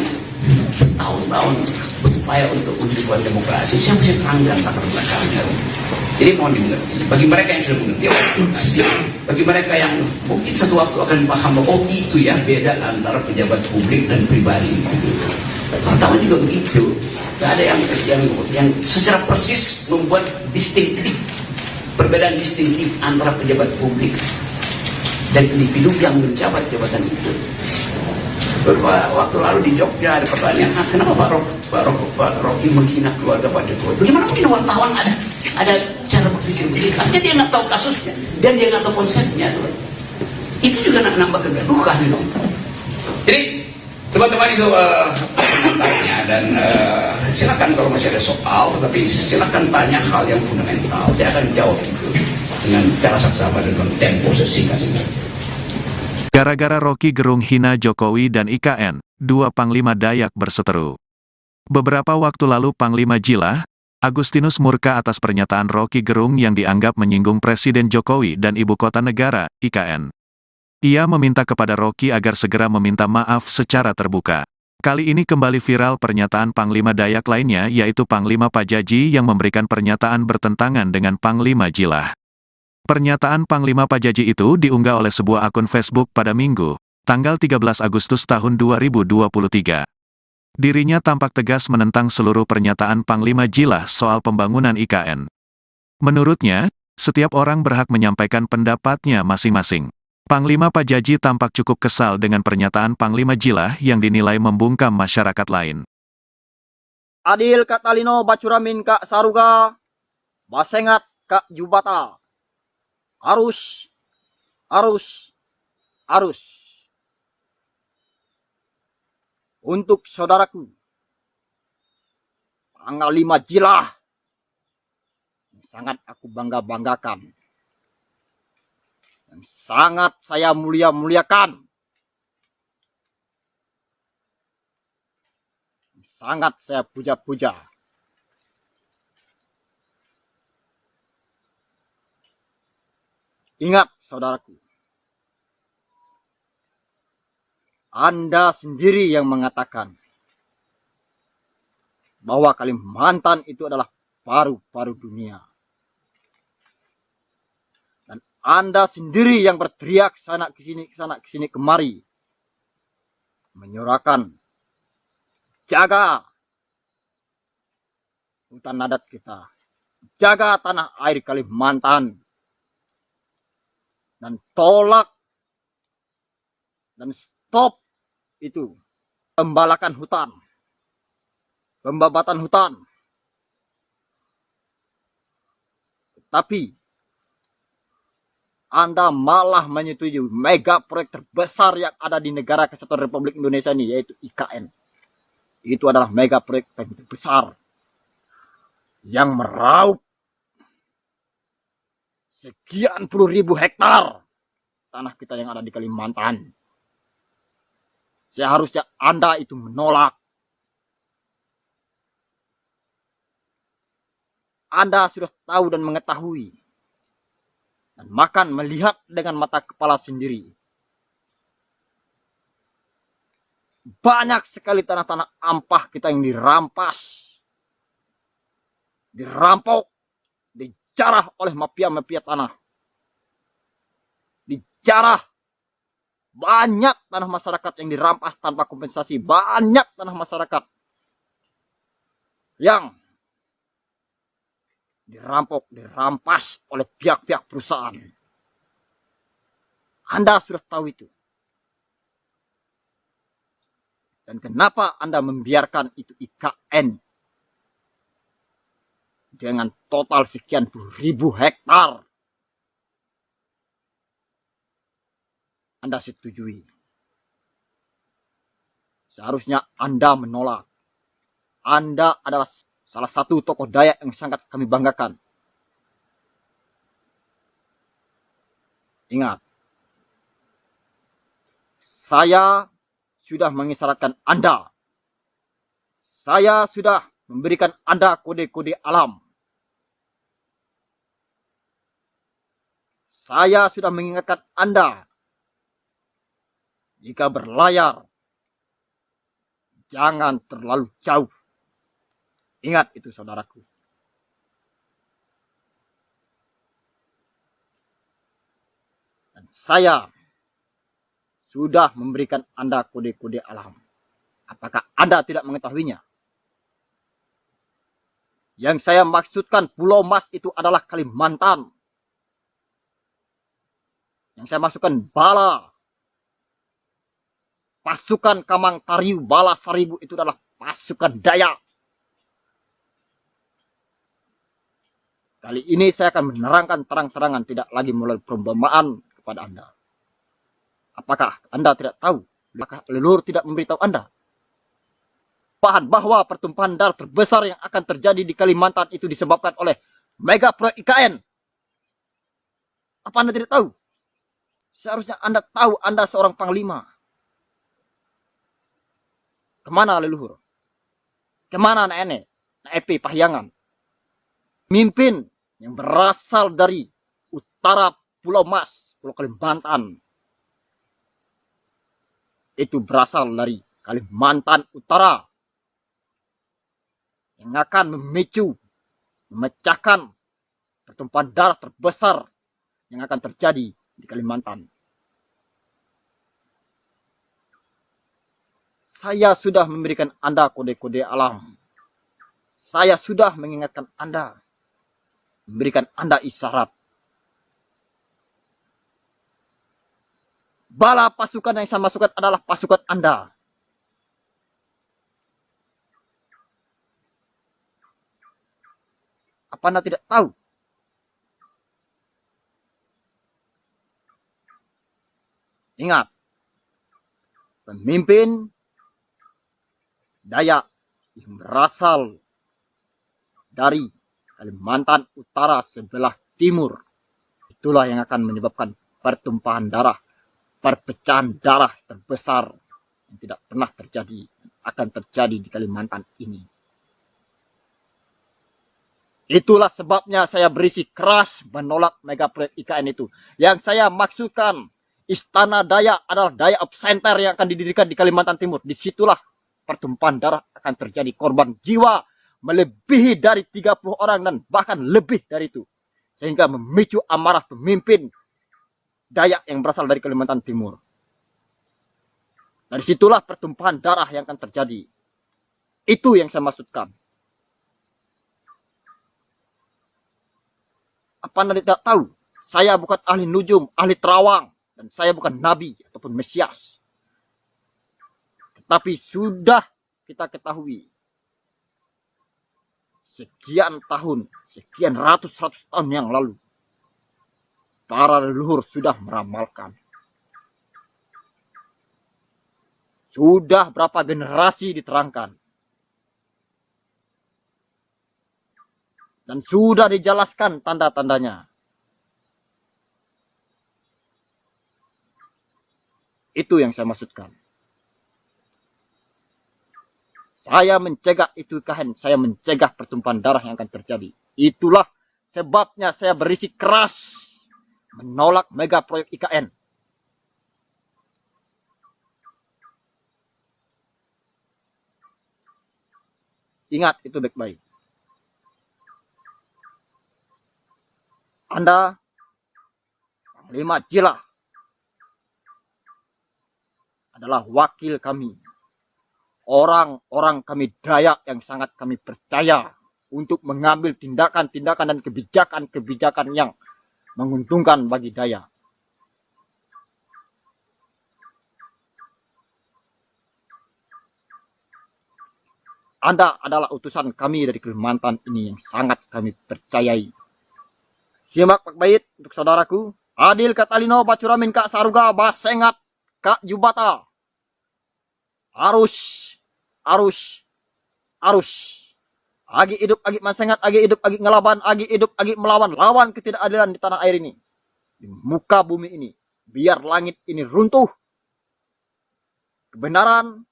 bertahun-tahun berupaya untuk menghidupkan demokrasi, saya mesti terangkan latar belakangnya. Jadi mohon dimengerti. Bagi mereka yang sudah mengerti demokrasi, bagi mereka yang mungkin satu waktu akan paham bahwa oh itu ya beda antara pejabat publik dan pribadi. Pertama juga begitu. Tidak ada yang secara persis membuat distintif, perbedaan distintif antara pejabat publik dan individu yang menjabat jabatan itu. Beberapa waktu lalu di Jogja ada pertanyaan, kenapa Pak Rocky menghina keluarga Pak Jokowi? Bagaimana mungkin wartawan ada cara berpikir begitu? Artinya dia nggak tahu kasusnya dan dia nggak tahu konsepnya, tuh. Itu juga nambah kegaduhan, gitu. Jadi teman-teman itu komentarnya, dan silakan kalau masih ada soal, tetapi silakan tanya hal yang fundamental. Saya akan jawab itu dengan cara saksama dan tempo sesingkat-singkatnya. Gara-gara Rocky Gerung hina Jokowi dan IKN, dua Panglima Dayak berseteru. Beberapa waktu lalu Panglima Jilah, Agustinus murka atas pernyataan Rocky Gerung yang dianggap menyinggung Presiden Jokowi dan Ibu Kota Negara, IKN. Ia meminta kepada Rocky agar segera meminta maaf secara terbuka. Kali ini kembali viral pernyataan Panglima Dayak lainnya, yaitu Panglima Pajaji yang memberikan pernyataan bertentangan dengan Panglima Jilah. Pernyataan Panglima Pajaji itu diunggah oleh sebuah akun Facebook pada Minggu, tanggal 13 Agustus tahun 2023. Dirinya tampak tegas menentang seluruh pernyataan Panglima Jilah soal pembangunan IKN. Menurutnya, setiap orang berhak menyampaikan pendapatnya masing-masing. Panglima Pajaji tampak cukup kesal dengan pernyataan Panglima Jilah yang dinilai membungkam masyarakat lain. Adil Kak Talino Bacuramin Kak Saruga, Basengat Kak Jubata. Arus. Untuk saudaraku, tanggal 5 Jilah, sangat aku bangga-banggakan. Dan sangat saya mulia-muliakan. Sangat saya puja-puja. Ingat, saudaraku, Anda sendiri yang mengatakan bahwa Kalimantan itu adalah paru-paru dunia. Dan Anda sendiri yang berteriak sana kesini kemari, menyuarakan jaga hutan adat kita, jaga tanah air Kalimantan, dan tolak dan stop itu pembalakan hutan, pembabatan hutan. Tapi Anda malah menyetujui mega proyek terbesar yang ada di negara Kesatuan Republik Indonesia ini, yaitu IKN. Itu adalah mega proyek terbesar yang meraup sekian puluh ribu hektar tanah kita yang ada di Kalimantan. Seharusnya Anda itu menolak. Anda sudah tahu dan mengetahui, dan makan melihat dengan mata kepala sendiri. Banyak sekali tanah-tanah ampah kita yang dirampas, dirampok, dijarah oleh mafia-mafia tanah. Dijarah. Banyak tanah masyarakat yang dirampas tanpa kompensasi. Banyak tanah masyarakat yang dirampok, dirampas oleh pihak-pihak perusahaan. Anda sudah tahu itu. Dan kenapa Anda membiarkan itu IKN dengan total sekian puluh ribu hektar? Anda setujui. Seharusnya Anda menolak. Anda adalah salah satu tokoh Dayak yang sangat kami banggakan. Ingat, saya sudah mengisyaratkan Anda. Saya sudah memberikan Anda kode-kode alam. Saya sudah mengingatkan Anda, jika berlayar, jangan terlalu jauh. Ingat itu, saudaraku. Dan saya sudah memberikan Anda kode-kode alam. Apakah Anda tidak mengetahuinya? Yang saya maksudkan Pulau Mas itu adalah Kalimantan. Yang saya maksudkan bala, pasukan Kamang Tariu Bala Seribu itu adalah pasukan Dayak. Kali ini saya akan menerangkan terang-terangan, tidak lagi melalui perumpamaan kepada Anda. Apakah Anda tidak tahu? Apakah leluhur tidak memberitahu Anda? Bahwa pertumpahan darah terbesar yang akan terjadi di Kalimantan itu disebabkan oleh mega proyek IKN. Apa Anda tidak tahu? Seharusnya Anda tahu, Anda seorang panglima. Kemana leluhur? Kemana nenek? Epi Pahyangan? Mimpin yang berasal dari utara Pulau Mas, Pulau Kalimantan. Itu berasal dari Kalimantan Utara. Yang akan memicu, memecahkan pertumpahan darah terbesar yang akan terjadi di Kalimantan. Saya sudah memberikan Anda kode-kode alam. Saya sudah mengingatkan Anda, memberikan Anda isyarat. Bala pasukan yang saya masukkan adalah pasukan Anda. Apa Anda tidak tahu? Ingat, pemimpin Dayak yang berasal dari Kalimantan Utara sebelah timur, itulah yang akan menyebabkan pertumpahan darah, perpecahan darah terbesar yang tidak pernah terjadi, akan terjadi di Kalimantan ini. Itulah sebabnya saya berisi keras menolak mega proyek IKN itu. Yang saya maksudkan, Istana Dayak adalah Dayak Center yang akan didirikan di Kalimantan Timur. Disitulah pertumpahan darah akan terjadi, korban jiwa melebihi dari 30 orang dan bahkan lebih dari itu. Sehingga memicu amarah pemimpin Dayak yang berasal dari Kalimantan Timur. Dari situlah pertumpahan darah yang akan terjadi. Itu yang saya maksudkan. Apa Anda tidak tahu? Saya bukan ahli nujum, ahli terawang. Dan saya bukan nabi ataupun mesias. Tetapi sudah kita ketahui. Sekian tahun, sekian ratus tahun yang lalu. Para leluhur sudah meramalkan. Sudah berapa generasi diterangkan. Dan sudah dijelaskan tanda-tandanya. Itu yang saya maksudkan. Saya mencegah itu IKN, saya mencegah pertumpahan darah yang akan terjadi. Itulah sebabnya saya berisi keras menolak mega proyek IKN. Ingat itu baik-baik. Anda, Panglima Jilah, adalah wakil kami. Orang-orang kami Dayak yang sangat kami percaya untuk mengambil tindakan-tindakan dan kebijakan-kebijakan yang menguntungkan bagi Dayak. Anda adalah utusan kami dari Kalimantan ini yang sangat kami percayai. Simak baik-baik untuk saudaraku. Adil Katalino Bacuramin Kak Saruga Basengat Kak Jubata. Arus. Agi hidup, agi masengat, agi hidup, agi ngelaban, agi hidup, agi melawan. Lawan ketidakadilan di tanah air ini. Di muka bumi ini. Biar langit ini runtuh. Kebenaran,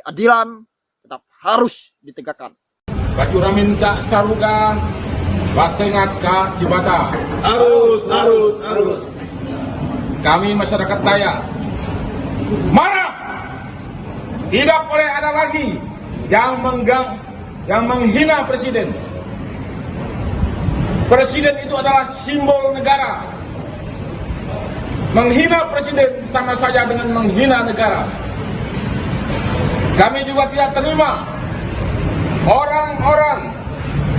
keadilan tetap harus ditegakkan. Bacuramin Kak Saruga, Basengat Kak Jubata. Arus. Kami masyarakat Dayak marah. Tidak boleh ada lagi yang menghina presiden. Presiden itu adalah simbol negara. Menghina presiden sama saja dengan menghina negara. Kami juga tidak terima orang-orang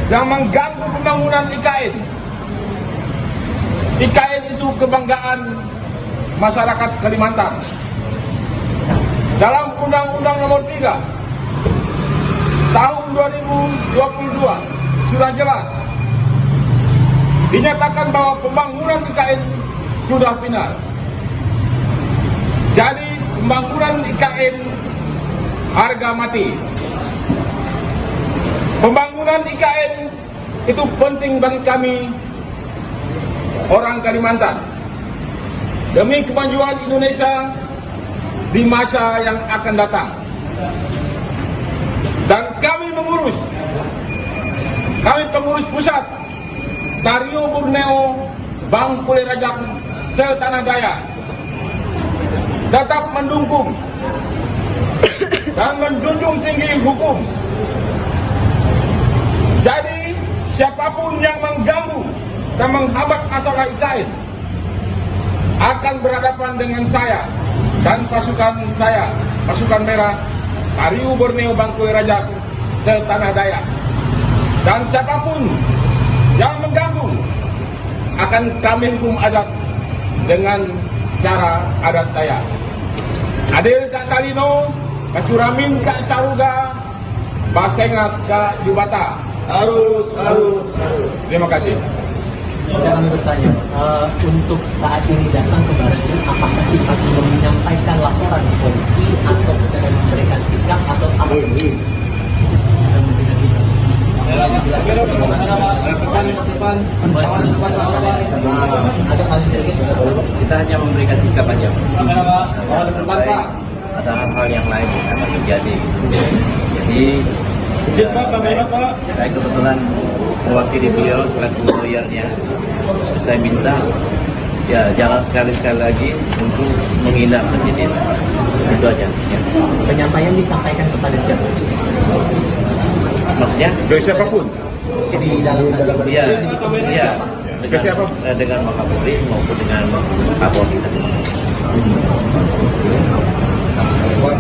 yang mengganggu pembangunan IKN. IKN itu kebanggaan masyarakat Kalimantan. Dalam Undang-Undang Nomor 3 Tahun 2022 sudah jelas dinyatakan bahwa pembangunan IKN sudah final. Jadi pembangunan IKN harga mati. Pembangunan IKN itu penting bagi kami orang Kalimantan demi kemajuan Indonesia di masa yang akan datang. Dan kami pengurus pusat Tario Borneo Bangkule Rajak Setanah Dayak tetap mendukung dan menjunjung tinggi hukum. Jadi siapapun yang mengganggu dan menghambat masalah IKN akan berhadapan dengan saya dan pasukan saya, pasukan merah Tario Borneo Bangkule Rajak Setanah Dayak. Dan siapapun yang mengganggu akan kami hukum adat dengan cara adat Dayak. Adil Kak Talino, Bacuramin Kak Saruga, Basengat Kak Jubata. Arus. Terima kasih. Kami bertanya, untuk saat ini datang ke Baratnya, apakah Pak belum menyampaikan laporan ke polisi atau sedang memberikan sikap atau apa? Kita hanya memberikan sikap aja. Ada hal-hal yang lain yang akan terjadi. Jadi saya kebetulan mewakili beliau selaku lawyernya. Saya minta ya jangan sekali-sekali lagi untuk menghina presiden. Itu aja. Ya. Penyampaian disampaikan kepada siapa? Maksudnya? Dari siapapun. komunikasi di dalam Iya, iya. Dengan Wakapolri maupun dengan Kapolri.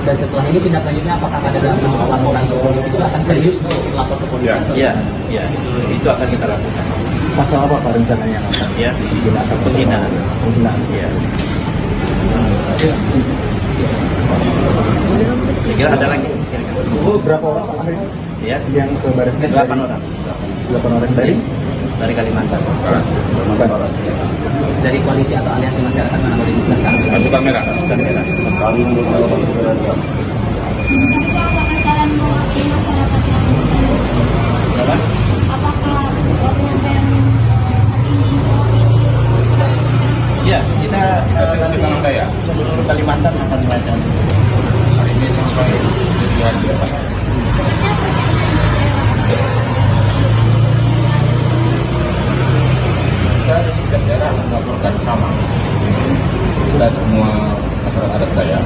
Dan setelah ini tindak lanjutnya apakah ada laporan ke polisi itu akan serius lapor ke polisi? Iya, iya. Itu akan kita lakukan. Pasal apa Pak rencananya? Ya, penghinaan. Iya. Kira ada lagi? Berapa orang Pak hari ini? Ya, Yang ke baris 8 orang. 8 orang Dari Kalimantan. Dari koalisi atau aliansi masyarakat menangani Indonesia sekarang? Pasukan merah. Pasukan merah. Apakah saran mewakili masyarakat yang Berapa? apakah penyampaian ini Ya, kita Nanti Daya. seluruh Kalimantan akan melakukan. Hari ini sampai jadi hari depan. Kita setiap daerah akan melaporkan sama. Kita semua masyarakat adat Dayak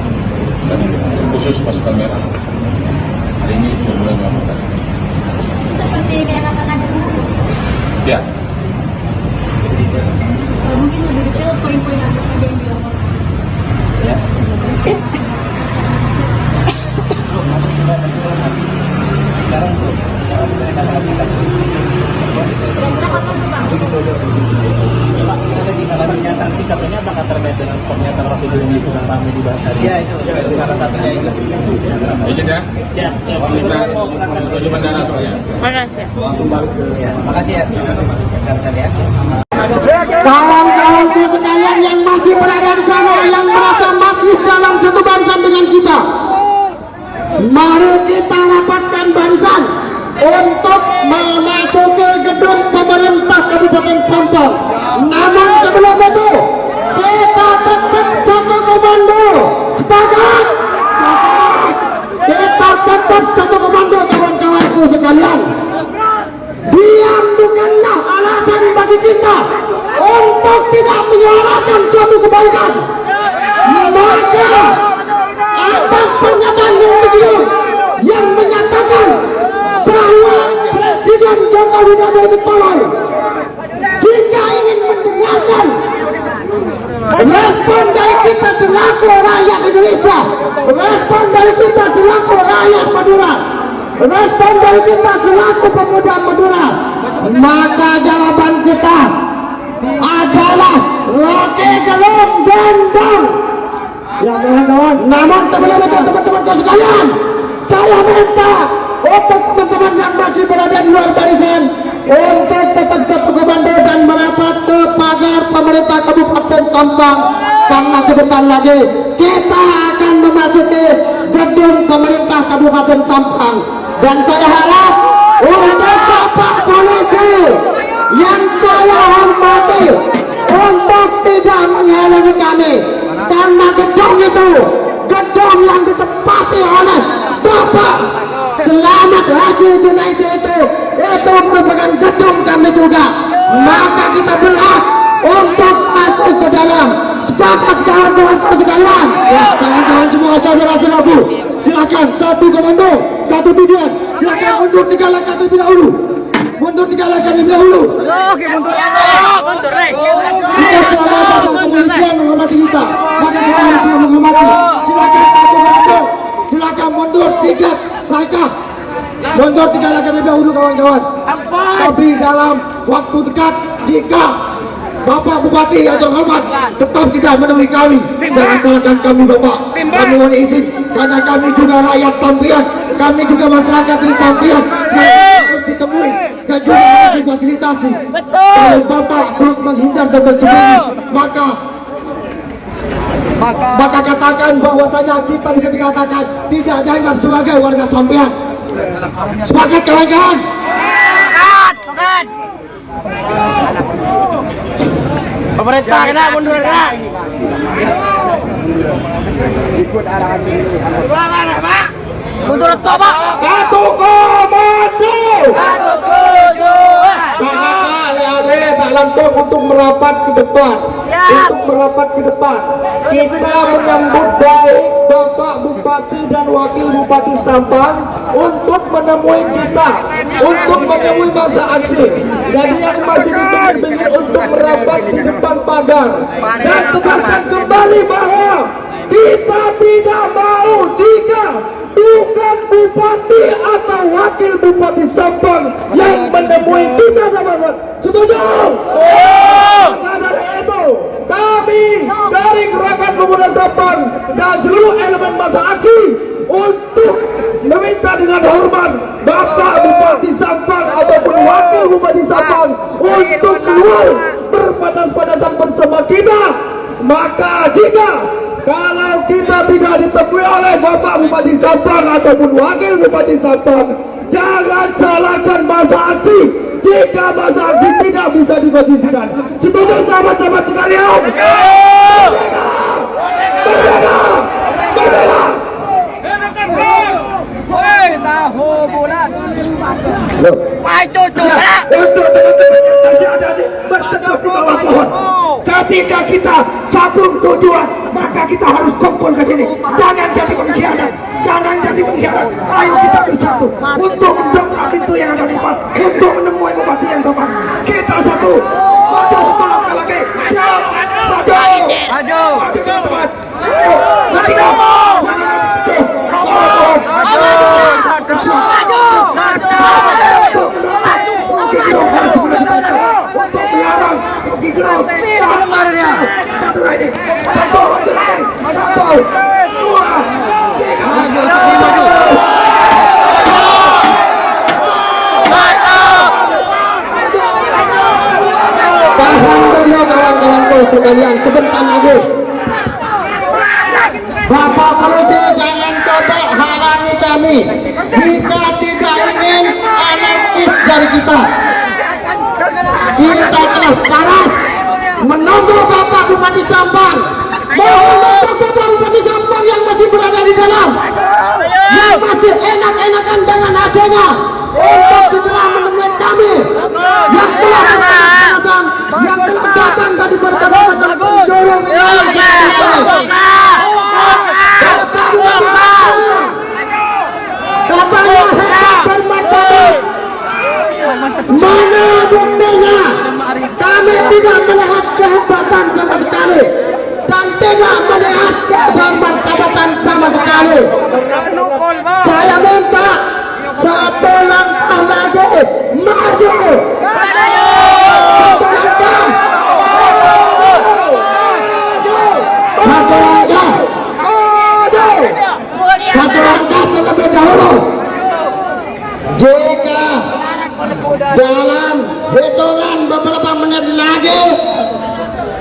dan khusus pasukan merah hari ini sudah mulai melaporkan. seperti daerah Tengah Ya, mungkin lebih detail poin-poin apa saja yang dilaporkan? Ya. Sekarang belum. Sekarang kita katakan Kira-kira kapan tuh Bang? Pak, ada tindakan pernyataan sikap ini apakah terkait dengan pernyataan Rocky Gerung yang sedang ramai dibahas hari ini? Ya, itu salah satunya itu. izin ya. Siap. Bisa menuju bandara soalnya. Makasih ya. Rekan-rekan ya. Kawan-kawanku sekalian yang masih berada di sana, yang merasa masih dalam satu barisan dengan kita, mari kita rapatkan barisan untuk memasuki gedung pemerintah Kabupaten Sampang. Namun sebelum itu, kita tetap satu komando. Sepakat? Kita tetap satu komando, kawan-kawanku sekalian. Diam bukanlah alasan bagi kita untuk tidak menyuarakan suatu kebaikan. Maka atas pernyataan beliau yang menyatakan bahwa Presiden Joko Widodo itu tolol, jika ingin mendengarkan respon dari kita selaku rakyat Indonesia, respon dari kita selaku rakyat Madura, respon dari kita selaku pemuda Madura, maka jawaban kita adalah Rocky Gerung gendong. Ya kawan-kawan, namun sebelum itu teman-teman sekalian, saya minta untuk teman-teman yang masih berada di luar barisan untuk tetap satu komando dan merapat ke pagar pemerintah Kabupaten Sampang, karena sebentar lagi kita akan memasuki gedung pemerintah Kabupaten Sampang. Dan saya harap untuk Bapak Polisi yang saya hormati untuk tidak menghalangi kami, karena gedung itu gedung yang ditempati oleh Bapak Selamat Haji Junaidi itu merupakan gedung kami juga. Maka kita berhak untuk masuk ke dalam. Sepakat kawan-kawan sekalian? Ya, kawan-kawan semua saudara-saudaraku, silakan satu komando, satu tujuan. Silakan mundur 3 langkah terlebih dahulu. Mundur 3 langkah terlebih dahulu. Oke, mundur. Kita selamat kepolisian menghormati kita. Maka kita harus menghormati. Silakan satu komando. Silakan mundur 3 langkah. Mundur 3 langkah terlebih dahulu kawan-kawan. Tapi dalam waktu dekat, jika Bapak Bupati yang terhormat tetap tidak menemui kami, jangan salahkan kami Bapak. Kami mohon izin, karena kami juga rakyat Sampian, kami juga masyarakat di Sampian yang harus ditemui dan juga harus difasilitasi. Kalau Bapak terus menghindar dan bersembunyi, maka katakan bahwasanya kita bisa dikatakan tidak dianggap sebagai warga Sampian. Sepakat kawan-kawan? Pemerintah kena mundur kena. Ikut arahan ini. Mundur toh, Pak. Satu komando. Satu tujuan. Tak langsung untuk merapat ke depan. Untuk merapat ke depan. Kita menyambut baik Bapak Bupati dan Wakil Bupati Sampang untuk menemui kita. untuk menemui masa aksi. Jadi yang masih dipilih untuk merapat di depan pagar dan tegaskan kembali bahwa kita tidak mau jika bukan bupati atau wakil bupati Sampang yang menemui kita, teman-teman. Setuju? Maka dari itu kami dari Gerakan Pemuda Sampang dan seluruh elemen masa aksi untuk meminta dengan hormat Bapak Bupati Sampang ataupun Wakil Bupati Sampang untuk keluar berpadas-padasan bersama kita. Maka jika kalau kita tidak ditemui oleh Bapak Bupati Sampang ataupun Wakil Bupati Sampang, jangan salahkan masa aksi jika masa aksi tidak bisa dikondisikan. Setuju sahabat-sahabat sekalian? Merdeka! Merdeka! Tahu bulan. Loh. Maju juga. Berteduh di bawah pohon. Ketika kita satu tujuan, maka kita harus kumpul ke sini. Jangan jadi pengkhianat. Jangan jadi pengkhianat. Ayo kita bersatu untuk mendobrak pintu yang ada di depan, untuk menemui bupati yang sopan. Kita satu. Maju satu langkah lagi. Siap. Maju. Maju. Maju teman-teman. Ayo. Ketiga. Sekalian sebentar lagi Bapak Polisi jangan coba halangi kami. Kita tidak ingin anarkis dari kita. Kita keras paras menunggu Bapak Bupati Sampang. Mohon untuk Bapak Bupati Sampang yang masih berada di dalam, yang masih enak-enakan dengan AC-nya, untuk segera menemui kami yang telah berpanas-panasan, yang telah datang dari berbagai penjuru wilayah. Katanya hebat bermartabat. Mana buktinya? Kami tidak melihat kehebatan sama sekali dan tidak melihat bermartabatan sama sekali. Saya minta satu langkah lagi maju. Satu langkah. Satu langkah. Satu langkah terlebih dahulu. Jika dalam hitungan beberapa menit lagi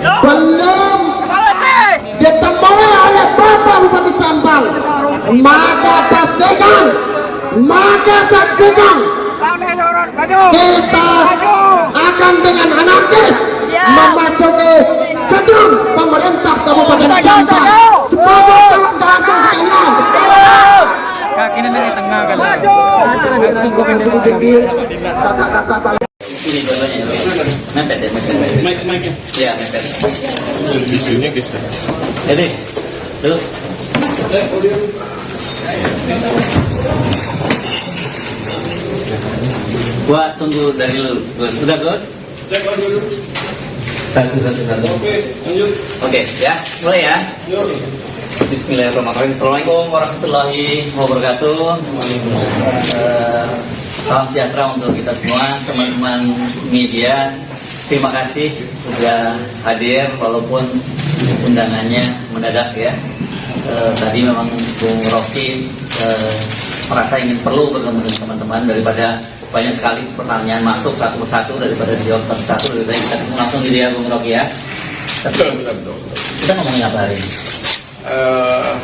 belum ditemui oleh Bapak Bupati Sampang, maka pastikan, maka saksikan kita akan dengan anarkis memasuki gedung pemerintah Kabupaten Sampang. Semoga kawan-kawan sekalian. Kakinya dari tengah kan. Ini dua-duanya. Mepet ya, mepet. Iya, mepet. Visunya bisa. Jadi, dulu. Gua tunggu dari lu. Sudah, Gus? Satu. Oke, lanjut. Oke, ya. Mulai ya. Bismillahirrahmanirrahim. Assalamualaikum warahmatullahi wabarakatuh. Salam sejahtera untuk kita semua, teman-teman media. Terima kasih sudah hadir walaupun undangannya mendadak ya. Tadi memang Bung Rocky merasa ingin perlu bertemu dengan teman-teman daripada banyak sekali pertanyaan masuk satu persatu, daripada dijawab satu-satu, lebih baik kita ketemu langsung di dia Bung Rocky ya. Betul. Kita ngomongin apa hari ini?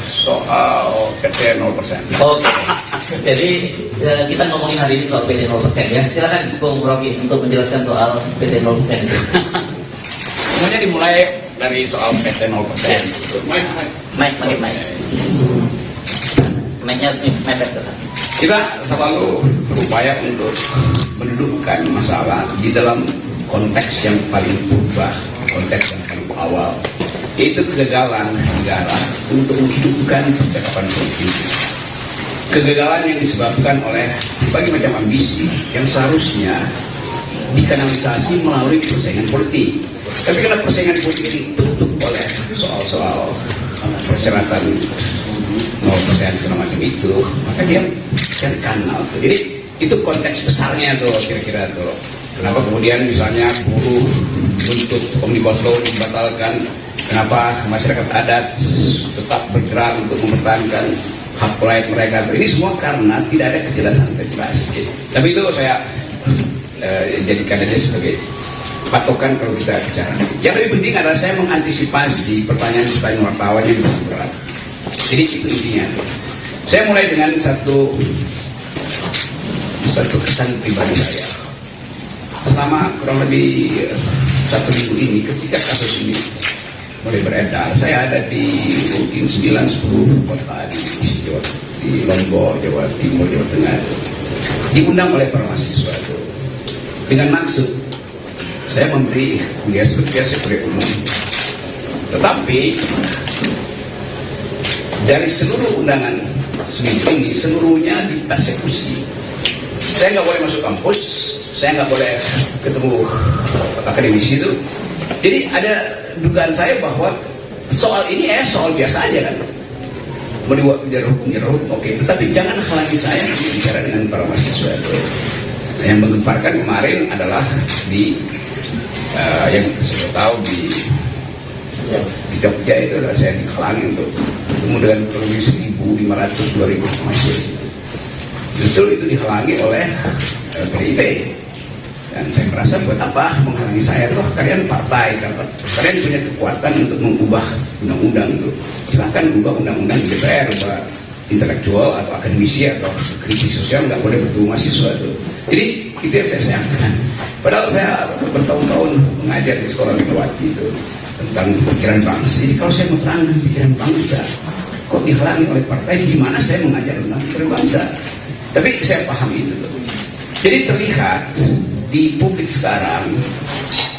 Soal PT 0%. Oke. Jadi kita ngomongin hari ini soal PT 0% ya. Silakan Bung Rocky untuk menjelaskan soal PT 0% itu. Semuanya dimulai dari soal PT 0%. Mike. Mic-nya harus mepet kan? Kita selalu berupaya untuk mendudukkan masalah di dalam konteks yang paling purba, konteks yang paling awal, yaitu kegagalan negara untuk menghidupkan percakapan politik. kegagalan yang disebabkan oleh berbagai macam ambisi yang seharusnya dikanalisasi melalui persaingan politik. Tapi karena persaingan politik ditutup oleh soal-soal persyaratan 0% segala macam itu, maka dia cari kanal. Jadi itu konteks besarnya tuh kira-kira tuh. Kenapa kemudian misalnya buruh menuntut Omnibus Law dibatalkan? Kenapa masyarakat adat tetap bergerak untuk mempertahankan hak lain mereka? Ini semua karena tidak ada kejelasan regulasi. Tapi itu saya jadikan aja sebagai patokan kalau kita bicara. Yang lebih penting adalah saya mengantisipasi pertanyaan-pertanyaan wartawan yang lebih berat. Jadi itu intinya. Saya mulai dengan satu kesan pribadi saya. Selama kurang lebih 1 minggu ini, ketika kasus ini mulai beredar, saya ada di mungkin 9-10 kota di Lombok, Jawa Timur, Jawa Tengah, diundang oleh para mahasiswa itu dengan maksud saya memberi kuliah seperti biasa kuliah umum. Tetapi dari seluruh undangan seminggu ini, seluruhnya dipersekusi. Saya nggak boleh masuk kampus, saya nggak boleh ketemu akademisi itu. Jadi ada dugaan saya bahwa soal ini soal biasa aja kan. Mau dijar hukum, oke. Tetapi jangan halangi saya bicara dengan para mahasiswa itu. Yang menggemparkan kemarin adalah di yang saya tahu di Jogja itu adalah saya dihalangi untuk ketemu dengan kurang lebih 1.500-2.000 mahasiswa. Justru itu dihalangi oleh PDIP. Dan saya merasa buat apa menghalangi saya? Toh kalian partai, kalian punya kekuatan untuk mengubah undang-undang itu. Silahkan ubah undang-undang di DPR, ubah intelektual atau akademisi atau kritis sosial, nggak boleh bertemu mahasiswa itu. Jadi itu yang saya sayangkan. Padahal saya bertahun-tahun mengajar di sekolah Megawati itu tentang pikiran bangsa. Jadi kalau saya menerangkan pikiran bangsa, kok dihalangi oleh partai? Gimana saya mengajar tentang pikiran bangsa? Tapi saya paham itu. Jadi terlihat di publik sekarang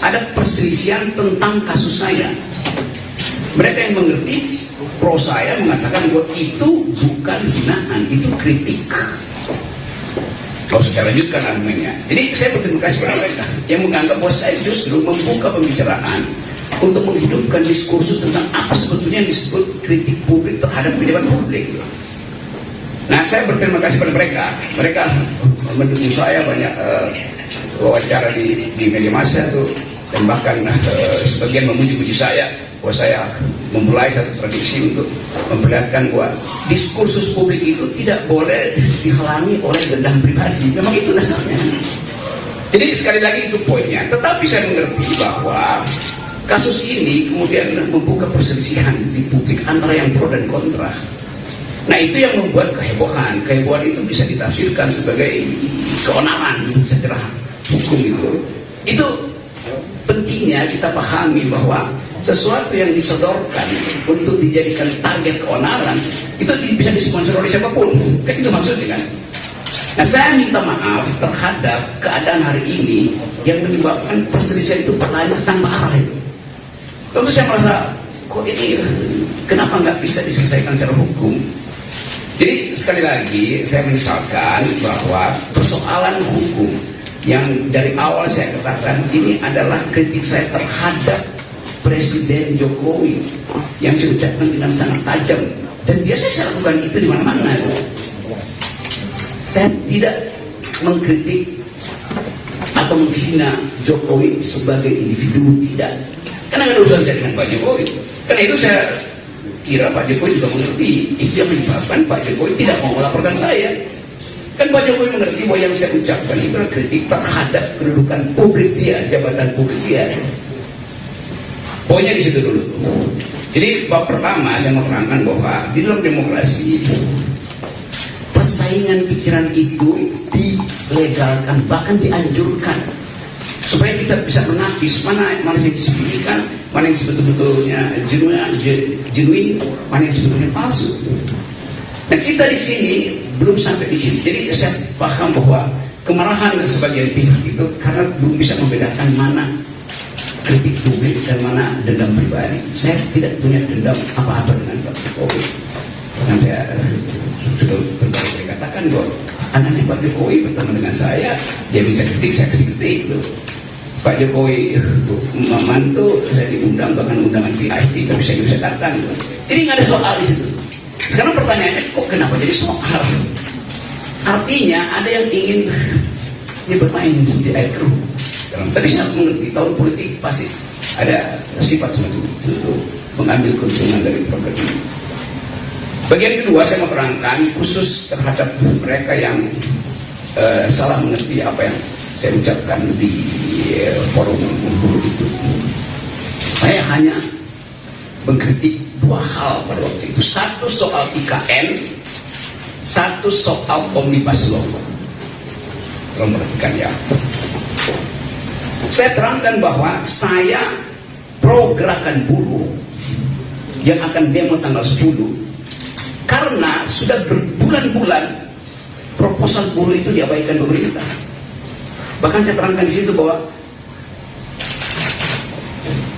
ada perselisihan tentang kasus saya. Mereka yang mengerti pro saya mengatakan bahwa itu bukan hinaan, itu kritik. Kalau saya lanjutkan argumennya. Jadi saya berterima kasih kepada mereka yang menganggap bahwa saya justru membuka pembicaraan untuk menghidupkan diskursus tentang apa sebetulnya yang disebut kritik publik terhadap pejabat publik. Nah, saya berterima kasih pada mereka. Mereka mendukung saya banyak wawancara di media massa tuh, dan bahkan sebagian memuji-muji saya bahwa saya memulai satu tradisi untuk memperlihatkan bahwa diskursus publik itu tidak boleh dihalangi oleh dendam pribadi. Memang itu dasarnya. Jadi sekali lagi itu poinnya. Tetapi saya mengerti bahwa kasus ini kemudian membuka perselisihan di publik antara yang pro dan kontra. Nah, itu yang membuat kehebohan. Kehebohan itu bisa ditafsirkan sebagai keonaran secara hukum itu. Itu pentingnya kita pahami bahwa sesuatu yang disodorkan untuk dijadikan target keonaran itu bisa disponsor oleh siapapun. Kan itu maksudnya kan. Nah, saya minta maaf terhadap keadaan hari ini yang menyebabkan perselisihan itu berlanjut tanpa arah itu. Tentu saya merasa kok ini kenapa nggak bisa diselesaikan secara hukum. Jadi sekali lagi saya menyesalkan bahwa persoalan hukum yang dari awal saya katakan ini adalah kritik saya terhadap Presiden Jokowi yang saya ucapkan dengan sangat tajam, dan biasanya saya lakukan itu di mana-mana. Saya tidak mengkritik atau menghina Jokowi sebagai individu, tidak, karena ada urusan saya dengan Pak Jokowi. Karena itu saya kira Pak Jokowi juga mengerti itu yang menyebabkan Pak Jokowi tidak mau melaporkan saya. Kan Pak Jokowi mengerti bahwa yang saya ucapkan itu adalah kritik terhadap kedudukan publik dia, jabatan publik dia. Poinnya di situ dulu. Jadi bab pertama saya mau terangkan bahwa di dalam demokrasi persaingan pikiran itu dilegalkan, bahkan dianjurkan, supaya kita bisa menapis mana yang disembunyikan, mana yang sebetulnya genuine, mana yang sebetulnya palsu. Nah, kita di sini belum sampai di sini. Jadi saya paham bahwa kemarahan sebagian pihak itu karena belum bisa membedakan mana kritik publik dan mana dendam pribadi. Saya tidak punya dendam apa-apa dengan Pak Jokowi. Dan saya sudah berkali-kali katakan bahwa anaknya Pak Jokowi bertemu dengan saya, dia minta kritik, saya kasih kritik gitu. Pak Jokowi mantu saya diundang, bahkan undangan VIP, tapi saya bisa datang gitu. Jadi nggak ada soal di situ. Sekarang pertanyaannya, kok kenapa jadi soal? Artinya ada yang ingin dia bermain di air keruh. Tapi saya mengerti tahun politik pasti ada sifat semacam itu, mengambil keuntungan dari program ini. Bagian kedua saya mau terangkan khusus terhadap mereka yang salah mengerti apa yang saya ucapkan di forum buruh itu. Saya hanya mengkritik dua hal pada waktu itu. Satu soal IKN, satu soal Omnibus Law. Tolong perhatikan ya. Saya terangkan bahwa saya pro gerakan buruh yang akan demo tanggal 10 karena sudah berbulan-bulan proposal buruh itu diabaikan pemerintah. Bahkan saya terangkan di situ bahwa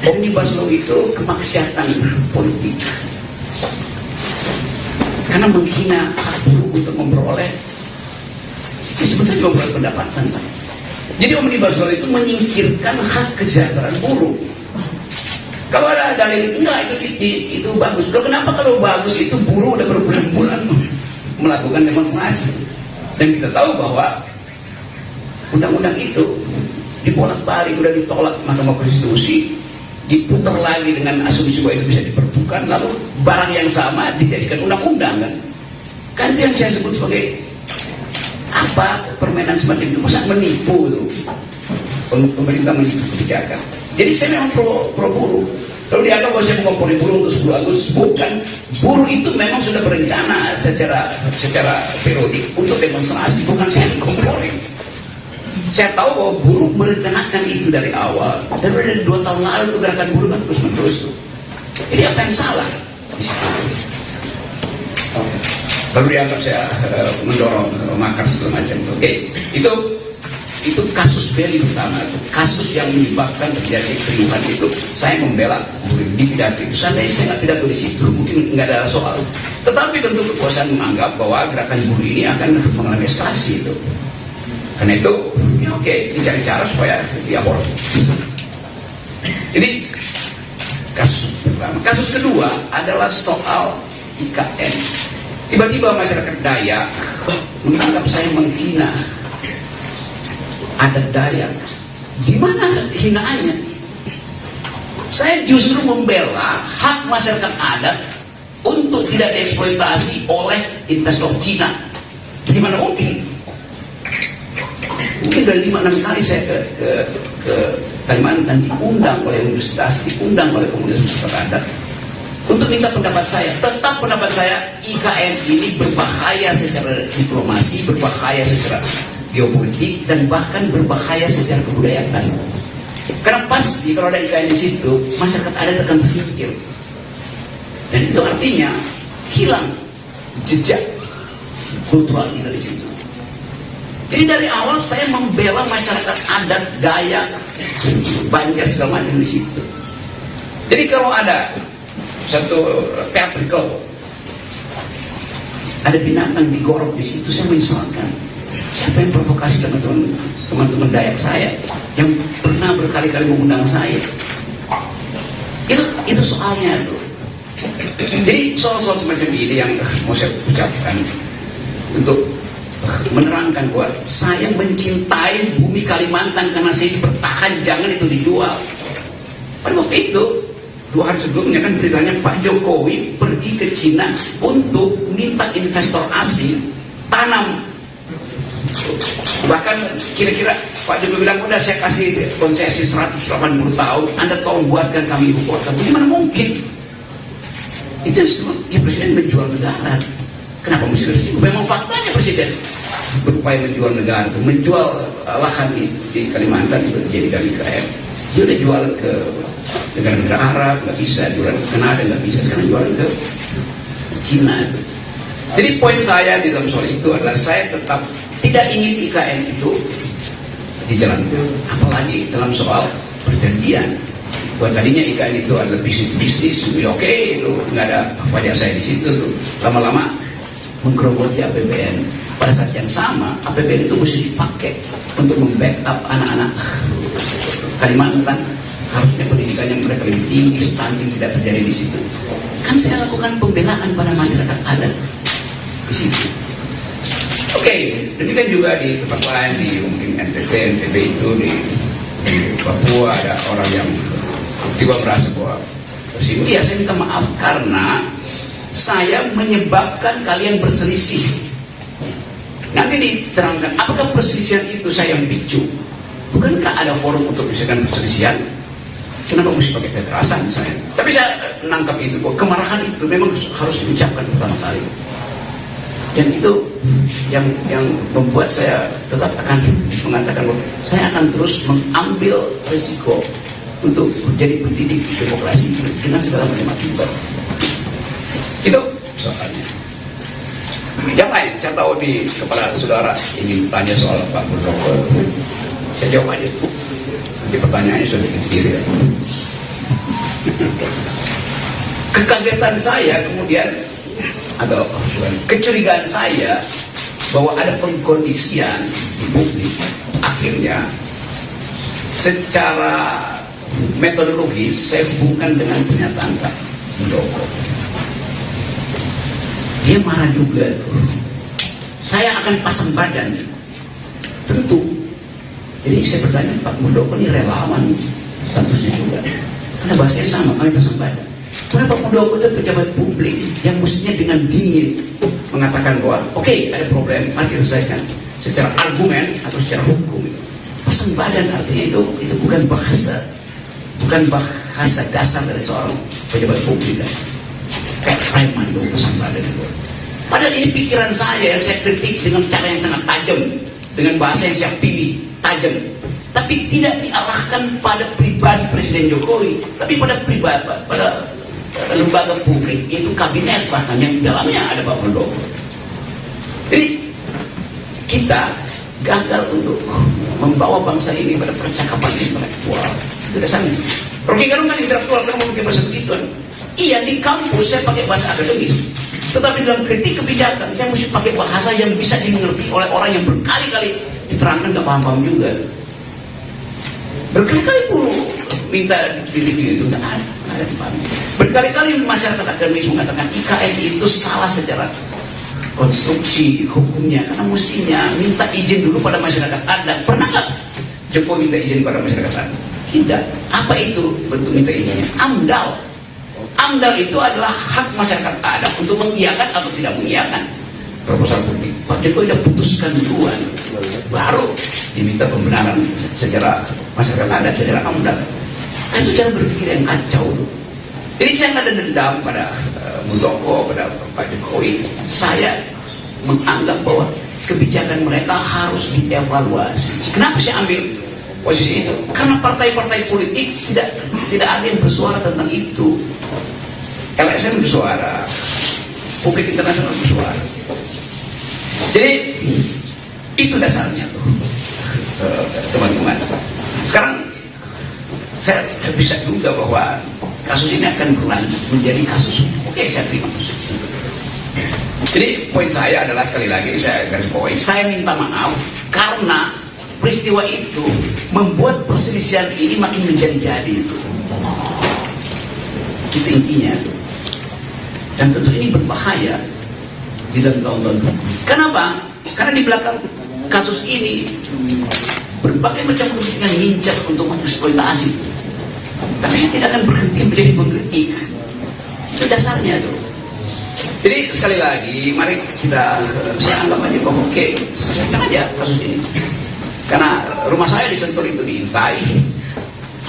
Omnibus Law itu kemaksiatan politik karena menghina hak buruh untuk memperoleh sebetulnya juga bukan pendapatan. Jadi Omnibus Law itu menyingkirkan hak kesejahteraan buruh. Kalau ada dalil enggak itu bagus. Loh, kenapa kalau bagus itu buruh udah berbulan-bulan melakukan demonstrasi? Dan kita tahu bahwa undang-undang itu dibolak-balik, udah ditolak Mahkamah Konstitusi, diputar lagi dengan asumsi bahwa itu bisa diperpukan, lalu barang yang sama dijadikan undang-undang kan? Kan itu yang saya sebut sebagai apa permainan semacam itu, masa menipu itu pemerintah menipu kebijakan. Jadi saya memang pro buruh. Kalau dianggap bahwa saya mengompori buruh untuk 10 Agustus, bukan. Buruh itu memang sudah berencana secara periodik untuk demonstrasi, bukan saya mengompori. Saya tahu bahwa buruh merencanakan itu dari awal. Dari 2 tahun lalu itu gerakan buruh kan terus menerus tuh. Jadi apa yang salah? Lalu dianggap saya mendorong makar segala macam. Oke, itu kasus Beli pertama, kasus yang menyebabkan terjadi keriuhan itu. Saya membela buruh di pidato itu. Seandainya saya nggak pidato di situ, mungkin nggak ada soal. Tetapi tentu kekuasaan menganggap bahwa gerakan buruh ini akan mengalami eskalasi itu. Karena itu, ya oke, dicari cara supaya diaborti. Jadi kasus pertama. Kasus kedua adalah soal IKN. Tiba-tiba masyarakat Dayak menganggap saya menghina adat Dayak. Di mana hinaannya? Saya justru membela hak masyarakat adat untuk tidak dieksploitasi oleh investor Cina. Gimana mungkin? Mungkin dari 5-6 kali saya ke Kalimantan diundang oleh universitas, diundang oleh komunitas masyarakat adat untuk minta pendapat saya. Tetap pendapat saya, IKN ini berbahaya secara diplomasi, berbahaya secara geopolitik, dan bahkan berbahaya secara kebudayaan. Karena pasti kalau ada IKN di situ, masyarakat adat akan tersingkir. Dan itu artinya hilang jejak kultural kita di situ. Jadi dari awal saya membela masyarakat adat, Dayak, Banjar segala macam di situ. Jadi kalau ada satu teatrikal, ada binatang digorok di situ, saya menyesalkan. Siapa yang provokasi teman-teman Dayak saya yang pernah berkali-kali mengundang saya? Itu soalnya tuh. Jadi soal-soal semacam ini yang mau saya ucapkan untuk menerangkan bahwa saya mencintai bumi Kalimantan karena saya bertahan, jangan itu dijual. Pada waktu itu 2 hari sebelumnya kan beritanya Pak Jokowi pergi ke Cina untuk minta investor asing tanam. Bahkan kira-kira Pak Jokowi bilang, udah saya kasih konsesi 180 tahun, Anda tolong buatkan kami ibu kota. Bagaimana mungkin? Itu ya presiden menjual negara. Kenapa mesti dari situ? Memang faktanya presiden berupaya menjual negara, menjual lahan di Kalimantan itu dijadikan IKN. Dia udah jual ke negara-negara Arab, nggak bisa, jual ke Kanada nggak bisa, sekarang jual ke Cina. Jadi poin saya di dalam soal itu adalah saya tetap tidak ingin IKN itu dijalankan, apalagi dalam soal perjanjian. Buat tadinya IKN itu adalah bisnis, oke, itu nggak ada wajah saya di situ tuh. Lama-lama menggerogoti APBN. Pada saat yang sama, APBN itu mesti dipakai untuk membackup anak-anak Kalimantan. Harusnya pendidikannya mereka lebih tinggi, stunting tidak terjadi di situ. Kan saya lakukan pembelaan pada masyarakat adat di situ. Oke, demikian juga di tempat lain, di mungkin NTT, NTB itu di Papua ada orang yang tiba merasa bahwa ya saya minta maaf karena saya menyebabkan kalian berselisih. Nanti diterangkan apakah perselisihan itu saya yang picu. Bukankah ada forum untuk menyelesaikan perselisihan? Kenapa mesti pakai kekerasan misalnya? Tapi saya menangkap itu bahwa kemarahan itu memang harus diucapkan pertama kali. Dan itu yang membuat saya tetap akan mengatakan bahwa saya akan terus mengambil risiko untuk menjadi pendidik demokrasi dengan segala macam akibat. Itu soalnya. Yang lain, saya tahu di kepala saudara ingin tanya soal Pak Muldoko. Saya jawab aja. Nanti pertanyaannya sudah bikin sendiri. Ya. Kekagetan saya kemudian, atau kecurigaan saya bahwa ada pengkondisian di publik, akhirnya secara metodologis saya hubungkan dengan pernyataan Pak Muldoko. Dia marah juga tuh. Saya akan pasang badan. Tentu. Jadi saya bertanya, Pak Muldoko ini relawan statusnya juga. Karena bahasanya sama, kami pasang badan. Karena Pak Muldoko itu pejabat publik yang mestinya dengan dingin mengatakan bahwa oke, ada problem, mari kita selesaikan secara argumen atau secara hukum. Pasang badan artinya itu bukan bahasa dasar dari seorang pejabat publik. Kayak preman itu pasang badan itu. Padahal ini pikiran saya yang saya kritik dengan cara yang sangat tajam, dengan bahasa yang saya pilih tajam, tapi tidak diarahkan pada pribadi Presiden Jokowi, tapi pada lembaga publik, yaitu kabinet bahkan yang di dalamnya ada Pak Muldoko. Jadi kita gagal untuk membawa bangsa ini pada percakapan intelektual. Itu dasarnya. Rocky Gerung kan intelektual, karena mau pakai bahasa begituan. Iya, di kampus saya pakai bahasa akademis, tetapi dalam kritik kebijakan saya mesti pakai bahasa yang bisa dimengerti oleh orang yang berkali-kali diterangkan nggak paham-paham juga. Berkali-kali guru minta direview itu nggak ada dipahami. Berkali-kali masyarakat akademis mengatakan IKN itu salah secara konstruksi hukumnya, karena mestinya minta izin dulu pada masyarakat adat. Pernah nggak Jokowi minta izin pada masyarakat adat? Tidak. Apa itu bentuk minta izinnya? AMDAL. AMDAL itu adalah hak masyarakat adat untuk mengiyakan atau tidak mengiyakan proposal publik. Pak Jokowi sudah putuskan duluan, baru diminta pembenaran secara masyarakat adat, secara AMDAL. Itu cara berpikir yang kacau. Jadi saya nggak ada dendam pada Muldoko, pada Pak Jokowi. Saya menganggap bahwa kebijakan mereka harus dievaluasi. Kenapa saya ambil posisi itu? Karena partai-partai politik tidak ada yang bersuara tentang itu. LSM bersuara, publik internasional bersuara. Jadi itu dasarnya tuh, teman-teman. Sekarang saya bisa juga bahwa kasus ini akan berlanjut menjadi kasus hukum. Oke, saya terima kasus. Jadi poin saya adalah, sekali lagi saya garis bawahi, saya minta maaf karena peristiwa itu membuat perselisihan ini makin menjadi-jadi itu. Itu intinya. Dan tentu ini berbahaya di dalam tahun-tahun. Kenapa? Karena di belakang kasus ini berbagai macam kepentingan ngincar untuk mengeksploitasi. Tapi saya tidak akan berhenti menjadi pengkritik. Itu dasarnya tuh. Jadi sekali lagi, mari saya anggap aja bahwa oke, selesaikan aja kasus ini. Karena rumah saya di Sentul itu diintai,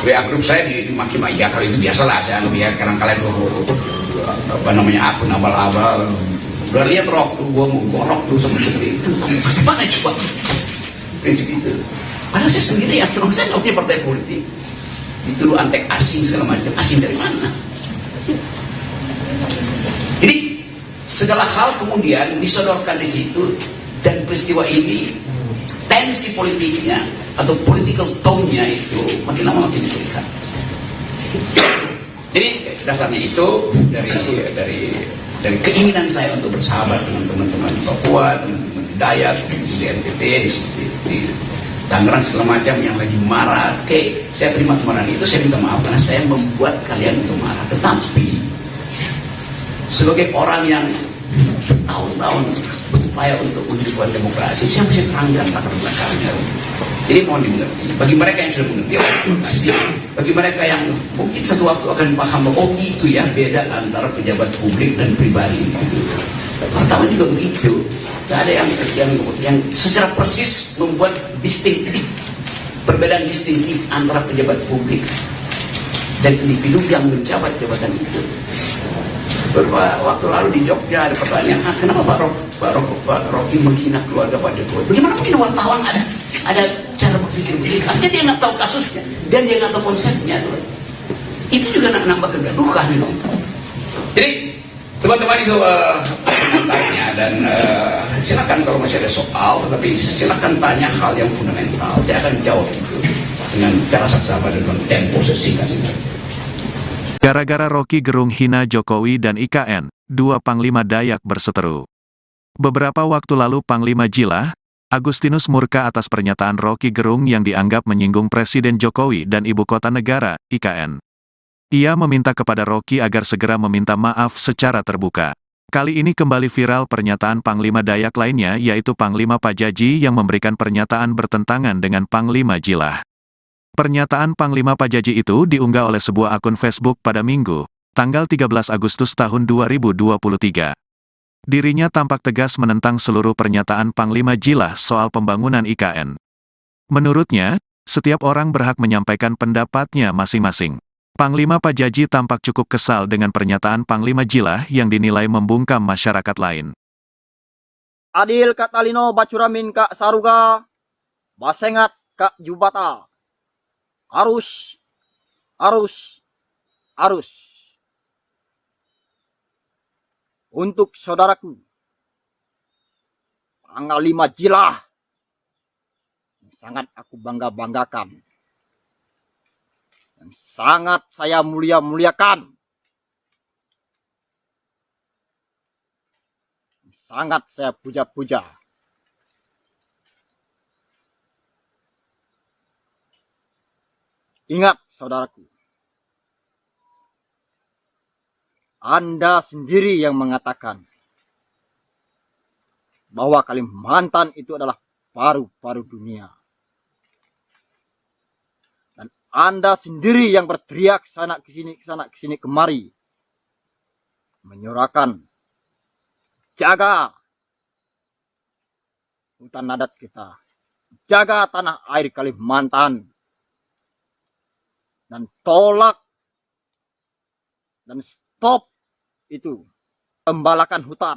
WA grup saya dimaki-maki. Ya kalau itu biasalah, saya anggap kadang-kadang itu apa namanya, akun abal-abal. Udah lihat rok tuh, gua mau gorok tuh sama seperti itu. Mana coba prinsip itu? Padahal saya sendiri saya nggak punya partai politik. Itu lu antek asing segala macam. Asing dari mana? Jadi segala hal kemudian disodorkan di situ, dan peristiwa ini tensi politiknya atau political tone-nya itu makin lama makin terlihat. Jadi dasarnya itu dari dari keinginan saya untuk bersahabat dengan teman-teman Papua, teman-teman di Dayak, di NTT, di Tangerang segala macam yang lagi marah. Oke, saya terima kemarahan itu, saya minta maaf karena saya membuat kalian untuk marah. Tetapi sebagai orang yang tahun-tahun berupaya untuk menghidupkan demokrasi, saya mesti terangkan latar belakangnya. Jadi mohon dimengerti. Bagi mereka yang sudah mengerti, terima kasih. Bagi mereka yang mungkin satu waktu akan paham bahwa oh itu ya beda antara pejabat publik dan pribadi. Pertama juga begitu. Tidak ada yang secara persis membuat distinktif, perbedaan distinktif antara pejabat publik dan individu yang menjabat jabatan itu. Beberapa waktu lalu di Jogja ada pertanyaan, kenapa Pak Rocky menghina keluarga Pak Jokowi? Bagaimana mungkin wartawan ada cara berpikir begitu? Artinya dia nggak tahu kasusnya dan dia nggak tahu konsepnya. Itu juga nambah kegaduhan. Jadi teman-teman itu pengantarnya dan silakan kalau masih ada soal, tetapi silakan tanya hal yang fundamental. Saya akan jawab itu dengan cara saksama dan dengan tempo sesingkat. Gara-gara Rocky Gerung hina Jokowi dan IKN, dua Panglima Dayak berseteru. Beberapa waktu lalu Panglima Jilah, Agustinus murka atas pernyataan Rocky Gerung yang dianggap menyinggung Presiden Jokowi dan Ibu Kota Negara, IKN. Ia meminta kepada Rocky agar segera meminta maaf secara terbuka. Kali ini kembali viral pernyataan Panglima Dayak lainnya yaitu Panglima Pajaji yang memberikan pernyataan bertentangan dengan Panglima Jilah. Pernyataan Panglima Pajaji itu diunggah oleh sebuah akun Facebook pada Minggu, tanggal 13 Agustus tahun 2023. Dirinya tampak tegas menentang seluruh pernyataan Panglima Jilah soal pembangunan IKN. Menurutnya, setiap orang berhak menyampaikan pendapatnya masing-masing. Panglima Pajaji tampak cukup kesal dengan pernyataan Panglima Jilah yang dinilai membungkam masyarakat lain. Adil Kak Talino Bacuramin Kak Saruga, Basengat Kak Jubata. Arus. Untuk saudaraku, tanggal 5 Jilah, sangat aku bangga-banggakan. Dan sangat saya mulia-muliakan. Sangat saya puja-puja. Ingat, saudaraku. Anda sendiri yang mengatakan bahwa Kalimantan itu adalah paru-paru dunia. Dan Anda sendiri yang berteriak sana kesini kemari. Menyuarakan, jaga hutan adat kita. Jaga tanah air Kalimantan. Dan tolak dan stop itu pembalakan hutan,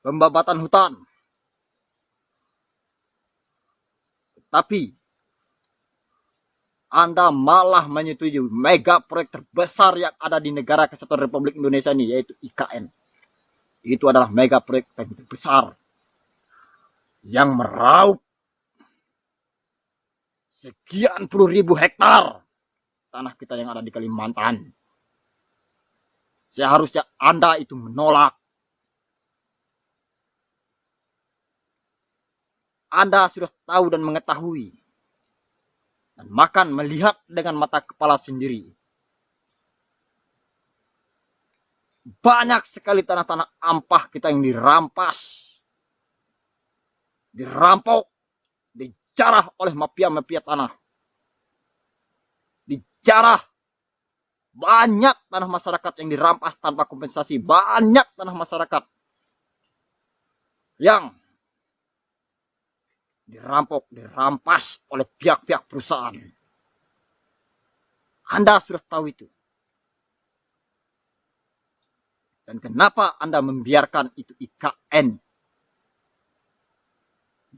pembabatan hutan. Tapi Anda malah menyetujui mega proyek terbesar yang ada di negara Kesatuan Republik Indonesia ini, yaitu IKN. Itu adalah mega proyek terbesar yang meraup sekian puluh ribu hektar tanah kita yang ada di Kalimantan. Seharusnya Anda itu menolak. Anda sudah tahu dan mengetahui dan makan melihat dengan mata kepala sendiri. Banyak sekali tanah-tanah ampah kita yang dirampas, dirampok, dijarah oleh mafia-mafia tanah. Dijarah. Banyak tanah masyarakat yang dirampas tanpa kompensasi. Banyak tanah masyarakat yang dirampok, dirampas oleh pihak-pihak perusahaan. Anda sudah tahu itu. Dan kenapa Anda membiarkan itu IKN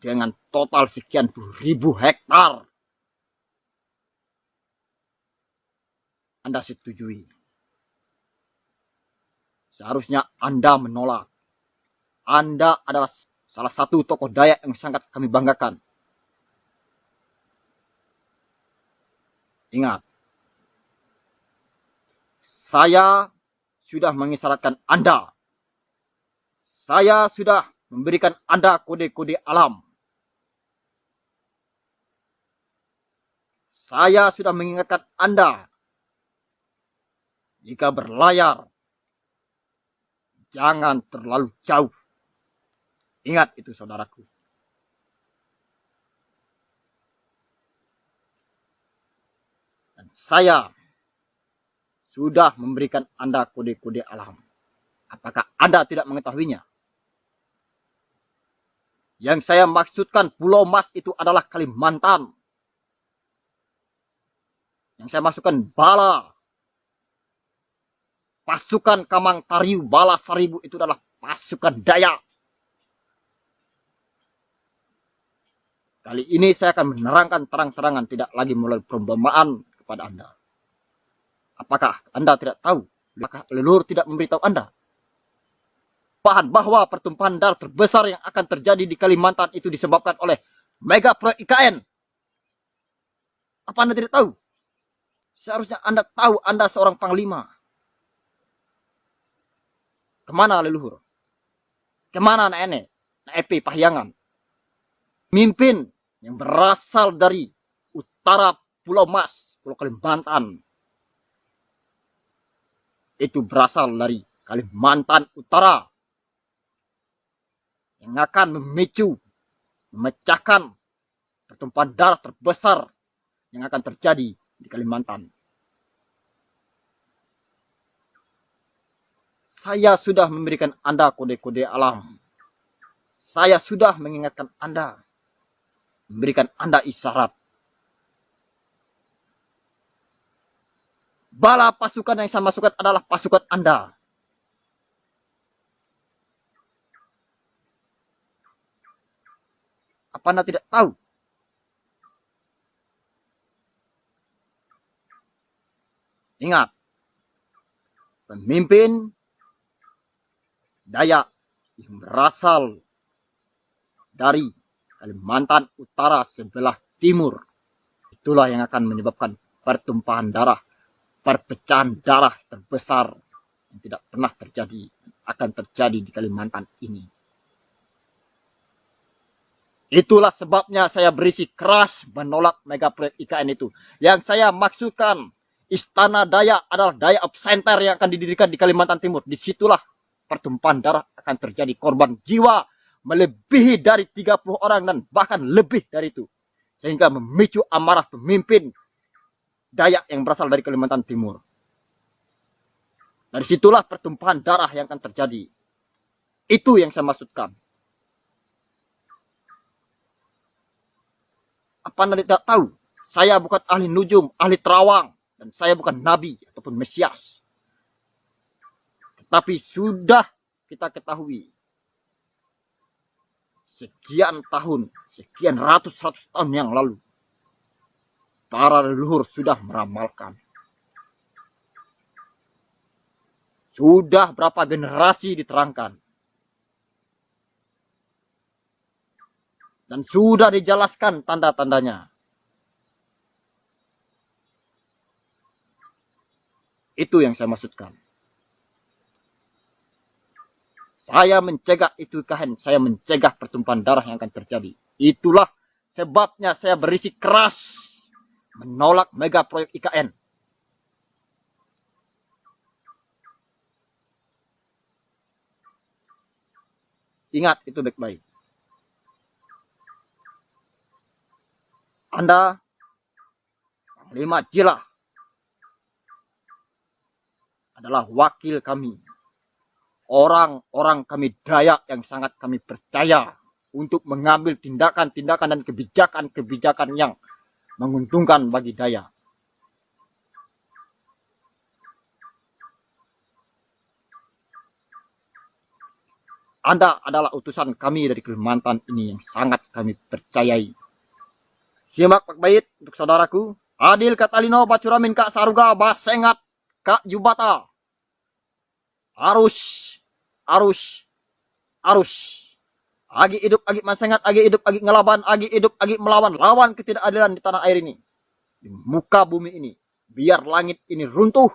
dengan total sekian puluh ribu hektar? Anda setujui. Seharusnya Anda menolak. Anda adalah salah satu tokoh Dayak yang sangat kami banggakan. Ingat, saya sudah mengisyaratkan Anda. Saya sudah memberikan Anda kode-kode alam. Saya sudah mengingatkan Anda, jika berlayar, jangan terlalu jauh. Ingat itu, saudaraku. Dan saya sudah memberikan Anda kode-kode alam. Apakah Anda tidak mengetahuinya? Yang saya maksudkan Pulau Mas itu adalah Kalimantan. Yang saya maksudkan bala. Pasukan Kamang Tariu Bala Seribu itu adalah pasukan Dayak. Kali ini saya akan menerangkan terang-terangan, tidak lagi melalui perumpamaan kepada Anda. Apakah Anda tidak tahu? Apakah leluhur tidak memberitahu Anda? Bahwa pertumpahan darah terbesar yang akan terjadi di Kalimantan itu disebabkan oleh mega proyek IKN. Apa Anda tidak tahu? Seharusnya Anda tahu, Anda seorang panglima. Kemana leluhur? Kemana nenek? Epi Pahyangan? Mimpin yang berasal dari utara Pulau Mas, Pulau Kalimantan. Itu berasal dari Kalimantan Utara. Yang akan memicu, memecahkan pertumpahan darah terbesar yang akan terjadi di Kalimantan. Saya sudah memberikan Anda kode-kode alam. Saya sudah mengingatkan Anda, memberikan Anda isyarat. Bala pasukan yang saya masukkan adalah pasukan Anda. Apa Anda tidak tahu? Ingat, pemimpin Dayak yang berasal dari Kalimantan Utara sebelah timur, itulah yang akan menyebabkan pertumpahan darah, perpecahan darah terbesar yang tidak pernah terjadi, akan terjadi di Kalimantan ini. Itulah sebabnya saya berisi keras menolak mega proyek IKN itu. Yang saya maksudkan, Istana Dayak adalah Dayak of Center yang akan didirikan di Kalimantan Timur. Disitulah pertumpahan darah akan terjadi, korban jiwa melebihi dari 30 orang dan bahkan lebih dari itu. Sehingga memicu amarah pemimpin Dayak yang berasal dari Kalimantan Timur. Dari situlah pertumpahan darah yang akan terjadi. Itu yang saya maksudkan. Apa Anda tidak tahu? Saya bukan ahli nujum, ahli terawang. Dan saya bukan nabi ataupun mesias. Tetapi sudah kita ketahui, sekian tahun, sekian ratus tahun yang lalu, para leluhur sudah meramalkan. Sudah berapa generasi diterangkan. Dan sudah dijelaskan tanda-tandanya. Itu yang saya maksudkan. Saya mencegah itu IKN, saya mencegah pertumpahan darah yang akan terjadi. Itulah sebabnya saya berisi keras menolak mega proyek IKN. Ingat itu baik-baik. Anda, Panglima Jilah, adalah wakil kami. Orang-orang kami Dayak yang sangat kami percaya untuk mengambil tindakan-tindakan dan kebijakan-kebijakan yang menguntungkan bagi Dayak. Anda adalah utusan kami dari Kalimantan ini yang sangat kami percayai. Simak baik-baik untuk saudaraku. Adil Katalino Bacuramin Kak Saruga Basengat Kak Jubata. Arus. Agi hidup, agi mansengat, agi hidup, agi ngelaban, agi hidup, agi melawan. Lawan ketidakadilan di tanah air ini. Di muka bumi ini. Biar langit ini runtuh.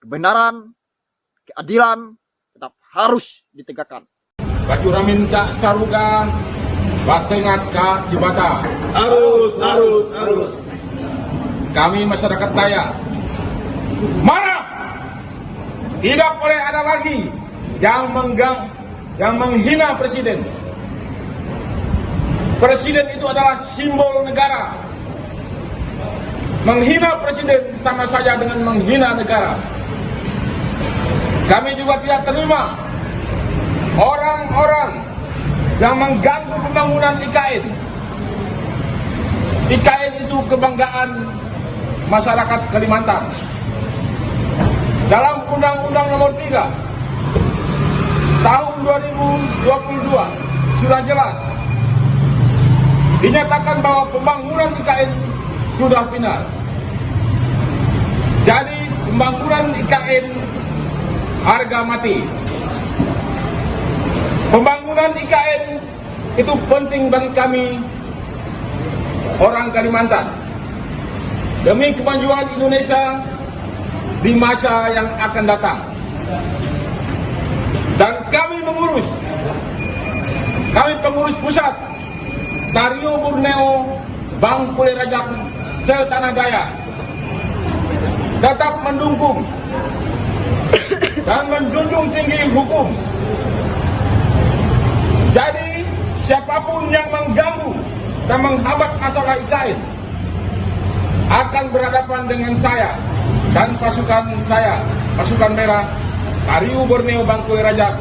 kebenaran, keadilan tetap harus ditegakkan. Bacuramin Cak Saruga, Basengat Cak Jubata. Harus. Kami masyarakat Dayak marah. Tidak boleh ada lagi yang menghina presiden. Presiden itu adalah simbol negara. Menghina presiden sama saja dengan menghina negara. Kami juga tidak terima orang-orang yang mengganggu pembangunan IKN. IKN itu kebanggaan masyarakat Kalimantan. Dalam Undang-Undang Nomor 3 Tahun 2022 sudah jelas dinyatakan bahwa pembangunan IKN sudah final. Jadi pembangunan IKN harga mati. Pembangunan IKN itu penting bagi kami orang Kalimantan demi kemajuan Indonesia di masa yang akan datang. Dan kami pengurus pusat Tario Borneo Bangkule Rajak Tanah Dayak tetap mendukung dan menjunjung tinggi hukum. Jadi siapapun yang mengganggu dan menghambat masalah IKN akan berhadapan dengan saya dan pasukan saya, pasukan merah Tario Borneo Bangkule Rajak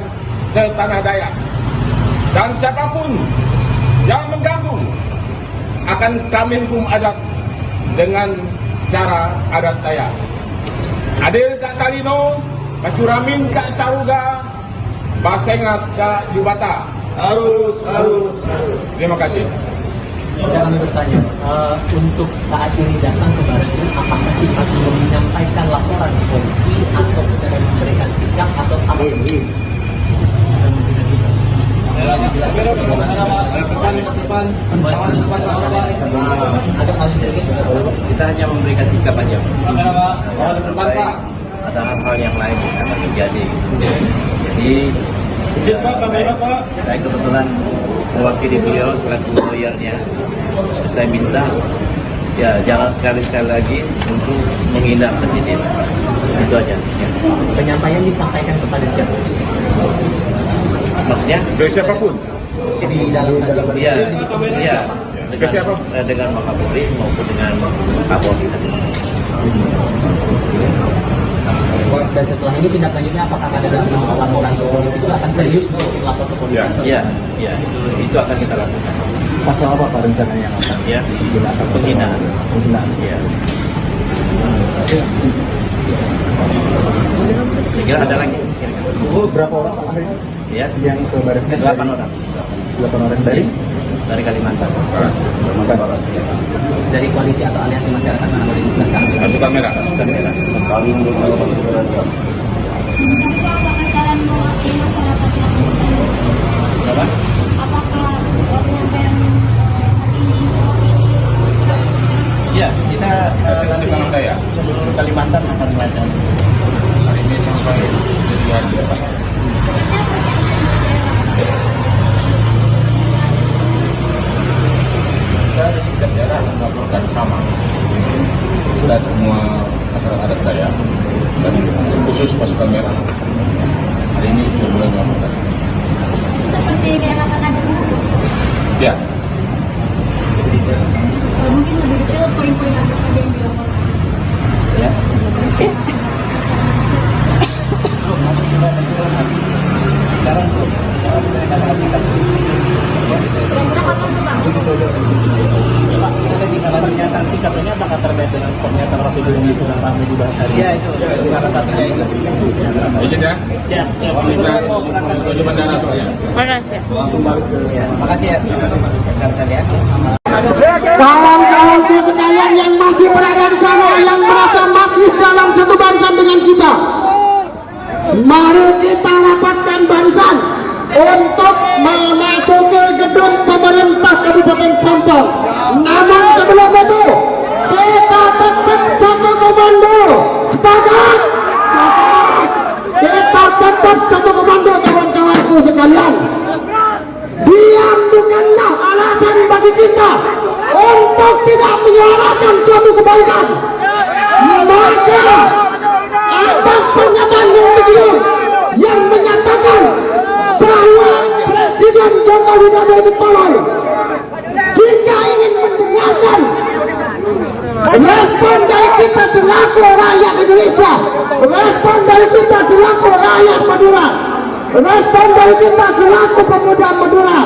Tanah Dayak. Dan siapapun yang mengganggu akan kami hukum adat dengan cara adat Dayak. Adil Kak Kalino, Bacuramin Kak Saruga, Basengat Kak Jubata. Harus. Terima kasih. Saya kami bertanya, untuk saat ini datang ke Baris, apakah Pak belum menyampaikan laporan ke polisi atau sekedar memberikan sikap atau apa? Kita hanya memberikan sikap aja. Ada hal-hal yang lain yang akan terjadi. Jadi saya kebetulan mewakili beliau selaku lawyernya. Saya minta ya jangan sekali-sekali lagi untuk menghina presiden. Itu aja. Ya. Penyampaian disampaikan kepada siapa? Maksudnya? Dari siapapun? Di dalam Iya. Ke siapa? Dengan Wakapolri maupun dengan Kapolri. Dan setelah ini tindak lanjutnya apakah ada dalam laporan ke polisi itu akan serius untuk lapor ke polisi? Ya. Iya, itu akan kita lakukan. Pasal apa Pak rencananya yang akan Ya, penghinaan. Iya. Kira ada lagi? berapa orang Pak hari ini Ya, yang ke Baris? 8 orang. 8 orang Dari Kalimantan. Kalimantan Barat. Dari koalisi atau aliansi masyarakat mana boleh dijelaskan? Pasukan merah. Pasukan merah. Apakah saran mewakili masyarakat yang Berapa? apakah penyampaian Iya, kita Di Tanah Dayak. seluruh Kalimantan akan melakukan. Hari ini sampai jadi hari apa? Kita di setiap daerah melaporkan sama. Kita semua masyarakat adat Dayak dan khusus pasukan merah. Hari ini sudah mulai melaporkan. seperti diarahkan ada Ya, mungkin lebih detail poin-poin apa saja yang dilaporkan? Ya. Sekarang belum. Kita katakan sikap. Kira-kira kapan tuh Pak? Pak, kita tinggal pernyataan sikap ini apakah terkait dengan pernyataan Rocky Gerung yang sedang ramai dibahas hari ini? Ya, itu salah satunya itu. izin ya. Siap. Kita menuju bandara soalnya. Langsung balik ke Makasih ya. Rekan-rekan ya. Kawan-kawanku sekalian yang masih berada di sana, yang merasa masih dalam satu barisan dengan kita, mari kita rapatkan barisan untuk memasuki gedung pemerintah Kabupaten Sampang. Namun sebelum itu kita tetap satu komando. Sepakat? suatu kebaikan. Maka atas pernyataan Rocky Gerung yang menyatakan bahwa Presiden Joko Widodo itu tolol, jika ingin mendengarkan respon dari kita selaku rakyat Indonesia, respon dari kita selaku rakyat Madura, respon dari kita selaku pemuda Madura,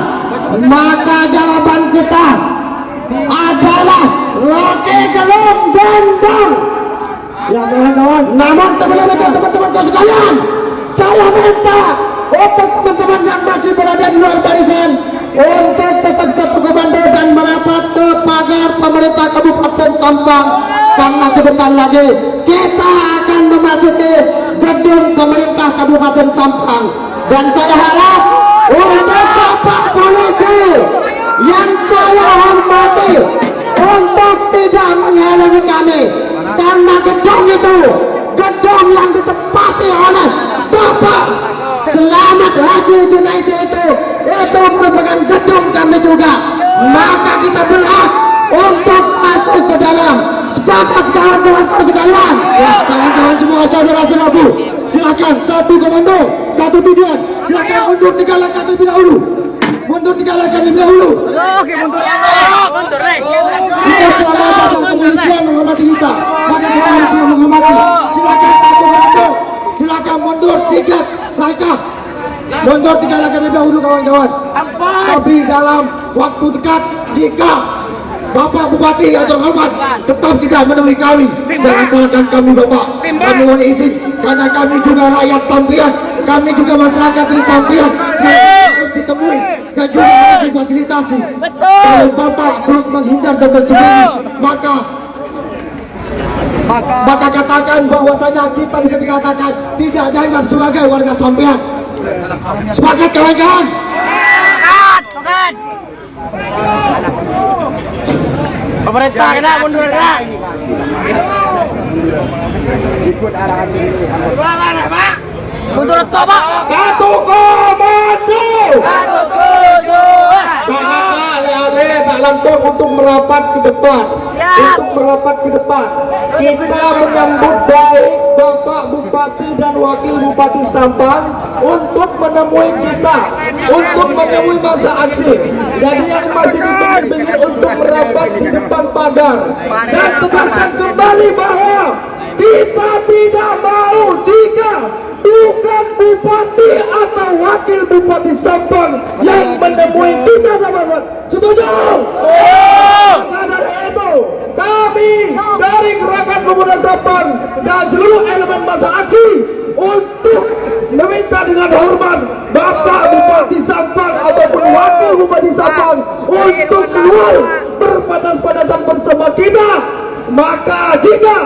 maka jawaban kita adalah Rocky Gerung dendam. Ya kawan-kawan, namun sebelum itu teman-teman sekalian, saya minta untuk teman-teman yang masih berada di luar barisan untuk tetap satu komando dan merapat ke pagar pemerintah Kabupaten Sampang, karena sebentar lagi kita akan memasuki gedung pemerintah Kabupaten Sampang. Dan saya harap untuk Bapak Polisi yang saya hormati untuk tidak menghalangi kami, karena gedung itu gedung yang ditempati oleh Bapak Selamat Haji Junaidi itu merupakan gedung kami juga. Maka kita berhak untuk masuk ke dalam. Sepakat kawan-kawan sekalian? Ya, kawan-kawan semua saudara-saudaraku, silakan satu komando, satu tujuan. Silakan mundur 3 langkah terlebih dahulu. Mundur 3 langkah terlebih dahulu. Oke, mundur. Kita selama Bapak kepolisian menghormati kita, maka kita harus menghormati. Silakan satu komando, silakan mundur 3 langkah. Mundur 3 langkah terlebih dahulu kawan-kawan. Tapi dalam waktu dekat, jika Bapak Bupati yang terhormat tetap tidak menemui kami, jangan salahkan kami Bapak. Kami mohon izin, karena kami juga rakyat sampian, kami juga masyarakat di sampian yang harus ditemui dan juga harus difasilitasi. Kalau Bapak terus menghindar dan bersembunyi, maka katakan bahwasanya kita bisa dikatakan tidak dianggap sebagai warga sampian. Sepakat kawan-kawan? Sepakat. Pemerintah kena mundur kena. Ikut arahan ini. Mundur toba. Satu komando. Satu tujuan. Ale tak lantung untuk merapat ke depan. Untuk merapat ke depan. Kita menyambut baik Bapak Bupati dan Wakil Bupati Sampang untuk menemui kita, untuk menemui masa aksi. Jadi yang masih dipilih untuk merapat di depan pagar. Dan tegaskan kembali bahwa kita tidak mau jika bukan Bupati atau Wakil Bupati Sampang yang menemui kita, teman-teman. Setuju? Maka dari itu, kami dari Gerakan Pemuda Sampang dan seluruh elemen masa aksi untuk meminta dengan hormat Bapak Bupati Sampang ataupun Wakil Bupati Sampang untuk keluar berpadas-padasan bersama kita. Maka jika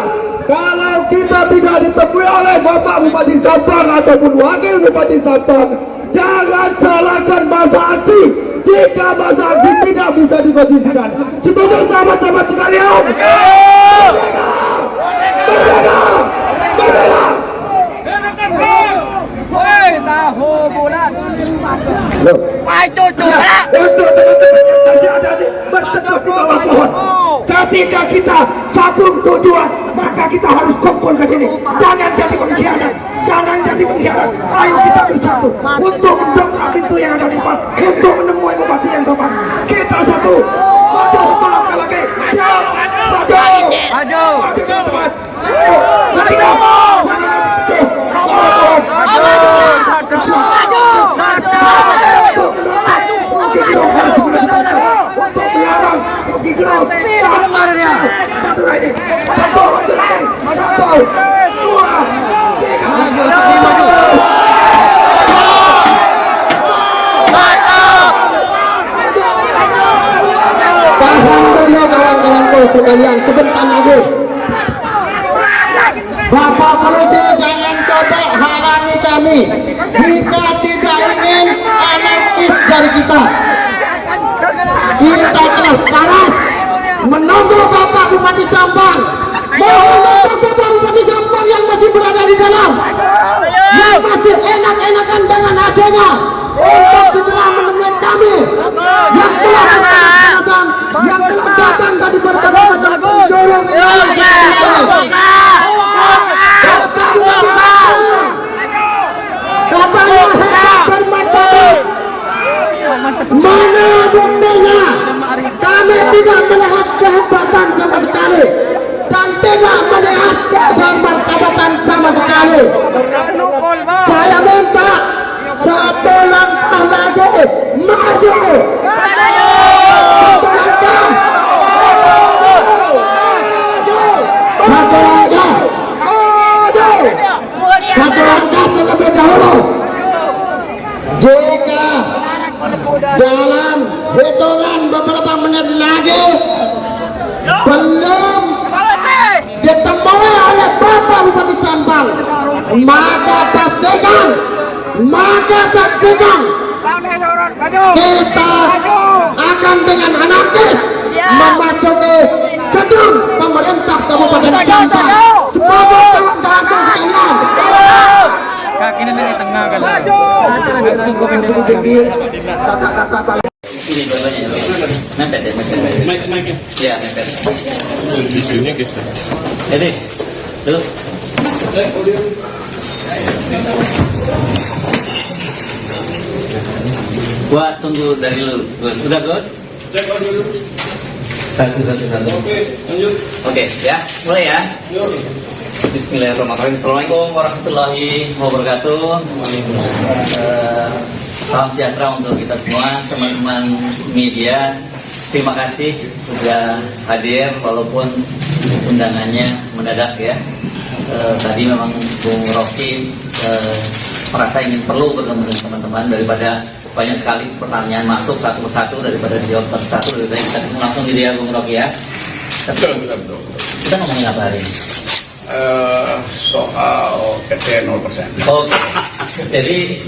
kalau kita tidak ditemui oleh Bapak Bupati Sampang ataupun Wakil Bupati Sampang, jangan salahkan masa aksi jika masa aksi tidak bisa dikondisikan. Setuju sahabat-sahabat sekalian? Merdeka! Merdeka! Merdeka! Woi, tahu bulat. Woi, cucu. Untuk teman-teman yang masih ada di berteduh di bawah pohon, ketika kita satu tujuan, maka kita harus kumpul ke sini. Jangan jadi pengkhianat, jangan jadi pengkhianat. Ayo kita bersatu untuk mendobrak pintu yang ada di depan, untuk menemui bupati yang sopan. Kita satu, maju satu langkah lagi. Siap, maju, Maju. maju teman-teman. Ketika untuk melarang Rocky Gerung. Kawan-kawanku sekalian, sebentar lagi Bapak Polisi jangan coba halangi kami. Kita tidak ingin anarkis dari kita. Kita keras panas menunggu Bapak Bupati Sampang. Mohon untuk Bapak Bupati Sampang yang masih berada di dalam, yang masih enak-enakan dengan AC-nya, untuk segera menemui kami yang telah datang dari berbagai macam penjuru Satu langkah. Satu langkah terlebih dahulu. Jika dalam hitungan beberapa menit lagi belum ditemui oleh Bapak Bupati Sampang, maka pastikan, maka saksikan, kita akan dengan anarkis memasuki gedung pemerintah Kabupaten Sampang sebagai calon tangga saya. Kaki nenek di tengah kan. Ini dua-duanya mepet ya, mepet. Ya, mepet. Di sini guys. Jadi, dulu. Gua tunggu dari lu. Gus, sudah Gus? Satu. Oke, lanjut. Oke, ya, mulai ya. Bismillahirrahmanirrahim. Assalamualaikum warahmatullahi wabarakatuh. Salam sejahtera untuk kita semua, teman-teman media. Terima kasih sudah hadir walaupun undangannya mendadak ya. Tadi memang Bung Rocky merasa ingin perlu bertemu dengan teman-teman daripada banyak sekali pertanyaan masuk satu persatu daripada dijawab satu-satu, lebih baik kita ketemu langsung di dia Bung Rocky ya. Betul. Kita ngomongin apa hari ini? Soal PT 0%. Oke. Jadi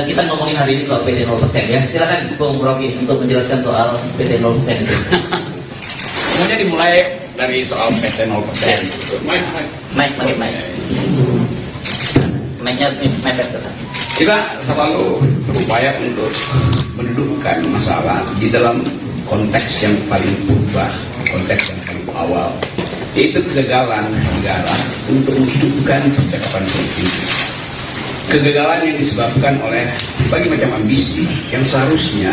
kita ngomongin hari ini soal PT 0% ya. Silakan Bung Rocky untuk menjelaskan soal PT 0% itu. Semuanya dimulai dari soal PT 0%. Mike. Mic-nya mepet. Kita selalu berupaya untuk mendudukkan masalah di dalam konteks yang paling purba, konteks yang paling awal, yaitu kegagalan negara untuk menghidupkan percakapan politik. Kegagalan yang disebabkan oleh berbagai macam ambisi yang seharusnya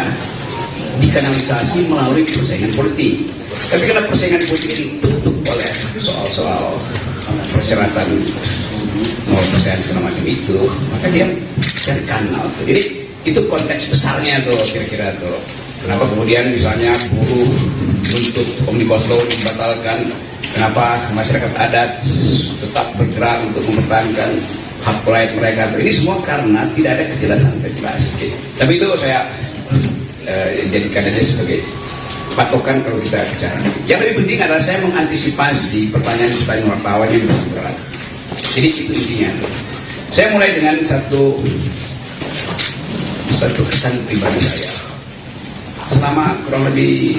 dikanalisasi melalui persaingan politik. Tapi karena persaingan politik ini ditutup oleh soal-soal persyaratan 0% segala macam itu, maka dia cari kanal. Jadi itu konteks besarnya tuh kira-kira tuh. Kenapa kemudian misalnya buruh menuntut Omnibus Law dibatalkan? Kenapa masyarakat adat tetap bergerak untuk mempertahankan hak rakyat mereka? Ini semua karena tidak ada kejelasan. Tapi itu saya jadikan aja sebagai patokan kalau kita bicara. Yang lebih penting adalah saya mengantisipasi pertanyaan wartawan yang berat. Jadi itu intinya. Saya mulai dengan satu kesan pribadi saya. Selama kurang lebih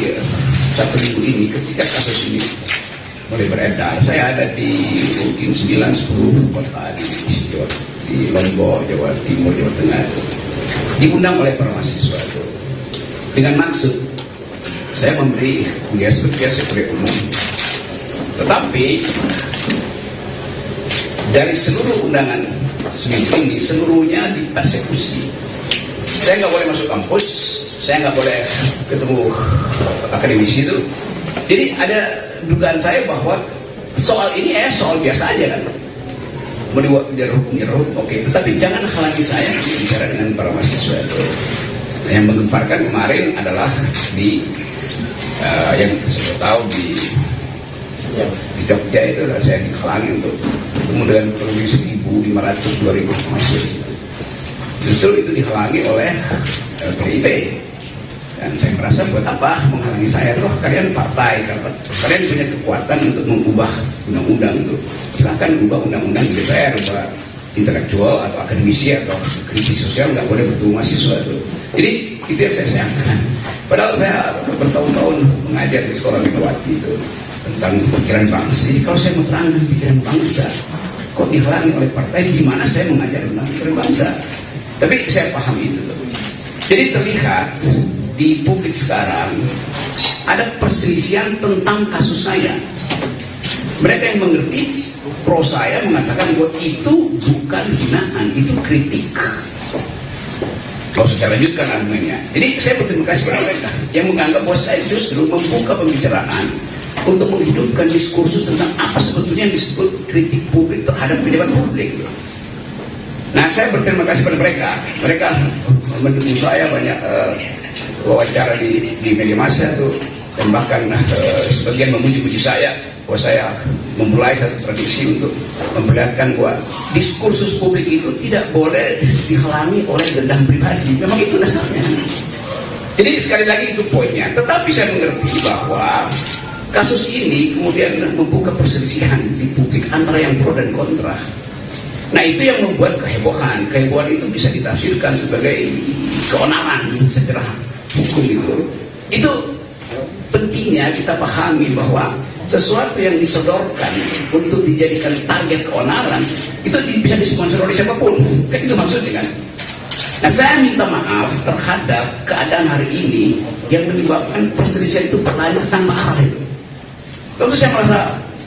1 minggu ini, ketika kasus ini mulai beredar, saya ada di mungkin 9-10 kota di Lombok, Jawa Timur, Jawa Tengah, diundang oleh para mahasiswa itu dengan maksud saya memberi kuliah sebagai umum. Tetapi dari seluruh undangan seminggu ini, seluruhnya dipersekusi. Saya nggak boleh masuk kampus, saya nggak boleh ketemu akademisi itu. Jadi ada dugaan saya bahwa soal ini soal biasa aja kan. Mau dihukum, oke. Tetapi jangan halangi saya bicara dengan para mahasiswa itu. Yang menggemparkan kemarin adalah di yang saya tahu di Jogja itu saya dihalangi untuk ketemu dengan lebih 1.500-2.000 mahasiswa. Justru itu dihalangi oleh PDIP. Dan saya merasa buat apa menghalangi saya? Toh kalian partai, kalian punya kekuatan untuk mengubah undang-undang itu. Silahkan ubah undang-undang di DPR, ubah intelektual atau akademisi atau kritis sosial, nggak boleh bertemu mahasiswa itu. Jadi itu yang saya sayangkan. Padahal saya bertahun-tahun mengajar di sekolah Megawati itu tentang pikiran bangsa. Jadi kalau saya menerangkan pikiran bangsa, kok dihalangi oleh partai? Gimana saya mengajar tentang pikiran bangsa? Tapi saya paham itu. Jadi terlihat di publik sekarang ada perselisihan tentang kasus saya. Mereka yang mengerti pro saya mengatakan bahwa itu bukan hinaan, itu kritik. Kalau saya lanjutkan argumennya. Jadi saya berterima kasih kepada mereka yang menganggap bahwa saya justru membuka pembicaraan untuk menghidupkan diskursus tentang apa sebetulnya yang disebut kritik publik terhadap pejabat publik. Nah, saya berterima kasih pada mereka. Mereka mendukung saya banyak wawancara di media massa tuh, dan bahkan sebagian memuji-muji saya bahwa saya memulai satu tradisi untuk memperlihatkan bahwa diskursus publik itu tidak boleh dihalangi oleh dendam pribadi. Memang itu dasarnya. Jadi sekali lagi itu poinnya. Tetapi saya mengerti bahwa kasus ini kemudian membuka perselisihan di publik antara yang pro dan kontra. Nah itu yang membuat kehebohan. Kehebohan itu bisa ditafsirkan sebagai keonaran secara hukum itu. Itu pentingnya kita pahami bahwa sesuatu yang disodorkan untuk dijadikan target keonaran itu bisa disponsor oleh siapapun. Kan itu maksudnya kan. Nah saya minta maaf terhadap keadaan hari ini yang menyebabkan perselisihan itu berlanjut tanpa arah itu. Tentu saya merasa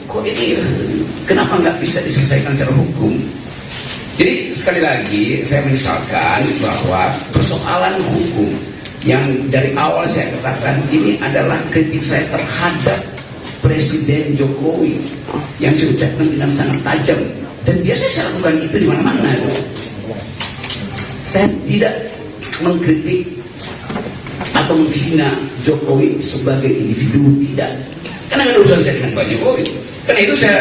kok ini kenapa nggak bisa diselesaikan secara hukum. Jadi sekali lagi saya menyesalkan bahwa persoalan hukum yang dari awal saya katakan ini adalah kritik saya terhadap Presiden Jokowi yang saya ucapkan dengan sangat tajam, dan biasanya saya lakukan itu di mana-mana. Saya tidak mengkritik atau menghina Jokowi sebagai individu, tidak, karena ada urusan saya dengan Pak Jokowi. Karena itu saya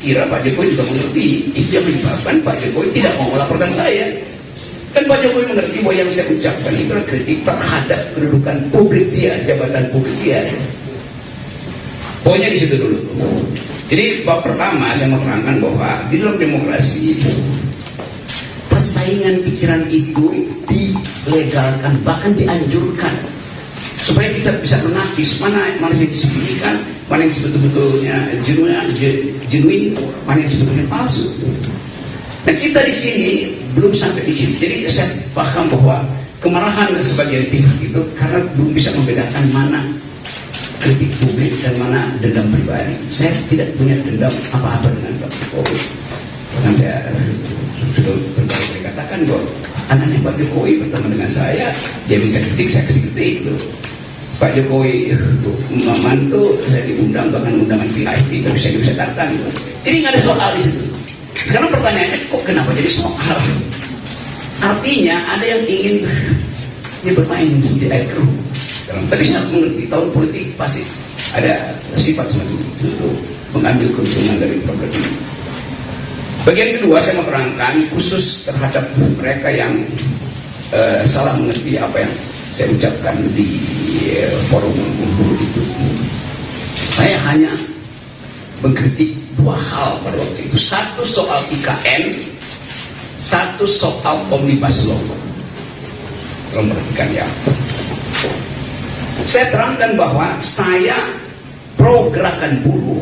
kira Pak Jokowi juga mengerti itu yang menyebabkan Pak Jokowi tidak mau melaporkan saya. Kan Pak Jokowi mengerti bahwa yang saya ucapkan itu adalah kritik terhadap kedudukan publik dia, jabatan publik dia. Pokoknya di situ dulu. Jadi bab pertama saya mau terangkan bahwa di dalam demokrasi persaingan pikiran itu dilegalkan, bahkan dianjurkan, supaya kita bisa menapis mana yang disembunyikan, mana yang sebetulnya genuine, mana yang sebetulnya palsu. Nah kita di sini belum sampai di sini. Jadi saya paham bahwa kemarahan sebagian pihak itu karena belum bisa membedakan mana kritik publik dan mana dendam pribadi. Saya tidak punya dendam apa-apa dengan Pak Jokowi. Bahkan saya sudah berkali-kali katakan bahwa anaknya Pak Jokowi berteman dengan saya, dia minta kritik, saya kasih kritik. Pak Jokowi mantu saya diundang, bahkan undangan VIP, tapi saya bisa datang. Jadi nggak ada soal di situ. Sekarang pertanyaannya, kok kenapa jadi soal? Artinya ada yang ingin dia bermain di air keruh. Tapi saya mengerti tahun politik pasti ada sifat semacam itu untuk mengambil keuntungan dari program ini. Bagian kedua saya mau terangkan khusus terhadap mereka yang salah mengerti apa yang saya ucapkan di forum buruh itu. Saya hanya mengkritik dua hal pada waktu itu. Satu soal IKN, satu soal Omnibus Law. Tolong perhatikan ya. Saya terangkan bahwa saya pro gerakan buruh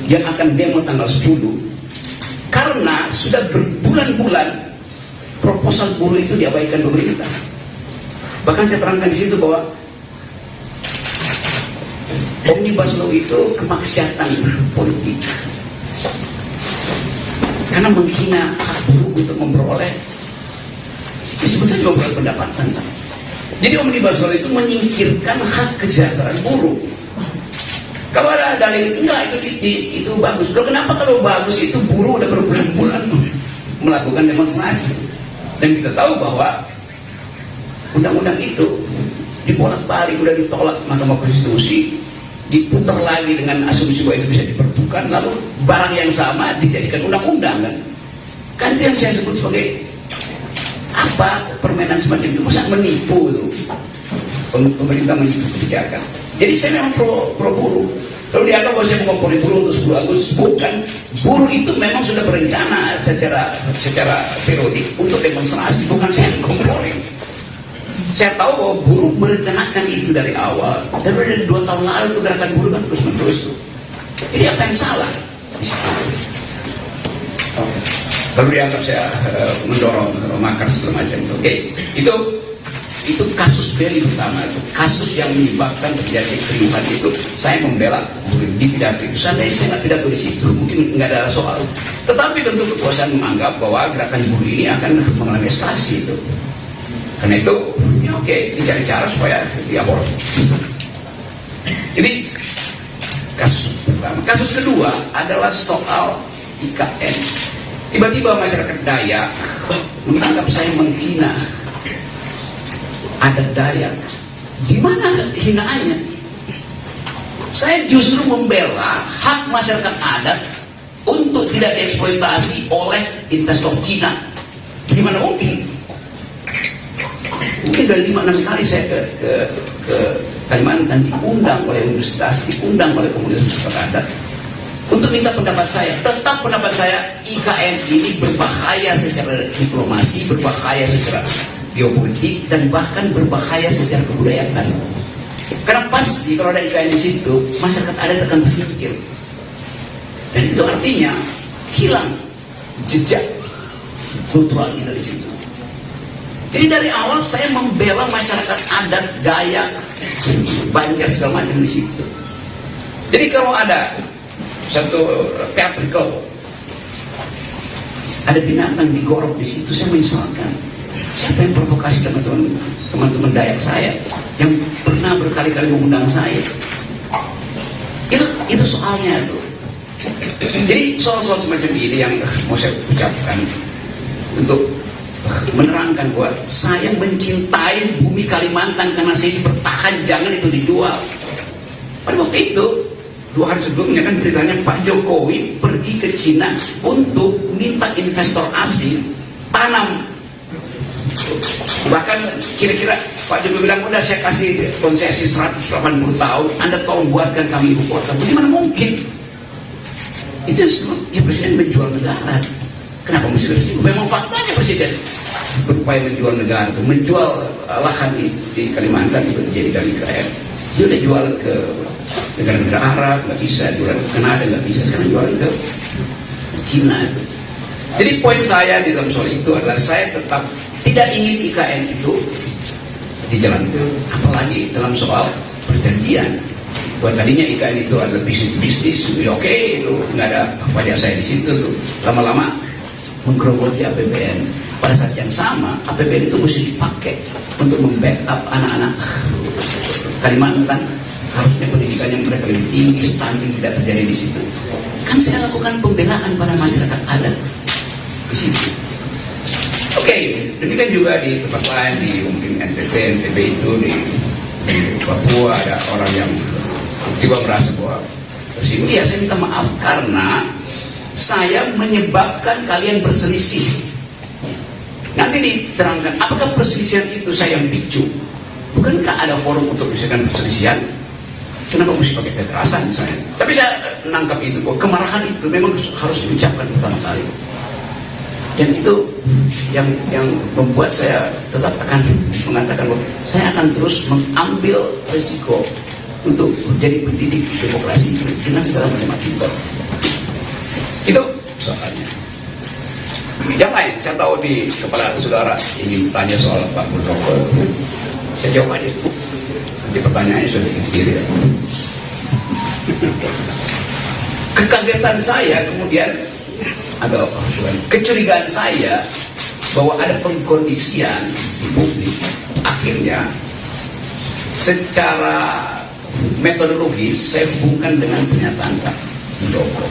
yang akan demo tanggal 10 karena sudah berbulan-bulan proposal buruh itu diabaikan pemerintah. Bahkan saya terangkan di situ bahwa Omnibus Law itu kemaksiatan politik karena menghina hak buruh untuk memperoleh sebetulnya memperoleh pendapatan. Jadi Omnibus Law itu menyingkirkan hak kesejahteraan buruh. Kalau ada dalil enggak itu bagus. Kalau kenapa kalau bagus itu buruh udah berbulan-bulan melakukan demonstrasi. Dan kita tahu bahwa undang-undang itu dibolak-balik, udah ditolak Mahkamah Konstitusi, diputar lagi dengan asumsi bahwa itu bisa dipertukan, lalu barang yang sama dijadikan undang-undang kan. Kan itu yang saya sebut sebagai apa permainan semacam itu, masa menipu itu pemerintah menipu kebijakan. Jadi saya memang pro buruh. Kalau dianggap bahwa saya mengompori buruh untuk 10 Agustus, bukan. Buruh itu memang sudah berencana secara periodik untuk demonstrasi, bukan saya mengompori. Saya tahu bahwa buruh merencanakan itu dari awal, dan dari 2 tahun lalu itu gerakan buruh kan terus-menerus tuh. Jadi apa yang salah? Kalau dianggap saya mendorong makar segala macam itu, oke, itu kasus beli utama, itu kasus yang menyebabkan terjadi keriuhan itu. Saya membela buruh di pidato itu. Seandainya saya nggak pidato di situ, mungkin nggak ada soal. Tetapi tentu kekuasaan menganggap bahwa gerakan buruh ini akan mengalami eskalasi itu. Karena itu, ya oke, dicari cara supaya diaborsi. Jadi kasus pertama. Kasus kedua adalah soal IKN. Tiba-tiba masyarakat Dayak menganggap saya menghina adat Dayak. Di mana hinaannya? Saya justru membela hak masyarakat adat untuk tidak dieksploitasi oleh investor Cina. Gimana mungkin? Mungkin dari 5-6 kali saya ke Kalimantan diundang oleh universitas, diundang oleh komunitas masyarakat adat untuk minta pendapat saya. Tetap pendapat saya, IKN ini berbahaya secara diplomasi, berbahaya secara geopolitik, dan bahkan berbahaya secara kebudayaan. Karena pasti kalau ada IKN di situ, masyarakat adat akan tersingkir. Dan itu artinya hilang jejak kultural kita di situ. Jadi dari awal saya membela masyarakat adat, Dayak, Banjar segala macam di situ. Jadi kalau ada satu theatrical, ada binatang digorok di situ, saya menyesalkan. Siapa yang provokasi teman-teman Dayak saya yang pernah berkali-kali mengundang saya? Itu soalnya tuh. Jadi soal-soal semacam ini yang mau saya ucapkan untuk menerangkan bahwa saya mencintai bumi Kalimantan karena saya bertahan, jangan itu dijual. Pada waktu itu 2 hari sebelumnya kan beritanya Pak Jokowi pergi ke Cina untuk minta investor asing tanam. Bahkan kira-kira Pak Jokowi bilang, udah saya kasih konsesi 180 tahun, Anda tolong buatkan kami ibu kota. Bagaimana mungkin? Itu ya presiden menjual negara. Kenapa mesti harus itu? Memang faktanya presiden berupaya menjual negara, itu menjual lahan di Kalimantan itu dijadikan IKN. Dia udah jual ke negara-negara Arab, nggak bisa, jual ke Kanada nggak bisa, sekarang jual ke Cina. Jadi poin saya di dalam soal itu adalah saya tetap tidak ingin IKN itu dijalankan, apalagi dalam soal perjanjian. Buat tadinya IKN itu adalah bisnis, oke, itu nggak ada pajak saya di situ tuh. Lama-lama menggerogoti APBN. Pada saat yang sama, APBN itu mesti dipakai untuk membackup anak-anak Kalimantan. Harusnya pendidikan yang mereka lebih tinggi, stunting tidak terjadi di situ. Kan saya lakukan pembelaan pada masyarakat adat di situ. Oke, demikian juga di tempat lain, di mungkin NTB itu di Papua ada orang yang tiba merasa bahwa tersinggung. Iya, saya minta maaf karena saya menyebabkan kalian berselisih. Nanti diterangkan apakah perselisihan itu saya yang picu. Bukankah ada forum untuk menyelesaikan perselisihan? Kenapa mesti pakai kekerasan misalnya? Tapi saya menangkap itu bahwa kemarahan itu memang harus diucapkan pertama kali. Dan itu yang membuat saya tetap akan mengatakan bahwa saya akan terus mengambil risiko untuk menjadi pendidik demokrasi itu dengan segala macam akibat. Itu soalnya. Yang lain, saya tahu di kepala saudara ingin tanya soal Pak Muldoko. Saya jawab aja. Nanti pertanyaannya sudah bikin sendiri ya. Kekagetan saya kemudian atau kecurigaan saya bahwa ada pengkondisian di publik, akhirnya secara metodologis saya hubungkan dengan pernyataan Pak Muldoko.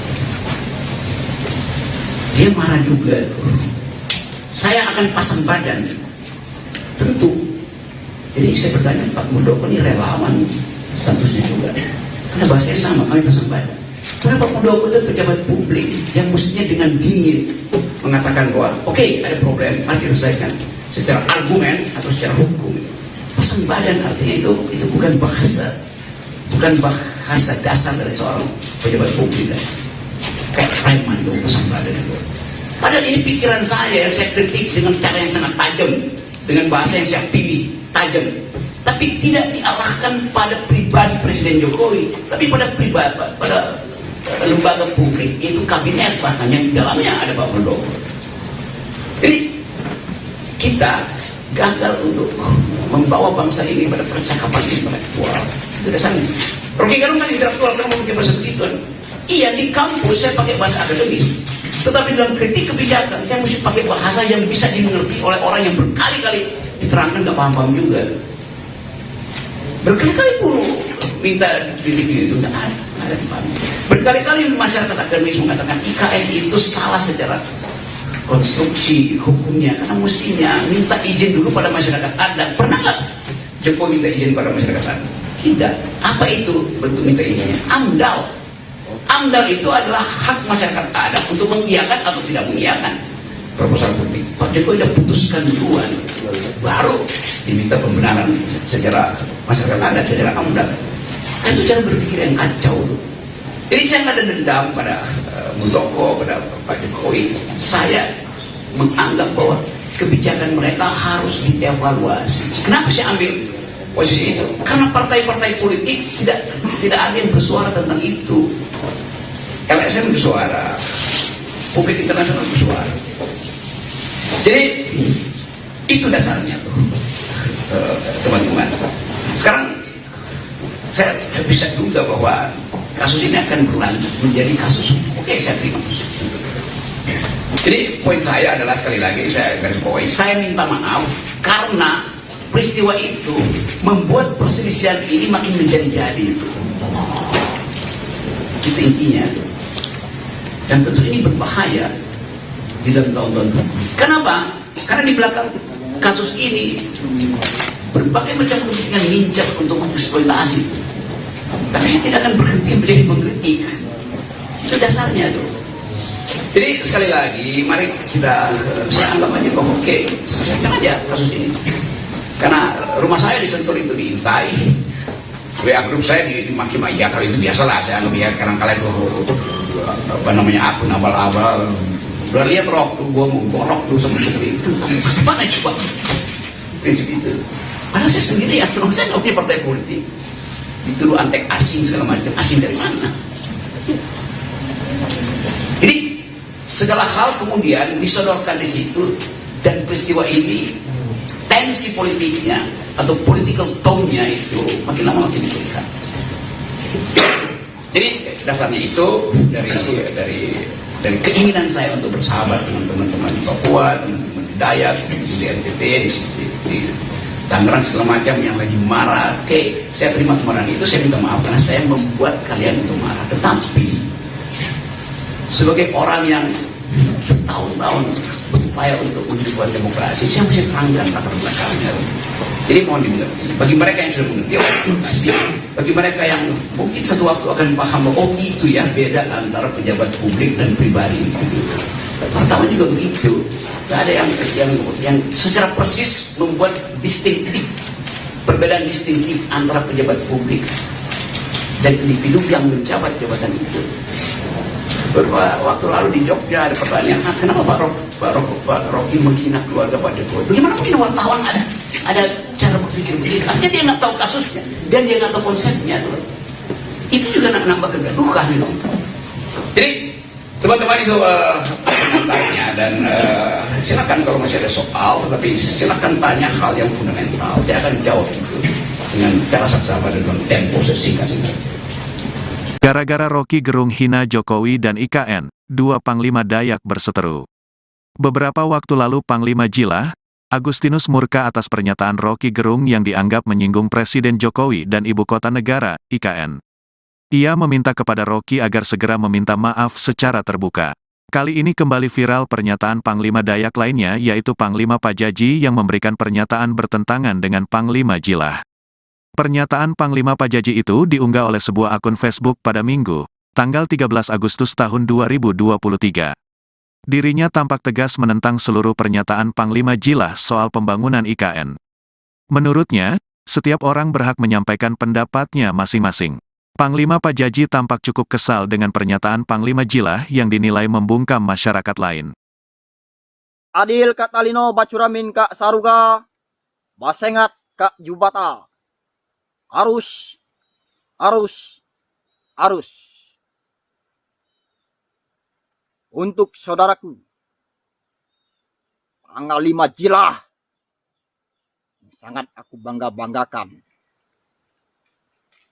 Dia marah juga. Saya akan pasang badan. Tentu. Jadi saya bertanya, Pak Muldoko ini relawan statusnya juga. Karena bahasanya sama, kami pasang badan. Karena Pak Muldoko itu pejabat publik yang mestinya dengan dingin mengatakan bahwa oke, ada problem, mari kita selesaikan secara argumen atau secara hukum. Pasang badan artinya itu bukan bahasa dasar dari seorang pejabat publik. Kayak preman itu pasang badan itu. Padahal ini pikiran saya yang saya kritik dengan cara yang sangat tajam, dengan bahasa yang saya pilih tajam, tapi tidak diarahkan pada pribadi Presiden Jokowi, tapi pada lembaga publik, yaitu kabinet bahkan yang di dalamnya ada Pak Muldoko. Jadi kita gagal untuk membawa bangsa ini pada percakapan intelektual. Itu dasarnya. Rocky Gerung kan intelektual karena mungkin bahasa begitu. Iya, di kampus saya pakai bahasa akademis, tetapi dalam kritik kebijakan saya mesti pakai bahasa yang bisa dimengerti oleh orang yang berkali-kali diterangkan gak paham-paham juga. Berkali-kali guru minta di itu nggak ada dipahami. Berkali-kali masyarakat akademis mengatakan IKN itu salah secara konstruksi hukumnya karena mestinya minta izin dulu pada masyarakat adat. Pernah nggak Jokowi minta izin pada masyarakat adat. Tidak. Apa itu bentuk minta izinnya? AMDAL. AMDAL itu adalah hak masyarakat adat untuk mengiyakan atau tidak mengiyakan proposal publik. Pak Jokowi sudah putuskan duluan, baru diminta pembenaran secara masyarakat adat, secara AMDAL. Kan itu cara berpikir yang kacau. Jadi saya nggak ada dendam pada Muldoko, pada Pak Jokowi. Saya menganggap bahwa kebijakan mereka harus dievaluasi. Kenapa saya ambil posisi itu? Karena partai-partai politik tidak ada yang bersuara tentang itu. LSM bersuara, publik internasional bersuara. Jadi itu dasarnya tuh, teman-teman. Sekarang saya bisa duga bahwa kasus ini akan berlanjut menjadi kasus. Oke, saya terima. Jadi poin saya adalah, sekali lagi saya garis bawahi, saya minta maaf karena peristiwa itu membuat perselisihan ini makin menjadi-jadi. Itu intinya. Dan tentu ini berbahaya di dalam tahun-tahun. Kenapa? Karena di belakang kasus ini berbagai macam kepentingan mincak untuk mengeksploitasi. Tapi saya tidak akan berhenti menjadi mengkritik. Itu dasarnya tuh. Jadi sekali lagi, mari kita, saya anggap aja bahwa oke, selesaikan aja kasus ini. Karena rumah saya di Sentul itu diintai, WA grup saya dimaki-maki, ya kalau itu biasalah, saya anggap ya, kadang-kadang itu apa namanya, akun abal-abal. Udah lihat rok tuh, gue mau gorok tuh seperti itu. Mana coba prinsip itu? Padahal saya sendiri ya, saya nggak punya partai politik. Dituduh antek asing segala macam, asing dari mana? Jadi segala hal kemudian disodorkan di situ, dan peristiwa ini tensi politiknya atau political tone-nya itu makin lama makin terlihat. Jadi dasarnya itu dari keinginan saya untuk bersahabat dengan teman-teman di Papua, teman-teman di Dayak, di NTT, di Tangerang segala macam yang lagi marah. Oke, saya terima kemarahan itu, saya minta maaf karena saya membuat kalian untuk marah. Tetapi sebagai orang yang bertahun-tahun berupaya untuk menghidupkan demokrasi, saya mesti terangkan latar belakangnya. Jadi mohon dimengerti. Bagi mereka yang sudah mengerti demokrasi, bagi mereka yang mungkin satu waktu akan paham bahwa oh itu ya beda antara pejabat publik dan pribadi. Pertama juga begitu. Tidak ada yang secara persis membuat distintif, perbedaan distintif antara pejabat publik dan individu yang menjabat jabatan itu. Beberapa waktu lalu di Jogja ada pertanyaan, kenapa Pak Rocky menghina keluarga Pak Jokowi? Bagaimana mungkin wartawan ada cara berpikir begitu? Artinya dia nggak tahu kasusnya dan dia nggak tahu konsepnya tuh. Itu juga nambah kegaduhan gitu. Jadi teman-teman itu pengantarnya, dan silakan kalau masih ada soal, tapi silakan tanya hal yang fundamental. Saya akan jawab itu dengan cara saksama dan dalam tempo sesingkat. Gara-gara Rocky Gerung hina Jokowi dan IKN, dua Panglima Dayak berseteru. Beberapa waktu lalu Panglima Jilah, Agustinus murka atas pernyataan Rocky Gerung yang dianggap menyinggung Presiden Jokowi dan Ibu Kota Negara, IKN. Ia meminta kepada Rocky agar segera meminta maaf secara terbuka. Kali ini kembali viral pernyataan Panglima Dayak lainnya, yaitu Panglima Pajaji yang memberikan pernyataan bertentangan dengan Panglima Jilah. Pernyataan Panglima Pajaji itu diunggah oleh sebuah akun Facebook pada Minggu, tanggal 13 Agustus tahun 2023. Dirinya tampak tegas menentang seluruh pernyataan Panglima Jilah soal pembangunan IKN. Menurutnya, setiap orang berhak menyampaikan pendapatnya masing-masing. Panglima Pajaji tampak cukup kesal dengan pernyataan Panglima Jilah yang dinilai membungkam masyarakat lain. Adil Kak Talino Bacuramin Kak Saruga, Basengat Kak Jubata. Arus. Untuk saudaraku, tanggal 5 Jilah, sangat aku bangga-banggakan.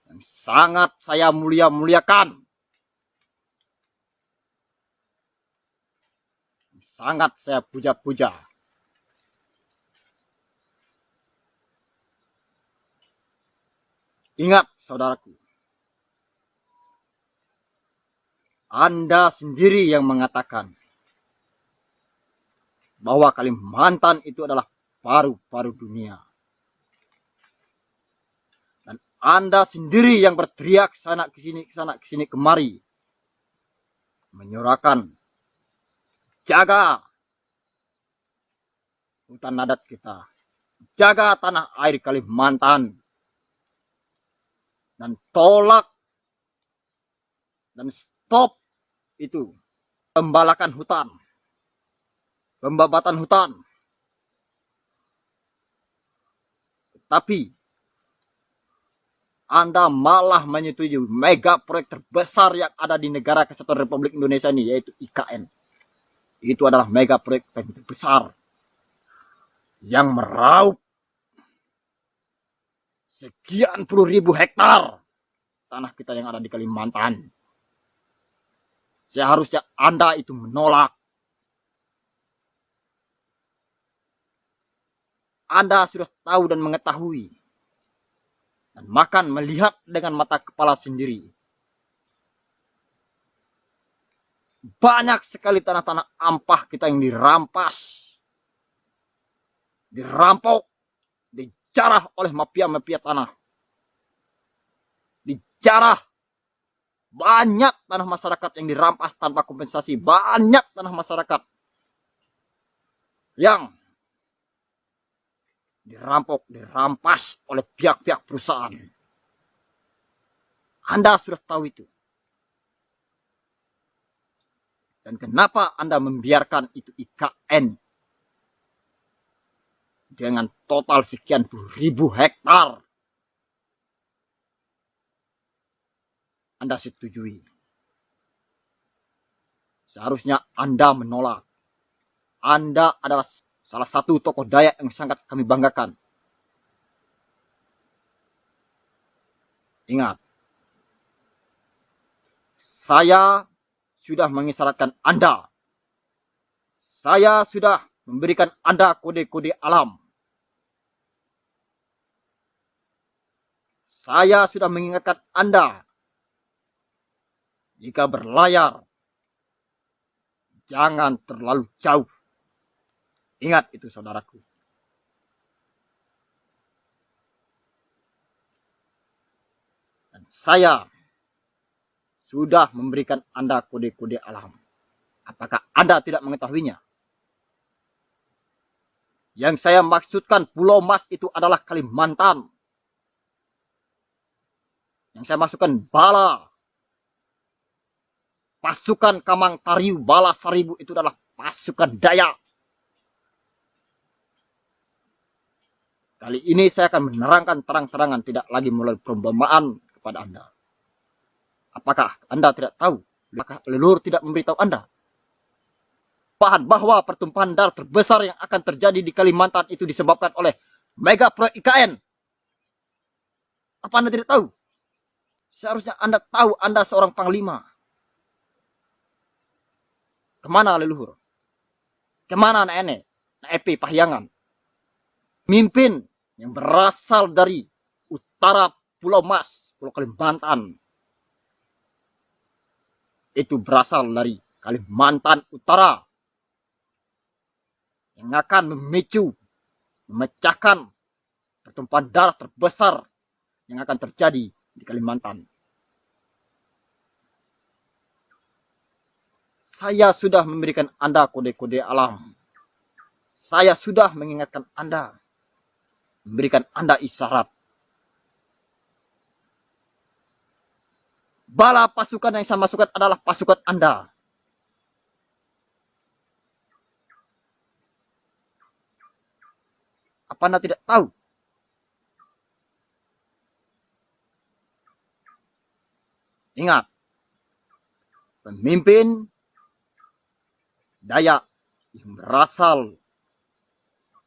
Dan sangat saya mulia-muliakan. Sangat saya puja-puja. Ingat saudaraku, Anda sendiri yang mengatakan bahwa Kalimantan itu adalah paru-paru dunia. Anda sendiri yang berteriak sana kesini kemari, menyuarakan jaga hutan adat kita, jaga tanah air Kalimantan, dan tolak dan stop itu pembalakan hutan, pembabatan hutan. Tapi Anda malah menyetujui mega proyek terbesar yang ada di negara Kesatuan Republik Indonesia ini, yaitu IKN. Itu adalah mega proyek terbesar yang meraup sekian puluh ribu hektar tanah kita yang ada di Kalimantan. Seharusnya Anda itu menolak. Anda sudah tahu dan mengetahui, dan makan melihat dengan mata kepala sendiri. Banyak sekali tanah-tanah ampah kita yang dirampas, dirampok, dijarah oleh mafia-mafia tanah. Dijarah. Banyak tanah masyarakat yang dirampas tanpa kompensasi. Banyak tanah masyarakat yang dirampok, dirampas oleh pihak-pihak perusahaan. Anda sudah tahu itu. Dan kenapa Anda membiarkan itu IKN dengan total sekian puluh ribu hektar? Anda setujui. Seharusnya Anda menolak. Anda adalah salah satu tokoh Dayak yang sangat kami banggakan. Ingat, saya sudah mengisyaratkan Anda. Saya sudah memberikan Anda kode-kode alam. Saya sudah mengingatkan Anda, jika berlayar, jangan terlalu jauh. Ingat itu, saudaraku. Dan saya sudah memberikan Anda kode-kode alam. Apakah Anda tidak mengetahuinya? Yang saya maksudkan Pulau Mas itu adalah Kalimantan. Yang saya maksudkan bala, pasukan Kamang Tariu Bala Seribu itu adalah pasukan Dayak. Kali ini saya akan menerangkan terang-terangan, tidak lagi melalui perumpamaan kepada Anda. Apakah Anda tidak tahu? Apakah leluhur tidak memberitahu Anda bahwa pertumpahan darah terbesar yang akan terjadi di Kalimantan itu disebabkan oleh mega proyek IKN? Apa Anda tidak tahu? Seharusnya Anda tahu, Anda seorang panglima. Kemana leluhur? Kemana nenek? Epi Pahyangan? Mimpin yang berasal dari utara Pulau Mas, Pulau Kalimantan. Itu berasal dari Kalimantan Utara. Yang akan memicu, memecahkan pertumpahan darah terbesar yang akan terjadi di Kalimantan. Saya sudah memberikan Anda kode-kode alam. Saya sudah mengingatkan Anda, memberikan Anda isyarat. Bala pasukan yang saya masukkan adalah pasukan Anda. Apa Anda tidak tahu? Ingat, pemimpin Dayak yang berasal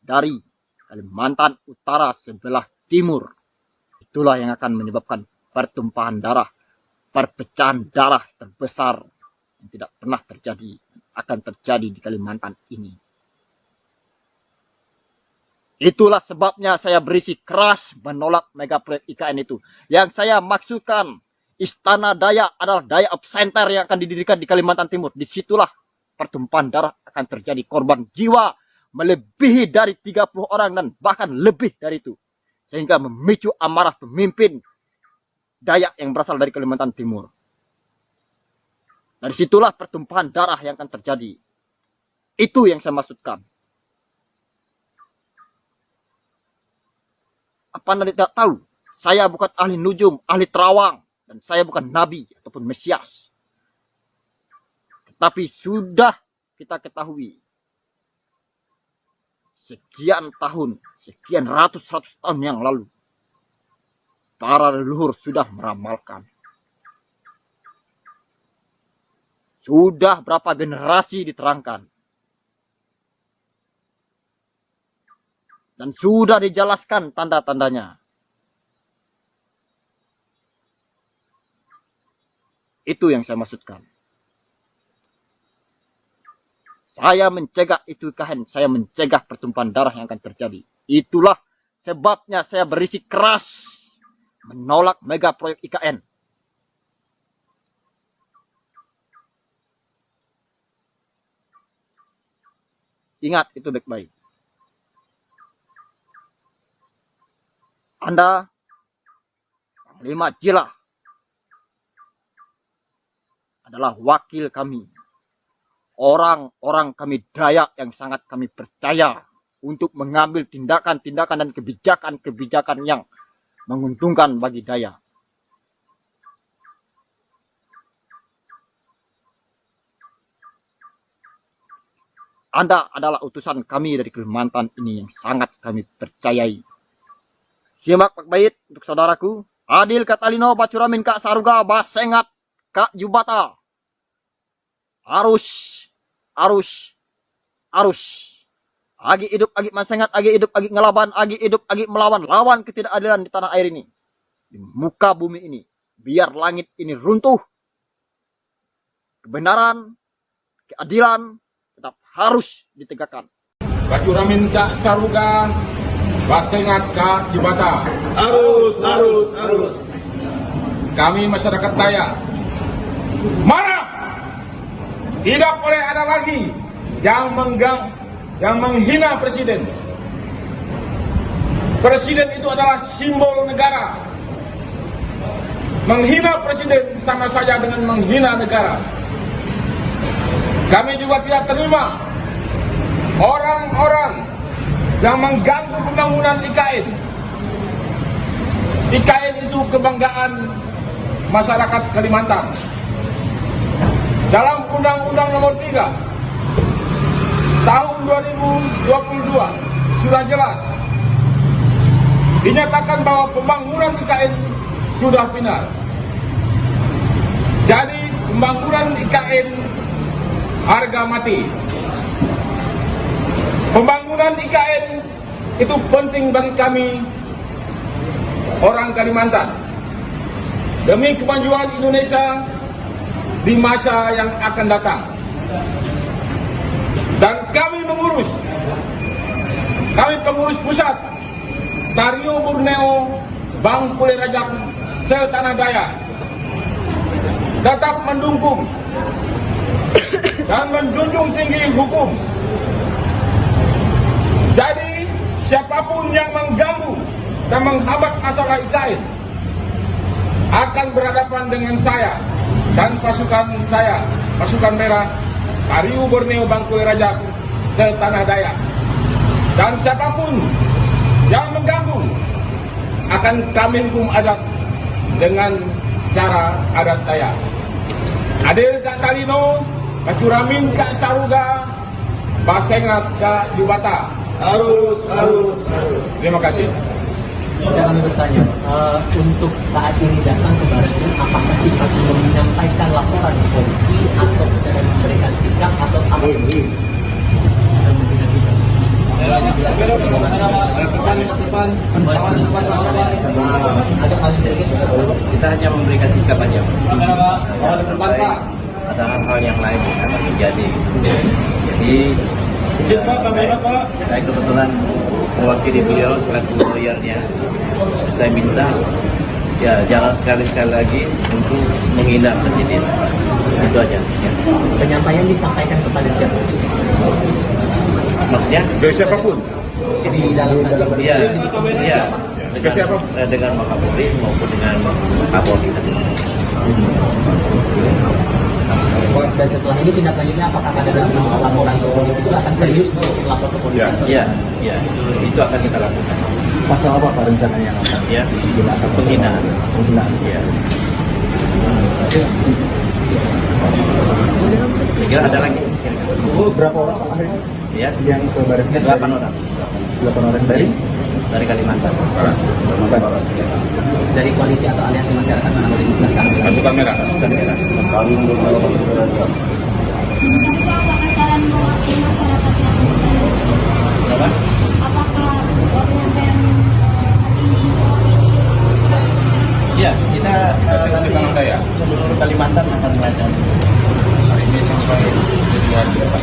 dari Kalimantan Utara sebelah timur, itulah yang akan menyebabkan pertumpahan darah, perpecahan darah terbesar yang tidak pernah terjadi, akan terjadi di Kalimantan ini. Itulah sebabnya saya berisi keras menolak mega proyek IKN itu. Yang saya maksudkan, Istana Dayak adalah Dayak Center yang akan didirikan di Kalimantan Timur. Disitulah pertumpahan darah akan terjadi, korban jiwa melebihi dari 30 orang dan bahkan lebih dari itu. Sehingga memicu amarah pemimpin Dayak yang berasal dari Kalimantan Timur. Dari situlah pertumpahan darah yang akan terjadi. Itu yang saya maksudkan. Apa Anda tidak tahu? Saya bukan ahli nujum, ahli terawang. Dan saya bukan nabi ataupun mesias. Tetapi sudah kita ketahui. Sekian tahun, sekian ratus tahun yang lalu. Para leluhur sudah meramalkan. Sudah berapa generasi diterangkan. Dan sudah dijelaskan tanda-tandanya. Itu yang saya maksudkan. Saya mencegah itu IKN. Saya mencegah pertumpahan darah yang akan terjadi. Itulah sebabnya saya berisi keras menolak mega proyek IKN. Ingat itu baik-baik. Anda, Panglima Jilah, adalah wakil kami. Orang-orang kami Dayak yang sangat kami percaya untuk mengambil tindakan-tindakan dan kebijakan-kebijakan yang menguntungkan bagi Dayak. Anda adalah utusan kami dari Kalimantan ini yang sangat kami percayai. Simak baik-baik untuk saudaraku. Adil Katalino, Bacuramin Kak Saruga, Basengat Kak Jubata. Arus. Agi hidup, agi mansengat, agi hidup, agi ngelaban, agi hidup, agi melawan. Lawan ketidakadilan di tanah air ini. Di muka bumi ini. Biar langit ini runtuh. Kebenaran, keadilan, tetap harus ditegakkan. Bacuramin Kak Saruga, Basengat Kak Jubata. Arus. Kami masyarakat Dayak marah. Tidak boleh ada lagi yang menghina presiden. Presiden itu adalah simbol negara. Menghina presiden sama saja dengan menghina negara. Kami juga tidak terima orang-orang yang mengganggu pembangunan IKN. IKN itu kebanggaan masyarakat Kalimantan. Dalam Undang-Undang Nomor 3 Tahun 2022 sudah jelas dinyatakan bahwa pembangunan IKN sudah final. Jadi pembangunan IKN harga mati. Pembangunan IKN itu penting bagi kami orang Kalimantan demi kemajuan Indonesia di masa yang akan datang. Dan kami pengurus pusat Tario Borneo Bangkule Rajak Setanah Dayak tetap mendukung dan menjunjung tinggi hukum. Jadi siapapun yang mengganggu dan menghambat masalah IKN akan berhadapan dengan saya dan pasukan saya, pasukan merah Tario Borneo Bangkule Rajak Setanah Dayak. Dan siapapun yang mengganggu akan kami hukum adat dengan cara adat Dayak. Adil Kak Talino, Bacuramin Kak Saruga, Basengat Kak Jubata. Harus. Terima kasih. Jangan bertanya, untuk saat ini datang ke Baratnya, apakah Pak belum menyampaikan laporan ke polisi atau secara memberikan sikap atau apa? Kita hanya memberikan sikap aja. Ada hal-hal yang lain yang akan terjadi. Jadi saya kebetulan mewakili beliau selaku lawyernya. Saya minta ya jangan sekali-sekali lagi untuk menghina presiden, itu aja ya. Penyampaian disampaikan kepada siapa? Maksudnya Dari siapapun. Di dalam iya Ke siapa? dengan Wakapolri maupun dengan Kapolri. Dan setelah ini tindak lanjutnya apakah ada dalam laporan ke polisi itu akan serius untuk lapor ke polisi? Ya, itu akan kita lakukan. Pasal apa Pak rencananya yang akan Ya, penghinaan. Ya. Kira ada lagi? berapa orang Pak akhirnya Ya, yang ke baris krim? 8 orang 8 orang dari Kalimantan. Dari koalisi atau aliansi masyarakat mana boleh dijelaskan? Pasukan merah. Pasukan merah. Apakah saran mewakili masyarakat yang Apa? apakah penyampaian hari ini Ya, kita Seksi Tanah Daya. seluruh Kalimantan akan melayani. Hari ini sampai jadi hari depan.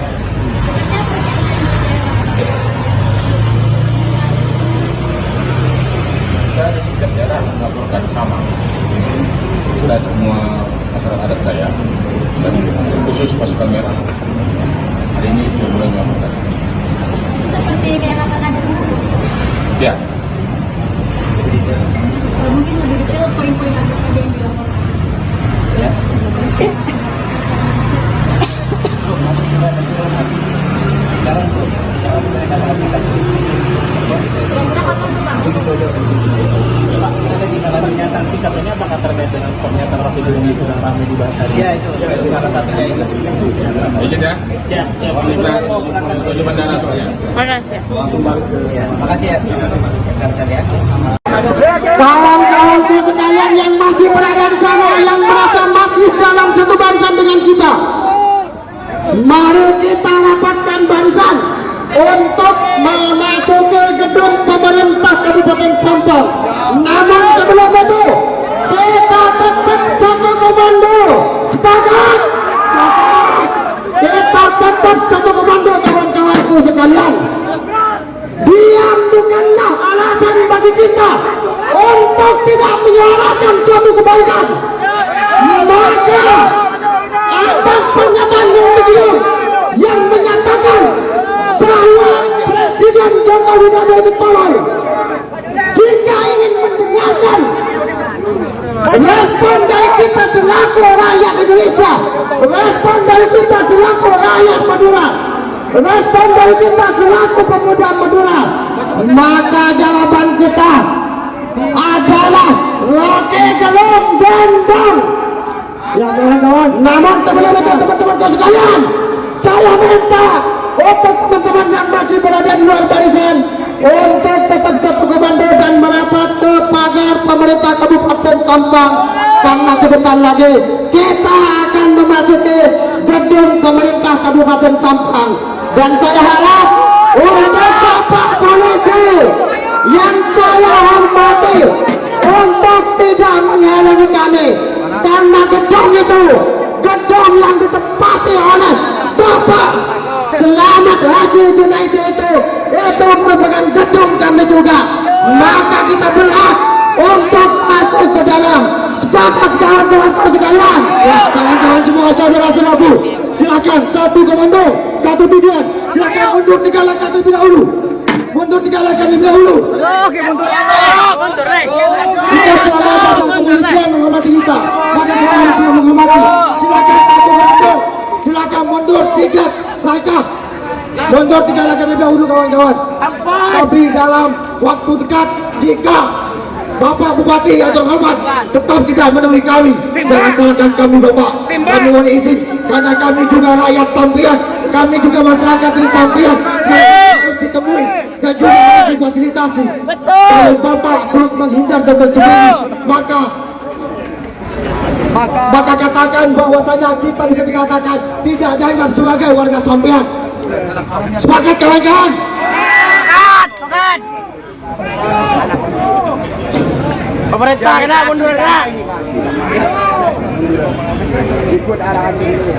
Kita di setiap daerah melaporkan sama. Kita semua masyarakat adat Dayak dan khusus pasukan merah hari ini sudah mulai melaporkan. seperti keangkatan adat Ya, mungkin lebih detail poin-poin apa saja yang dilaporkan? Ya. Kira-kira kapan tuh Bang? Pak, ada pernyataan sikap ini apakah terkait dengan pernyataan Rocky Gerung yang sedang ramai dibahas hari ini? Ya, itu salah satunya itu. izin ya. Siap. Kita menuju bandara soalnya. Langsung balik ke Makasih ya. Rekan-rekan ya. Kawan-kawanku sekalian yang masih berada di sana, yang merasa masih dalam satu barisan dengan kita, mari kita rapatkan barisan untuk memasuki gedung pemerintah Kabupaten Sampang. Namun sebelum itu, kita tetap satu komando. Sepakat? Kita tetap satu komando, kawan-kawanku sekalian. Diam bukanlah alasan bagi kita untuk tidak menyuarakan suatu kebaikan. Maka atas pernyataan beliau yang menyatakan bahwa Presiden Joko Widodo itu tolol, jika ingin mendengarkan respon dari kita selaku rakyat Indonesia, respon dari kita selaku rakyat Madura, respon dari kita selaku pemuda Madura, maka jawaban kita adalah Rocky Gerung Dendang. Ya kawan-kawan, namun sebelum itu teman-teman sekalian, saya minta untuk teman-teman yang masih berada di luar barisan untuk tetap satu komando dan merapat ke pagar pemerintah Kabupaten Sampang, karena sebentar lagi kita akan memasuki gedung pemerintah Kabupaten Sampang. Dan saya harap untuk Bapak Polisi yang saya hormati untuk tidak menghalangi kami, karena gedung itu gedung yang ditempati oleh Bapak Selamat Haji Junaidi itu merupakan gedung kami juga. Maka kita berhak untuk masuk ke dalam. Sepakat kawan-kawan sekalian? Kawan-kawan semua saudara-saudaraku, silakan satu komando, satu tujuan. Silakan mundur 3 langkah terlebih dahulu. Mundur 3 langkah terlebih dahulu. Kita selama Bapak kepolisian menghormati kita, maka kita harus menghormati. Silakan satu komando, silakan mundur 3 langkah. Mundur 3 langkah terlebih dahulu kawan-kawan. Tapi dalam waktu dekat, jika Bapak Bupati yang terhormat tetap tidak menemui kami, jangan salahkan kami Bapak. Kami mohon izin, karena kami juga rakyat Sampian, kami juga masyarakat di Sampian yang harus ditemui dan juga harus difasilitasi. Kalau Bapak terus menghindar dan bersembunyi, maka katakan bahwasanya kita bisa dikatakan tidak dianggap sebagai warga Sampian. Sepakat kawan-kawan? Pemerintah kena mundur kena. Ikut arahan dulu.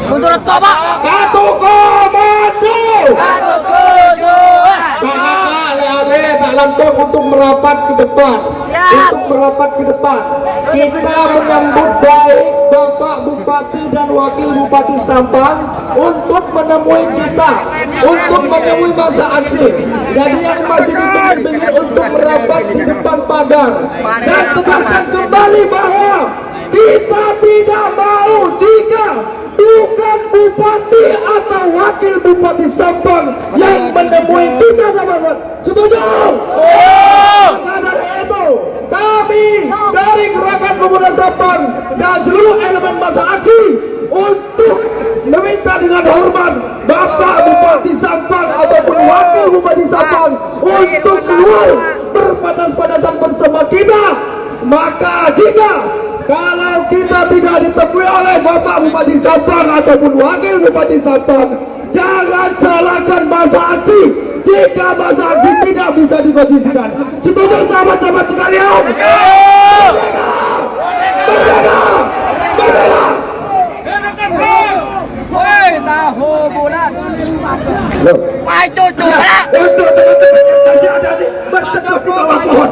Mundur Pak. Satu komando. Satu tujuan. Bapak, jalan tol untuk merapat ke depan. Untuk merapat ke depan, kita menyambut baik Bapak Bupati dan Wakil Bupati Sampang untuk menemui kita, untuk menemui masa aksi. Jadi yang masih dipilih untuk merapat di depan pagar, dan tegaskan kembali bahwa kita tidak mau jika bukan Bupati atau Wakil Bupati Sampang yang menemui kita, teman-teman. Setuju? Maka dari itu, kami dari Gerakan Pemuda Sampang dan seluruh elemen masa aksi untuk meminta dengan hormat Bapak Bupati Sampang ataupun Wakil Bupati Sampang untuk keluar berpadas-padasan bersama kita. Maka jika kalau kita tidak ditemui oleh Bapak Bupati Sampang ataupun Wakil Bupati Sampang, jangan salahkan masa aksi jika masa aksi tidak bisa dikondisikan. Setuju sahabat-sahabat sekalian? Merdeka! Merdeka! Tahu bulan. Maju untuk teman-teman yang masih ada di berteduh di bawah pohon.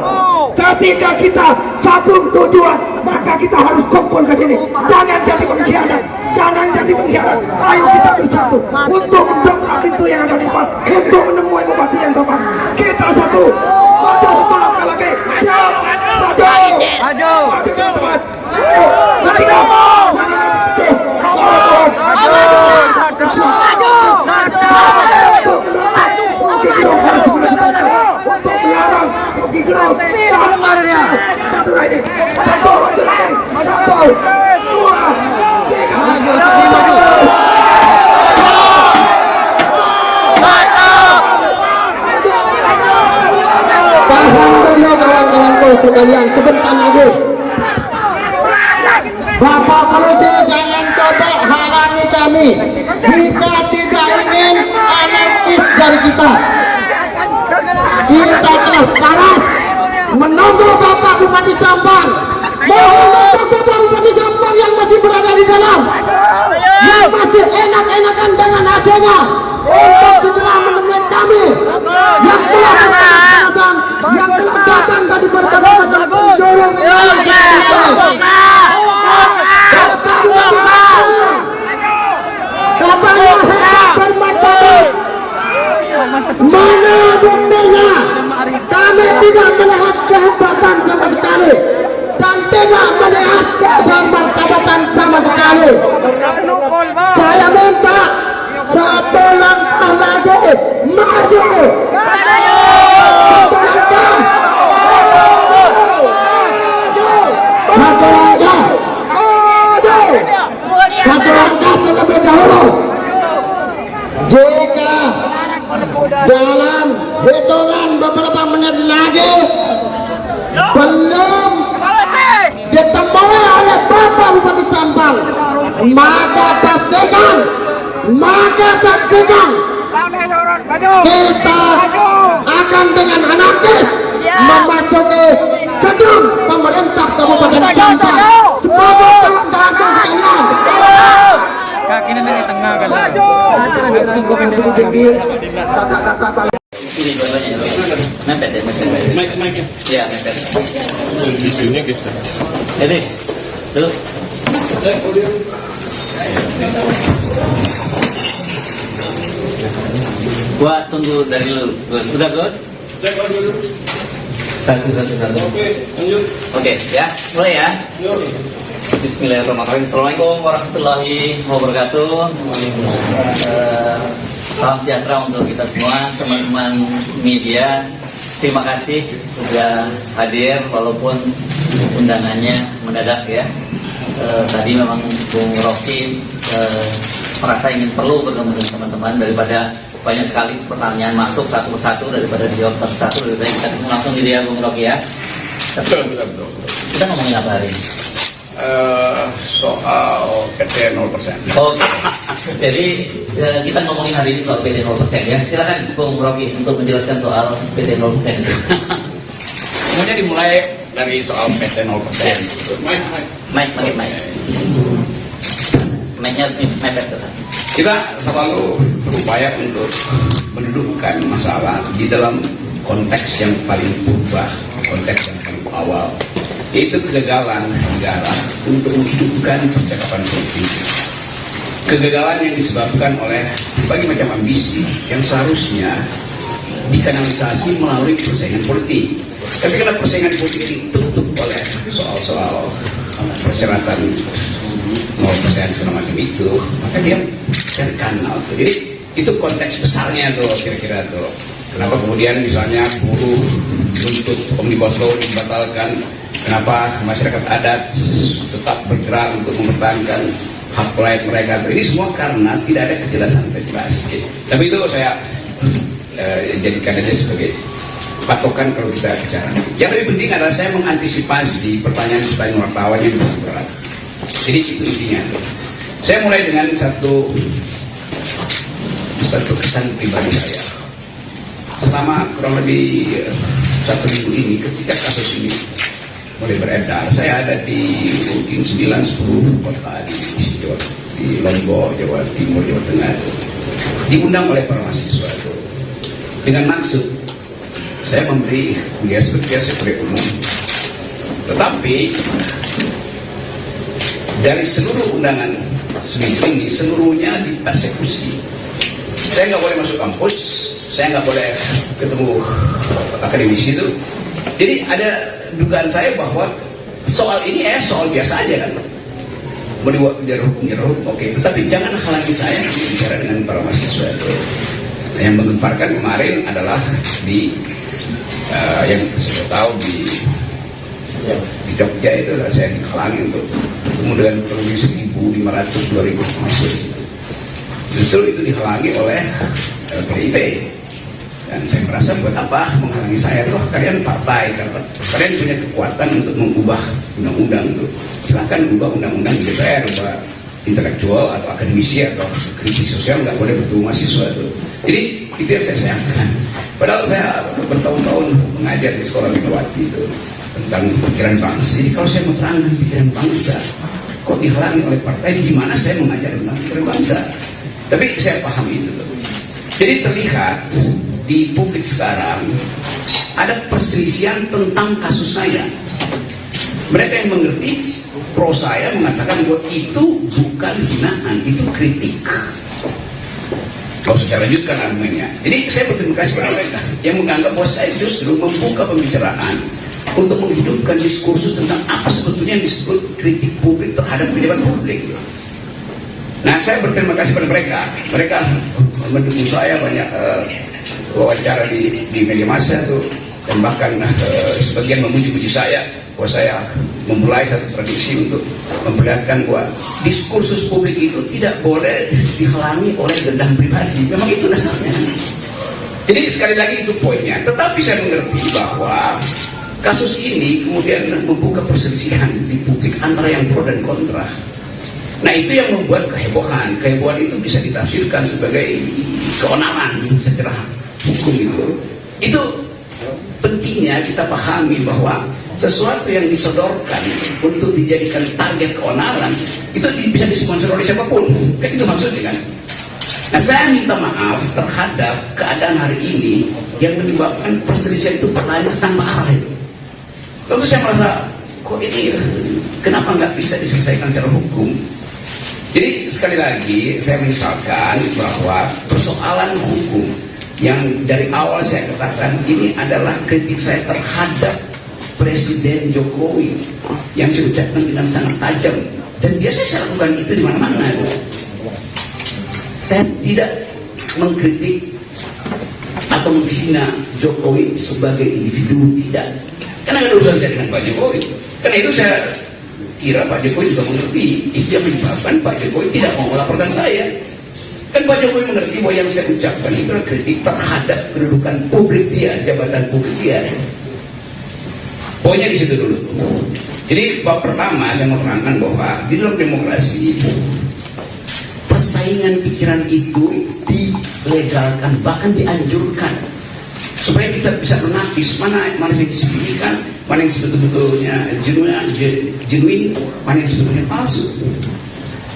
Ketika kita satu tujuan, maka kita harus kumpul ke sini. Jangan jadi pengkhianat, jangan jadi pengkhianat. Ayo kita bersatu untuk mendongkrak pintu yang ada di depan, untuk menemui bupati yang tepat. Kita satu, maju betul lagi. Siap, maju, maju, teman-teman. Ketiga, sekalian, sebentar lagi Bapak Polisi jangan coba halangi kami. Kita tidak ingin anarkis dari kita. Kita keras panas menunggu Bapak Bupati Sampang. Mohon untuk Bapak Bupati Sampang yang masih berada di dalam, yang masih enak-enakan dengan AC-nya, untuk segera menemui kami yang telah berpanasan, yang telah datang dari berbagai macam penjuru wilayah. Katanya hebat bermartabat. Mana buktinya? Kami tidak melihat kehebatan sama sekali dan tidak melihat kebermartabatan sama sekali. Saya minta satu langkah lagi maju. Satu langkah. Satu langkah. Satu langkah terlebih dahulu. Jika dalam hitungan beberapa menit lagi belum ditemui oleh Bapak Bupati Sampang, maka pastikan, maka saksikan, kita akan dengan anarkis memasuki gedung pemerintah Kabupaten Sampang. Semoga kawan-kawan sekalian. Kakinya dari tengah kan. Ini dua-duanya, mepet ya, mepet. Ya, mepet. Isunya geser. Jadi, dulu. Gua tunggu dari lu. Sudah, Gus? Satu. Oke, lanjut. Oke, ya, mulai ya. Bismillahirrahmanirrahim. Assalamualaikum warahmatullahi wabarakatuh. Salam sejahtera untuk kita semua, teman-teman media. Terima kasih sudah hadir walaupun undangannya mendadak ya. Tadi memang Bung Rocky merasa ingin perlu bertemu dengan teman-teman, daripada banyak sekali pertanyaan masuk satu persatu, daripada dijawab satu-satu, lebih baik kita ketemu langsung di dia Bung Rocky ya. Betul. Kita ngomongin apa hari ini? Soal PT 0%. Oke. Jadi kita ngomongin hari ini soal PT 0% ya. Silakan Bung Rocky untuk menjelaskan soal PT 0% itu. Semuanya dimulai dari soal PT 0%. Mike. Mike-nya harus mepet tetap. Kita selalu berupaya untuk mendudukkan masalah di dalam konteks yang paling purba, konteks yang paling awal, yaitu kegagalan negara untuk menghidupkan percakapan politik. Kegagalan yang disebabkan oleh berbagai macam ambisi yang seharusnya dikanalisasi melalui persaingan politik. Tapi karena persaingan politik ditutup oleh soal-soal persyaratan 0% segala macam itu, maka dia cari kanal. Jadi itu konteks besarnya tuh kira-kira tuh. Kenapa kemudian misalnya buruh menuntut Omnibus Law dibatalkan? Kenapa masyarakat adat tetap bergerak untuk mempertahankan hak lain mereka? Ini semua karena tidak ada kejelasan regulasi. Tapi itu saya jadikan aja sebagai patokan kalau kita bicara. Yang lebih penting adalah saya mengantisipasi pertanyaan-pertanyaan wartawan yang lebih berat. Jadi itu intinya. Saya mulai dengan satu kesan pribadi saya. Selama kurang lebih 1 minggu ini, ketika kasus ini mulai beredar, saya ada di mungkin 9-10 kota di Lombok, Jawa Timur, Jawa Tengah, diundang oleh para mahasiswa itu dengan maksud saya memberi kuliah seperti umum. Tetapi dari seluruh undangan seminggu ini, seluruhnya dipersekusi. Saya nggak boleh masuk kampus, saya nggak boleh ketemu akademisi itu. Jadi ada dugaan saya bahwa soal ini soal biasa aja kan. Mau dihukum, oke. Tetapi jangan halangi saya bicara dengan para mahasiswa itu. Nah, yang menggemparkan kemarin adalah di yang saya tahu di Jogja itu saya dihalangi untuk ketemu dengan kurang lebih 1.500-2.000 mahasiswa. Justru itu dihalangi oleh PDIP. Dan saya merasa buat apa menghalangi saya? Loh, kalian partai, kalian punya kekuatan untuk mengubah undang-undang itu. Silahkan ubah undang-undang di DPR, ubah intelektual atau akademisi atau kritis sosial, nggak boleh bertemu mahasiswa itu. Jadi itu yang saya sayangkan. Padahal saya bertahun-tahun mengajar di sekolah Megawati itu tentang pikiran bangsa. Jadi kalau saya menerangkan pikiran bangsa, kok dihalangi oleh partai? Gimana saya mengajar tentang pikiran bangsa? Tapi saya paham itu. Jadi terlihat di publik sekarang ada perselisihan tentang kasus saya. Mereka yang mengerti pro saya mengatakan bahwa itu bukan hinaan, itu kritik. Kalau secara lanjutkan argumennya. Jadi saya berterima kasih kepada mereka yang menganggap bahwa saya justru membuka pembicaraan untuk menghidupkan diskursus tentang apa sebetulnya yang disebut kritik publik terhadap pejabat publik. Nah, saya berterima kasih kepada mereka. Mereka mendukung saya banyak wawancara di media massa tuh, dan bahkan sebagian memuji-muji saya bahwa saya memulai satu tradisi untuk memperlihatkan bahwa diskursus publik itu tidak boleh dihalangi oleh dendam pribadi. Memang itu dasarnya. Jadi sekali lagi itu poinnya. Tetapi saya mengerti bahwa kasus ini kemudian membuka perselisihan di publik antara yang pro dan kontra. Nah, itu yang membuat kehebohan. Kehebohan itu bisa ditafsirkan sebagai keonaran secara hukum itu. Itu pentingnya kita pahami bahwa sesuatu yang disodorkan untuk dijadikan target keonaran itu bisa disponsor oleh siapapun. Kan itu maksudnya kan. Nah, saya minta maaf terhadap keadaan hari ini yang menyebabkan perselisihan itu berlanjut tanpa arah itu. Lalu saya merasa, kok ini kenapa nggak bisa diselesaikan secara hukum? Jadi sekali lagi saya menyesalkan bahwa persoalan hukum yang dari awal saya katakan ini adalah kritik saya terhadap Presiden Jokowi yang saya ucapkan dengan sangat tajam, dan biasa saya lakukan itu di mana-mana. Saya tidak mengkritik atau menghina Jokowi sebagai individu, tidak, karena ada urusan saya dengan Pak Jokowi. Karena itu saya kira Pak Jokowi juga mengerti itu yang menyebabkan Pak Jokowi tidak mau melaporkan saya. Kan Pak Jokowi mengerti bahwa yang saya ucapkan itu adalah kritik terhadap kedudukan publik dia, jabatan publik dia. Poinnya di situ dulu. Jadi bab pertama saya mau terangkan bahwa di dalam demokrasi persaingan pikiran itu dilegalkan, bahkan dianjurkan, supaya kita bisa menapis mana yang disembunyikan, mana yang sebetulnya genuine, mana yang sebetulnya palsu.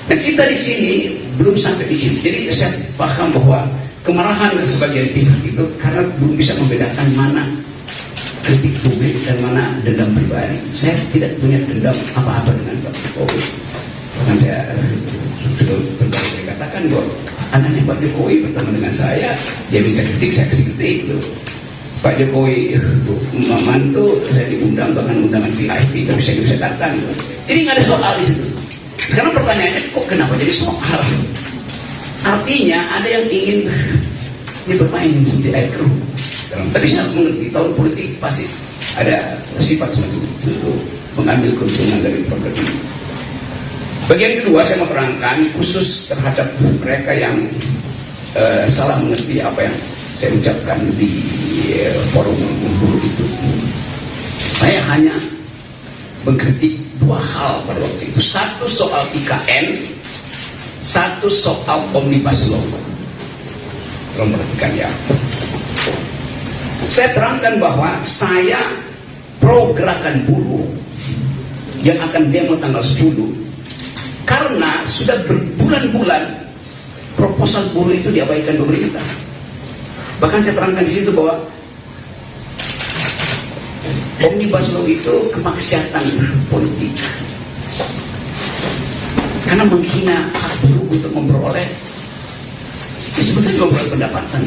Nah, kita di sini belum sampai di sini. Jadi saya paham bahwa kemarahan sebagian pihak itu karena belum bisa membedakan mana kritik publik dan mana dendam pribadi. Saya tidak punya dendam apa-apa dengan Pak Jokowi. Bahkan saya sudah berkali-kali katakan bahwa anaknya Pak Jokowi bertemu dengan saya, dia minta kritik, saya kasih kritik gitu. Pak Jokowi mantu saya diundang, bahkan undangan VIP, tapi saya bisa datang. Jadi nggak ada soal di situ. Sekarang pertanyaannya, kok kenapa jadi soal? Artinya ada yang ingin dia bermain di air keruh. Tapi saya mengerti tahun politik pasti ada sifat semacam itu untuk mengambil keuntungan dari program ini. Bagian kedua saya mau terangkan khusus terhadap mereka yang salah mengerti apa yang saya ucapkan di forum buruh itu. Saya hanya mengkritik dua hal pada waktu itu. Satu soal IKN, satu soal Omnibus Law. Tolong perhatikan ya. Saya terangkan bahwa saya pro gerakan buruh yang akan demo tanggal 10 karena sudah berbulan-bulan proposal buruh itu diabaikan pemerintah. Bahkan saya terangkan di situ bahwa Omnibus Law itu kemaksiatan politik karena menghina hak buruh untuk memperoleh sebetulnya juga bukan pendapatan.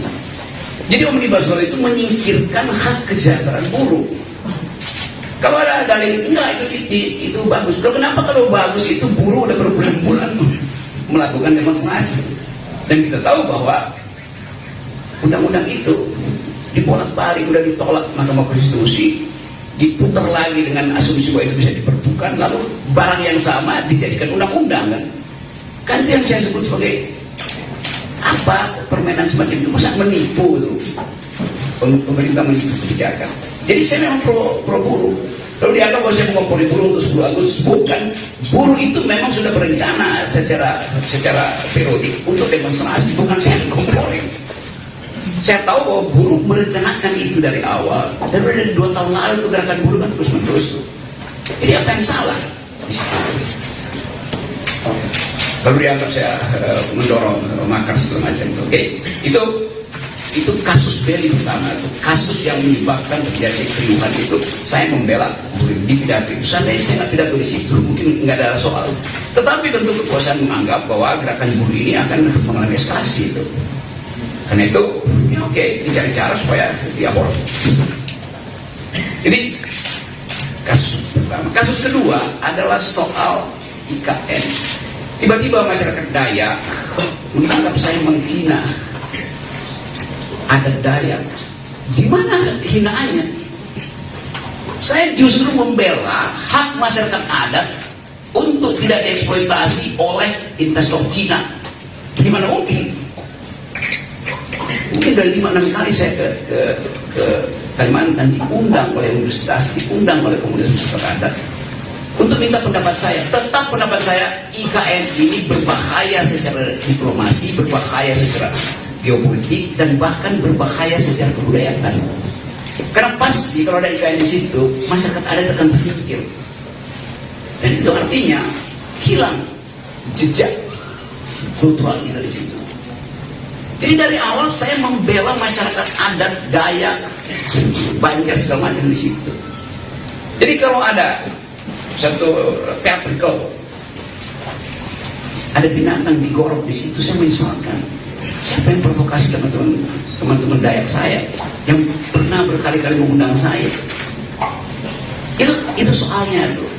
Jadi Omnibus Law itu menyingkirkan hak kesejahteraan buruh. Kalau ada dalil enggak itu bagus. Loh, kenapa kalau bagus itu buruh udah berbulan-bulan melakukan demonstrasi? Dan kita tahu bahwa undang-undang itu dibolak-balik, udah ditolak Mahkamah Konstitusi, diputar lagi dengan asumsi bahwa itu bisa diperbukan, lalu barang yang sama dijadikan undang-undang kan itu yang saya sebut sebagai apa, permainan semacam itu. Masa menipu itu, pemerintah menipu kebijakan. Jadi saya memang pro buruh. Kalau dianggap bahwa saya mengompori buruh untuk 10 Agustus, bukan. Buruh itu memang sudah berencana secara periodik untuk demonstrasi, bukan saya mengompori. Saya tahu bahwa buruh merencanakan itu dari awal. Dari 2 tahun lalu itu gerakan buruh kan terus-menerus tuh. Jadi apa yang salah? Lalu dianggap saya mendorong makar segala macam itu. Oke, itu kasus beli pertama, itu kasus yang menyebabkan terjadi keriuhan itu. Saya membela buruh di pidato itu. Seandainya saya nggak pidato di situ, mungkin nggak ada soal. Tetapi tentu kekuasaan menganggap bahwa gerakan buruh ini akan mengalami eskalasi itu. Karena itu, ya oke, dicari cara supaya diaborsi. Jadi kasus pertama. Kasus kedua adalah soal IKN. Tiba-tiba masyarakat Dayak menganggap saya menghina adat Dayak. Di mana hinaannya? Saya justru membela hak masyarakat adat untuk tidak dieksploitasi oleh investor Cina. Di mana mungkin? Mungkin dari 5-6 kali saya ke Kalimantan diundang oleh universitas, diundang oleh komunitas masyarakat adat untuk minta pendapat saya. Tetap pendapat saya, IKN ini berbahaya secara diplomasi, berbahaya secara geopolitik, dan bahkan berbahaya secara kebudayaan. Karena pasti kalau ada IKN di situ, masyarakat adat akan tersingkir. Dan itu artinya hilang jejak kultural kita di situ. Jadi dari awal saya membela masyarakat adat Dayak, Banjar segala macam di situ. Jadi kalau ada satu teatrikal, ada binatang digorok di situ, saya menyesalkan. Siapa yang provokasi teman-teman Dayak saya yang pernah berkali-kali mengundang saya? Itu soalnya tuh.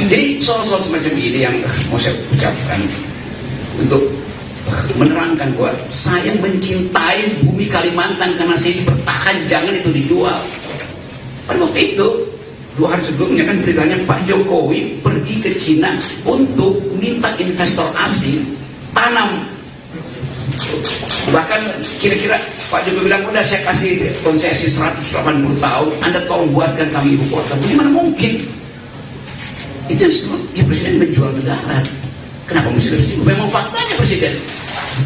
Jadi soal-soal semacam ini yang mau saya ucapkan untuk menerangkan bahwa saya mencintai bumi Kalimantan karena saya dipertahan, jangan itu dijual. Pada waktu itu 2 hari sebelumnya kan beritanya Pak Jokowi pergi ke Cina untuk minta investor asing tanam. Bahkan kira-kira Pak Jokowi bilang, udah saya kasih konsesi 180 tahun, Anda tolong buatkan kami ibu kota. Bagaimana mungkin? Itu ya presiden menjual negara. Kenapa mesti bersih? Memang faktanya presiden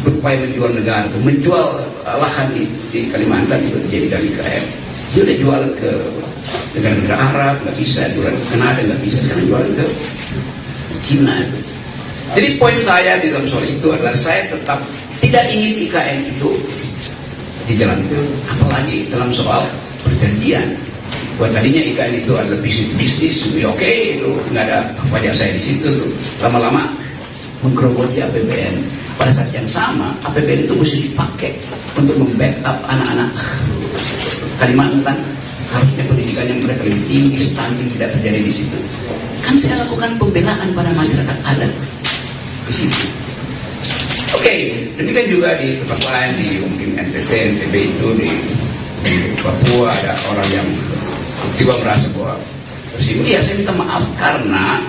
berupaya menjual negara, menjual lahan di Kalimantan itu jadi kali IKN. Dia udah jual ke negara-negara Arab, nggak bisa, jual ke Kanada nggak bisa, sekarang jual ke Cina. Jadi poin saya di dalam soal itu adalah saya tetap tidak ingin IKN itu dijalankan, apalagi dalam soal perjanjian. Buat tadinya IKN itu adalah bisnis, oke, itu nggak ada wajah saya di situ. Lama-lama menggerogoti APBN. Pada saat yang sama, APBN itu mesti dipakai untuk membackup anak-anak Kalimantan. Harusnya pendidikannya mereka lebih tinggi, stunting tidak terjadi di situ. Kan saya lakukan pembelaan pada masyarakat adat di situ. Oke, demikian juga di tempat lain, di mungkin NTT, NTB itu di Papua ada orang yang tiba merasa bahwa ya saya minta maaf karena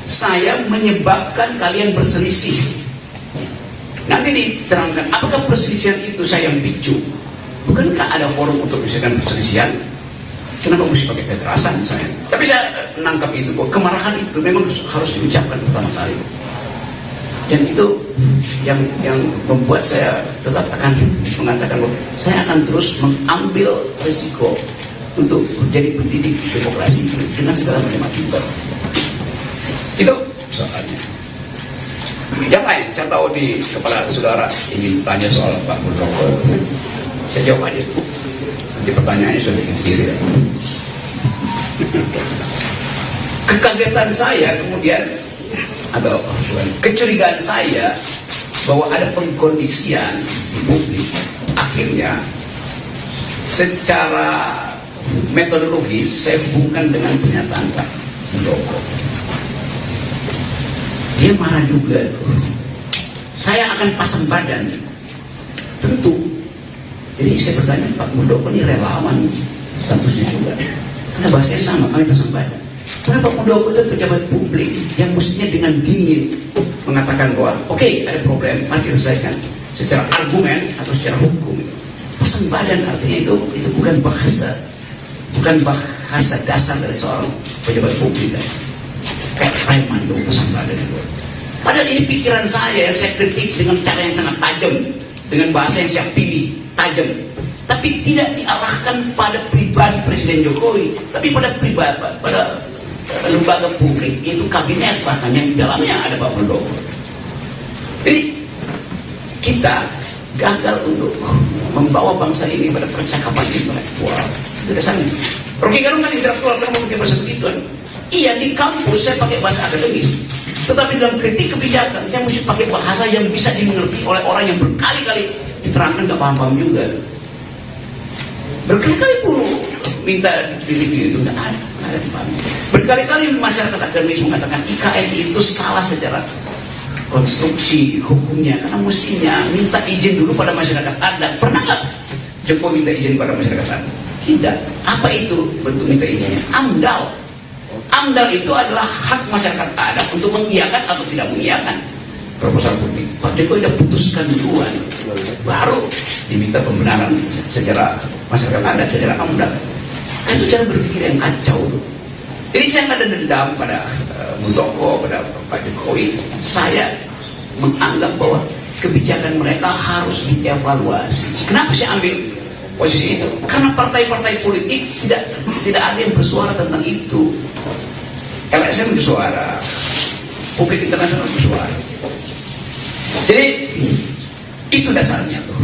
saya menyebabkan kalian berselisih. Nanti diterangkan apakah perselisihan itu saya yang picu. Bukankah ada forum untuk menyelesaikan perselisihan? Kenapa mesti pakai kekerasan misalnya? Tapi saya menangkap itu bahwa kemarahan itu memang harus diucapkan pertama kali. Dan itu yang membuat saya tetap akan mengatakan bahwa saya akan terus mengambil risiko untuk menjadi pendidik demokrasi dengan segala macam akibat. Itu soalnya. Yang lain, saya tahu di kepala saudara ingin tanya soal Pak Muldoko. Saya jawab aja. Nanti pertanyaannya sudah bikin sendiri. Ya. Kekagetan saya kemudian, atau kecurigaan saya bahwa ada pengkondisian di publik, akhirnya secara metodologis saya hubungkan dengan pernyataan Pak Muldoko. Dia marah juga tuh. Saya akan pasang badan, tentu. Jadi saya bertanya, Pak Muldoko ini relawan statusnya juga, karena bahasanya sama, kami pasang badan. Karena Pak Muldoko itu pejabat publik yang mestinya dengan dingin mengatakan bahwa oke, ada problem, mari kita selesaikan secara argumen atau secara hukum. Pasang badan artinya itu bukan bahasa dasar dari seorang pejabat publik. Kayak preman itu pasang badan itu. Padahal ini pikiran saya yang saya kritik dengan cara yang sangat tajam, dengan bahasa yang saya pilih tajam, tapi tidak diarahkan pada pribadi Presiden Jokowi, tapi pada lembaga publik, yaitu kabinet, bahkan yang di dalamnya ada Pak Muldoko. Jadi kita gagal untuk membawa bangsa ini pada percakapan intelektual. Itu dasarnya. Rocky Gerung kan intelektual, kan mungkin bahasa begitu. Iya, di kampus saya pakai bahasa akademis, tetapi dalam kritik kebijakan saya mesti pakai bahasa yang bisa dimengerti oleh orang yang berkali-kali diterangkan gak paham-paham juga. Berkali-kali guru minta di-review itu nggak ada dipahami. Berkali-kali masyarakat akademis mengatakan IKN itu salah secara konstruksi hukumnya, karena mestinya minta izin dulu pada masyarakat adat. Pernah nggak Jokowi minta izin pada masyarakat adat? Tidak. Apa itu bentuk minta izinnya? AMDAL. AMDAL itu adalah hak masyarakat adat untuk mengiyakan atau tidak mengiyakan proposal publik. Pak Jokowi sudah putuskan duluan, baru diminta pembenaran secara masyarakat adat, secara AMDAL. Kan itu cara berpikir yang kacau. Jadi saya nggak ada dendam pada Muldoko, pada Pak Jokowi. Saya menganggap bahwa kebijakan mereka harus dievaluasi. Kenapa saya ambil posisi itu? Karena partai-partai politik tidak ada yang bersuara tentang itu. LSM bersuara, publik internasional bersuara. Jadi itu dasarnya tuh,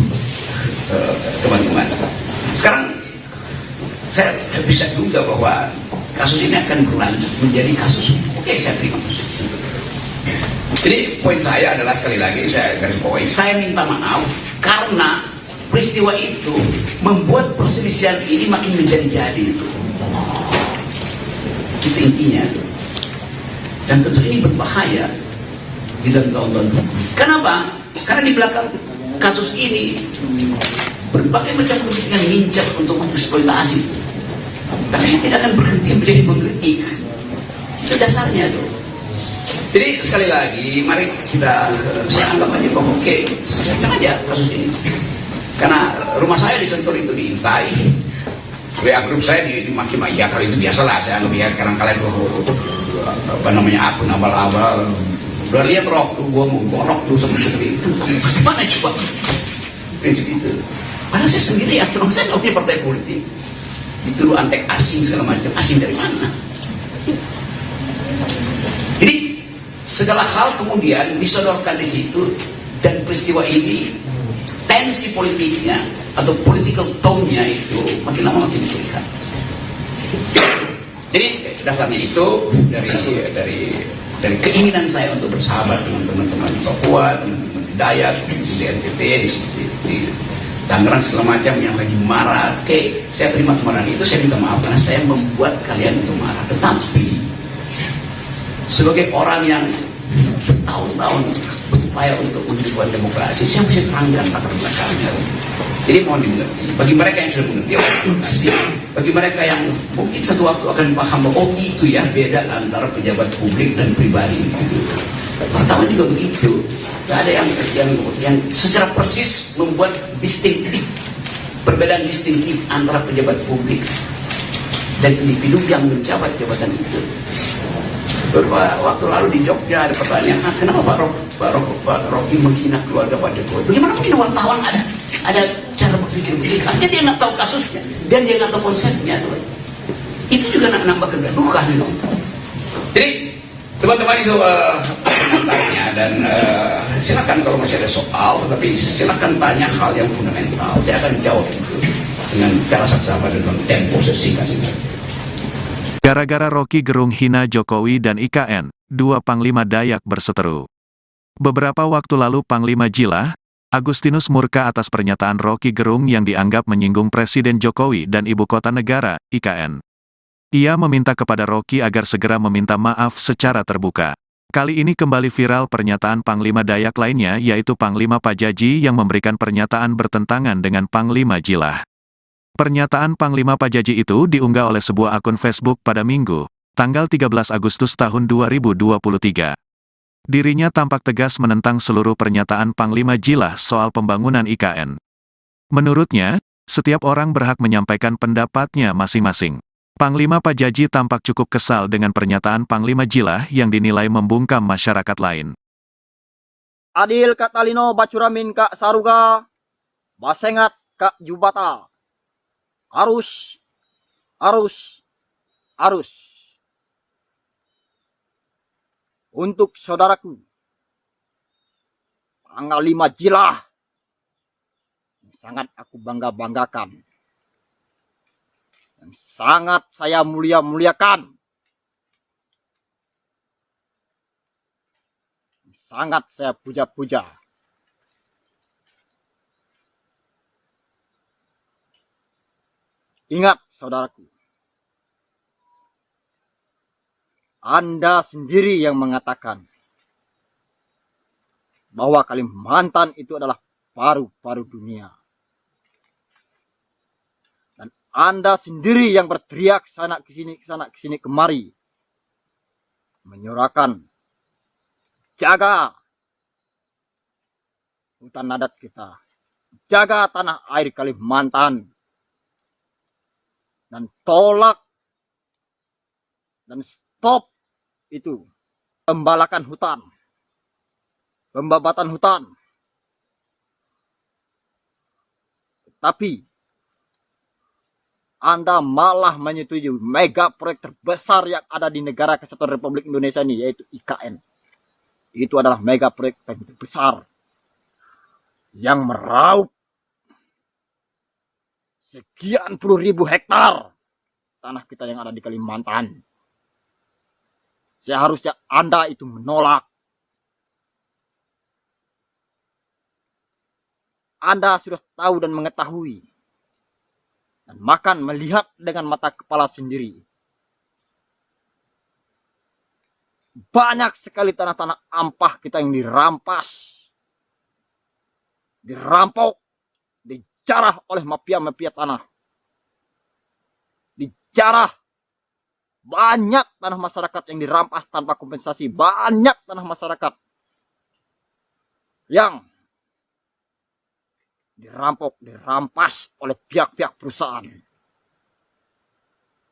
teman-teman. Sekarang saya bisa duga bahwa kasus ini akan berlanjut menjadi kasus hukum. Oke, saya terima kasus. Jadi poin saya adalah, sekali lagi saya garis bawahi, saya minta maaf karena peristiwa itu membuat perselisihan ini makin menjadi-jadi itu. Itu intinya. Dan tentu ini berbahaya di dalam tahun-tahun hukum. Kenapa? Karena di belakang kasus ini berbagai macam kepentingan ngincar untuk mengeksploitasi. Tapi saya tidak akan berhenti menjadi pengkritik. Itu dasarnya tuh. Jadi sekali lagi, mari saya anggap aja bahwa oke, selesaikan aja kasus ini. Karena rumah saya di Sentul itu diintai, WA grup saya dimaki-maki. Ya kalau itu biasalah, saya anggap ya kadang-kadang apa namanya, akun abal-abal. Udah lihat rok tuh, gua mau gorok tuh sama seperti itu. Mana coba prinsip itu? Padahal saya sendiri ya, saya nggak punya partai politik. Dituduh antek asing segala macam. Asing dari mana? Jadi segala hal kemudian disodorkan di situ Dan peristiwa ini tensi politiknya atau political tone-nya itu makin lama makin terlihat. Jadi dasarnya itu dari keinginan saya untuk bersahabat dengan teman-teman di Papua, teman-teman di Dayak, di NTT, di Tangerang segala macam yang lagi marah. Oke, saya terima kemarahan itu, saya minta maaf karena saya membuat kalian itu marah. Tetapi sebagai orang yang bertahun-tahun berupaya untuk menghidupkan demokrasi, saya mesti terangkan latar belakangnya. Jadi mohon dimengerti. Bagi mereka yang sudah mengerti, terima kasih. Bagi mereka yang mungkin satu waktu akan paham bahwa oh itu ya beda antara pejabat publik dan pribadi. Pertama juga begitu. Tidak ada yang secara persis membuat distinktif, perbedaan distinktif antara pejabat publik dan individu yang menjabat jabatan itu. Beberapa waktu lalu di Jogja ada pertanyaan, kenapa Pak Rocky menghina keluarga Pak Jokowi? Bagaimana mungkin wartawan ada cara berpikir begitu? Artinya dia nggak tahu kasusnya dan dia nggak tahu konsepnya, tuh. Itu juga nambah kegaduhan, loh. Jadi teman-teman itu pengantarnya dan silakan kalau masih ada soal, tetapi silakan tanya hal yang fundamental. Saya akan jawab itu dengan cara saksama dan dalam tempo sesingkat. Gara-gara Rocky Gerung hina Jokowi dan IKN, dua Panglima Dayak berseteru. Beberapa waktu lalu Panglima Jilah, Agustinus murka atas pernyataan Rocky Gerung yang dianggap menyinggung Presiden Jokowi dan Ibu Kota Negara, IKN. Ia meminta kepada Rocky agar segera meminta maaf secara terbuka. Kali ini kembali viral pernyataan Panglima Dayak lainnya yaitu Panglima Pajaji yang memberikan pernyataan bertentangan dengan Panglima Jilah. Pernyataan Panglima Pajaji itu diunggah oleh sebuah akun Facebook pada Minggu, tanggal 13 Agustus tahun 2023. Dirinya tampak tegas menentang seluruh pernyataan Panglima Jilah soal pembangunan IKN. Menurutnya, setiap orang berhak menyampaikan pendapatnya masing-masing. Panglima Pajaji tampak cukup kesal dengan pernyataan Panglima Jilah yang dinilai membungkam masyarakat lain. Adil Kak Talino Bacuramin Kak Saruga, Basengat Kak Jubata. Arus. Untuk saudaraku, tanggal 5 Jilah, sangat aku bangga-banggakan. Dan sangat saya mulia-muliakan. Sangat saya puja-puja. Ingat, saudaraku, Anda sendiri yang mengatakan bahwa Kalimantan itu adalah paru-paru dunia. Dan Anda sendiri yang berteriak sana kesini kemari, menyuarakan jaga hutan adat kita, jaga tanah air Kalimantan, dan tolak dan stop itu pembalakan hutan, pembabatan hutan. Tapi Anda malah menyetujui mega proyek terbesar yang ada di negara Kesatuan Republik Indonesia ini, yaitu IKN. Itu adalah mega proyek terbesar yang meraup sekian puluh ribu hektar tanah kita yang ada di Kalimantan. Seharusnya Anda itu menolak. Anda sudah tahu dan mengetahui dan makan melihat dengan mata kepala sendiri. Banyak sekali tanah-tanah ampah kita yang dirampas, dirampok, dijarah oleh mafia-mafia tanah. Dijarah. Banyak tanah masyarakat yang dirampas tanpa kompensasi. Banyak tanah masyarakat yang dirampok, dirampas oleh pihak-pihak perusahaan.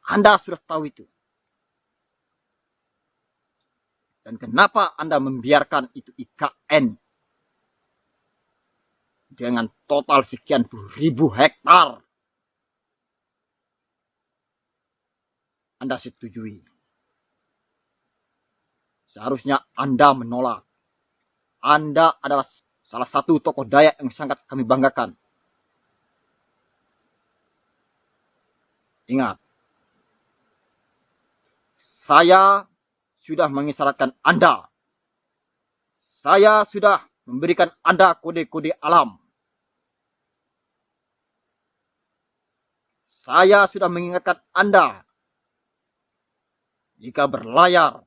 Anda sudah tahu itu. Dan kenapa Anda membiarkan itu IKN dengan total sekian ribu hektar? Anda setujui. Seharusnya Anda menolak. Anda adalah salah satu tokoh Dayak yang sangat kami banggakan. Ingat, saya sudah mengisyaratkan Anda. Saya sudah memberikan Anda kode-kode alam. Saya sudah mengingatkan Anda, jika berlayar,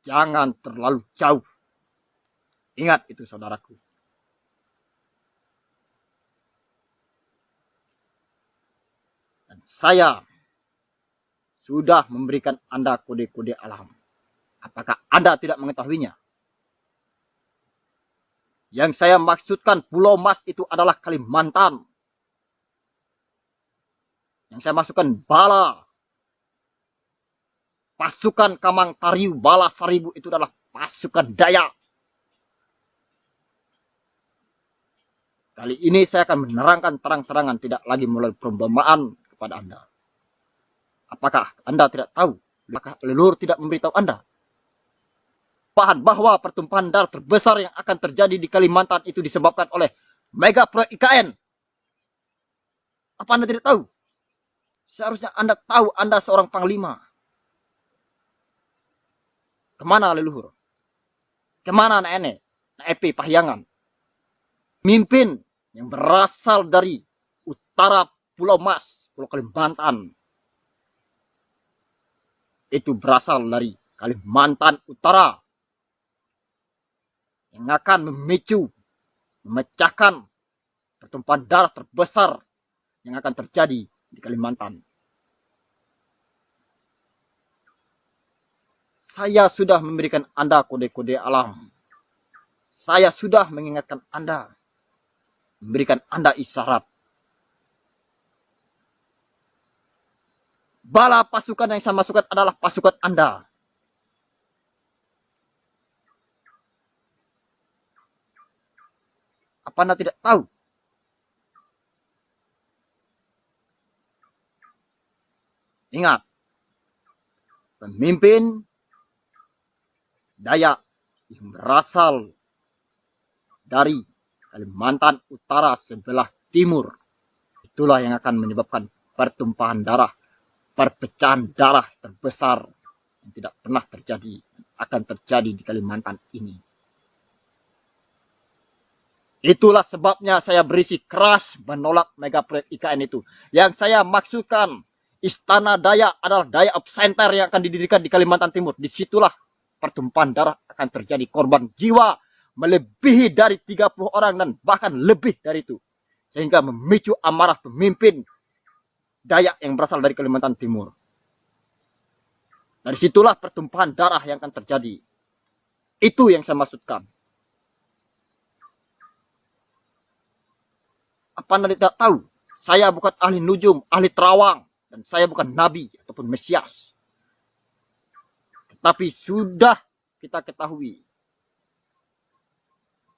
jangan terlalu jauh. Ingat itu, saudaraku. Dan saya sudah memberikan Anda kode-kode alam. Apakah Anda tidak mengetahuinya? Yang saya maksudkan Pulau Mas itu adalah Kalimantan. Yang saya masukkan bala. Pasukan Kamang Tariu Bala Seribu itu adalah pasukan Dayak. Kali ini saya akan menerangkan terang-terangan, tidak lagi melalui perumpamaan kepada Anda. Apakah Anda tidak tahu? Apakah leluhur tidak memberitahu Anda? Paham bahwa pertumpahan darah terbesar yang akan terjadi di Kalimantan itu disebabkan oleh mega proyek IKN. Apa Anda tidak tahu? Seharusnya Anda tahu, Anda seorang panglima. Kemana leluhur? Kemana nenek? Epi Pahyangan? Mimpin yang berasal dari utara Pulau Mas, Pulau Kalimantan. Itu berasal dari Kalimantan Utara. Yang akan memicu, memecahkan pertumpahan darah terbesar yang akan terjadi di Kalimantan. Saya sudah memberikan Anda kode-kode alam. Saya sudah mengingatkan Anda, memberikan Anda isyarat. Bala pasukan yang saya masukkan adalah pasukan Anda. Apa Anda tidak tahu? Ingat, pemimpin Dayak yang berasal dari Kalimantan Utara sebelah timur, itulah yang akan menyebabkan pertumpahan darah, perpecahan darah terbesar yang tidak pernah terjadi, akan terjadi di Kalimantan ini. Itulah sebabnya saya berisi keras menolak mega proyek IKN itu. Yang saya maksudkan, Istana Dayak adalah Dayak Center yang akan didirikan di Kalimantan Timur. Disitulah pertumpahan darah akan terjadi, korban jiwa melebihi dari 30 orang dan bahkan lebih dari itu. Sehingga memicu amarah pemimpin Dayak yang berasal dari Kalimantan Timur. Dari situlah pertumpahan darah yang akan terjadi. Itu yang saya maksudkan. Apa Anda tidak tahu? Saya bukan ahli nujum, ahli terawang. Dan saya bukan nabi ataupun mesias. Tetapi sudah kita ketahui,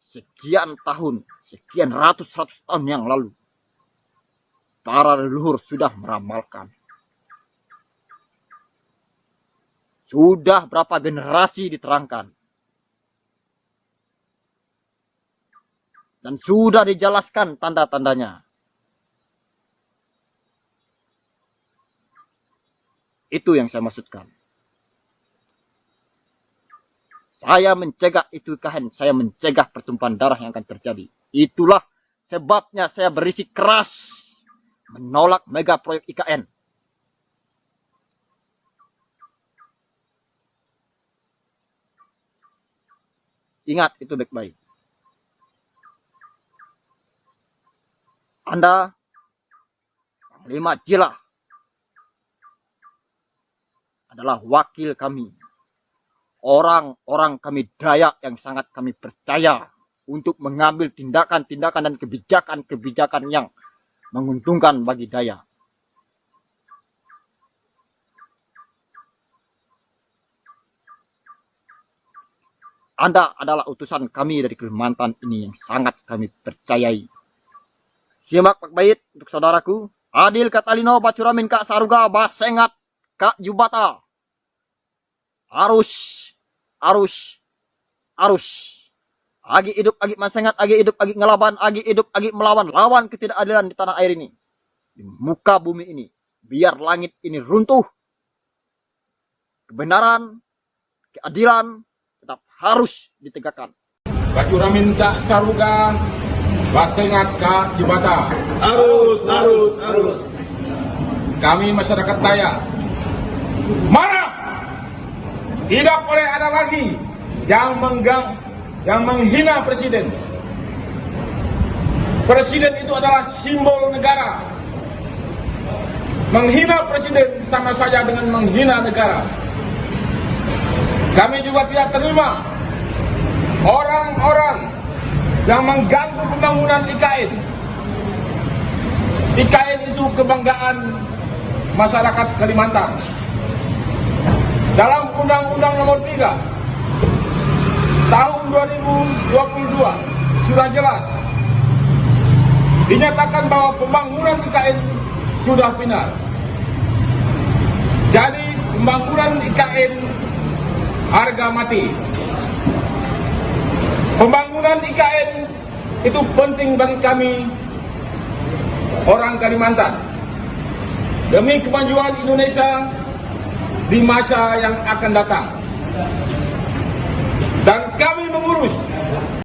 sekian tahun, sekian ratus tahun yang lalu, para leluhur sudah meramalkan. Sudah berapa generasi diterangkan. Dan sudah dijelaskan tanda-tandanya. Itu yang saya maksudkan. Saya mencegah itu IKN, saya mencegah pertumpahan darah yang akan terjadi. Itulah sebabnya saya berisi keras menolak mega proyek IKN. Ingat itu baik-baik. Anda, Panglima Jilah, adalah wakil kami. Orang-orang kami Dayak yang sangat kami percaya untuk mengambil tindakan-tindakan dan kebijakan-kebijakan yang menguntungkan bagi Dayak. Anda adalah utusan kami dari Kalimantan ini yang sangat kami percayai. Simak baik-baik untuk saudaraku. Adil Katalino Bacuramin Kak Saruga Basengat Kak Jubata. Arus Agi hidup, agi mansengat, agi hidup, agi ngelaban, agi hidup, agi melawan lawan ketidakadilan di tanah air ini, di muka bumi ini. Biar langit ini runtuh, kebenaran, keadilan tetap harus ditegakkan. Bacuramin cak saruga, basengat ka jibata. Arus. Kami masyarakat Dayak marah. Tidak boleh ada lagi yang menghina presiden. Presiden itu adalah simbol negara. Menghina presiden sama saja dengan menghina negara. Kami juga tidak terima orang-orang yang mengganggu pembangunan IKN. IKN itu kebanggaan masyarakat Kalimantan. Dalam Undang-Undang Nomor 3 Tahun 2022 sudah jelas dinyatakan bahwa pembangunan IKN sudah final. Jadi pembangunan IKN harga mati. Pembangunan IKN itu penting bagi kami orang Kalimantan demi kemajuan Indonesia di masa yang akan datang. Dan kami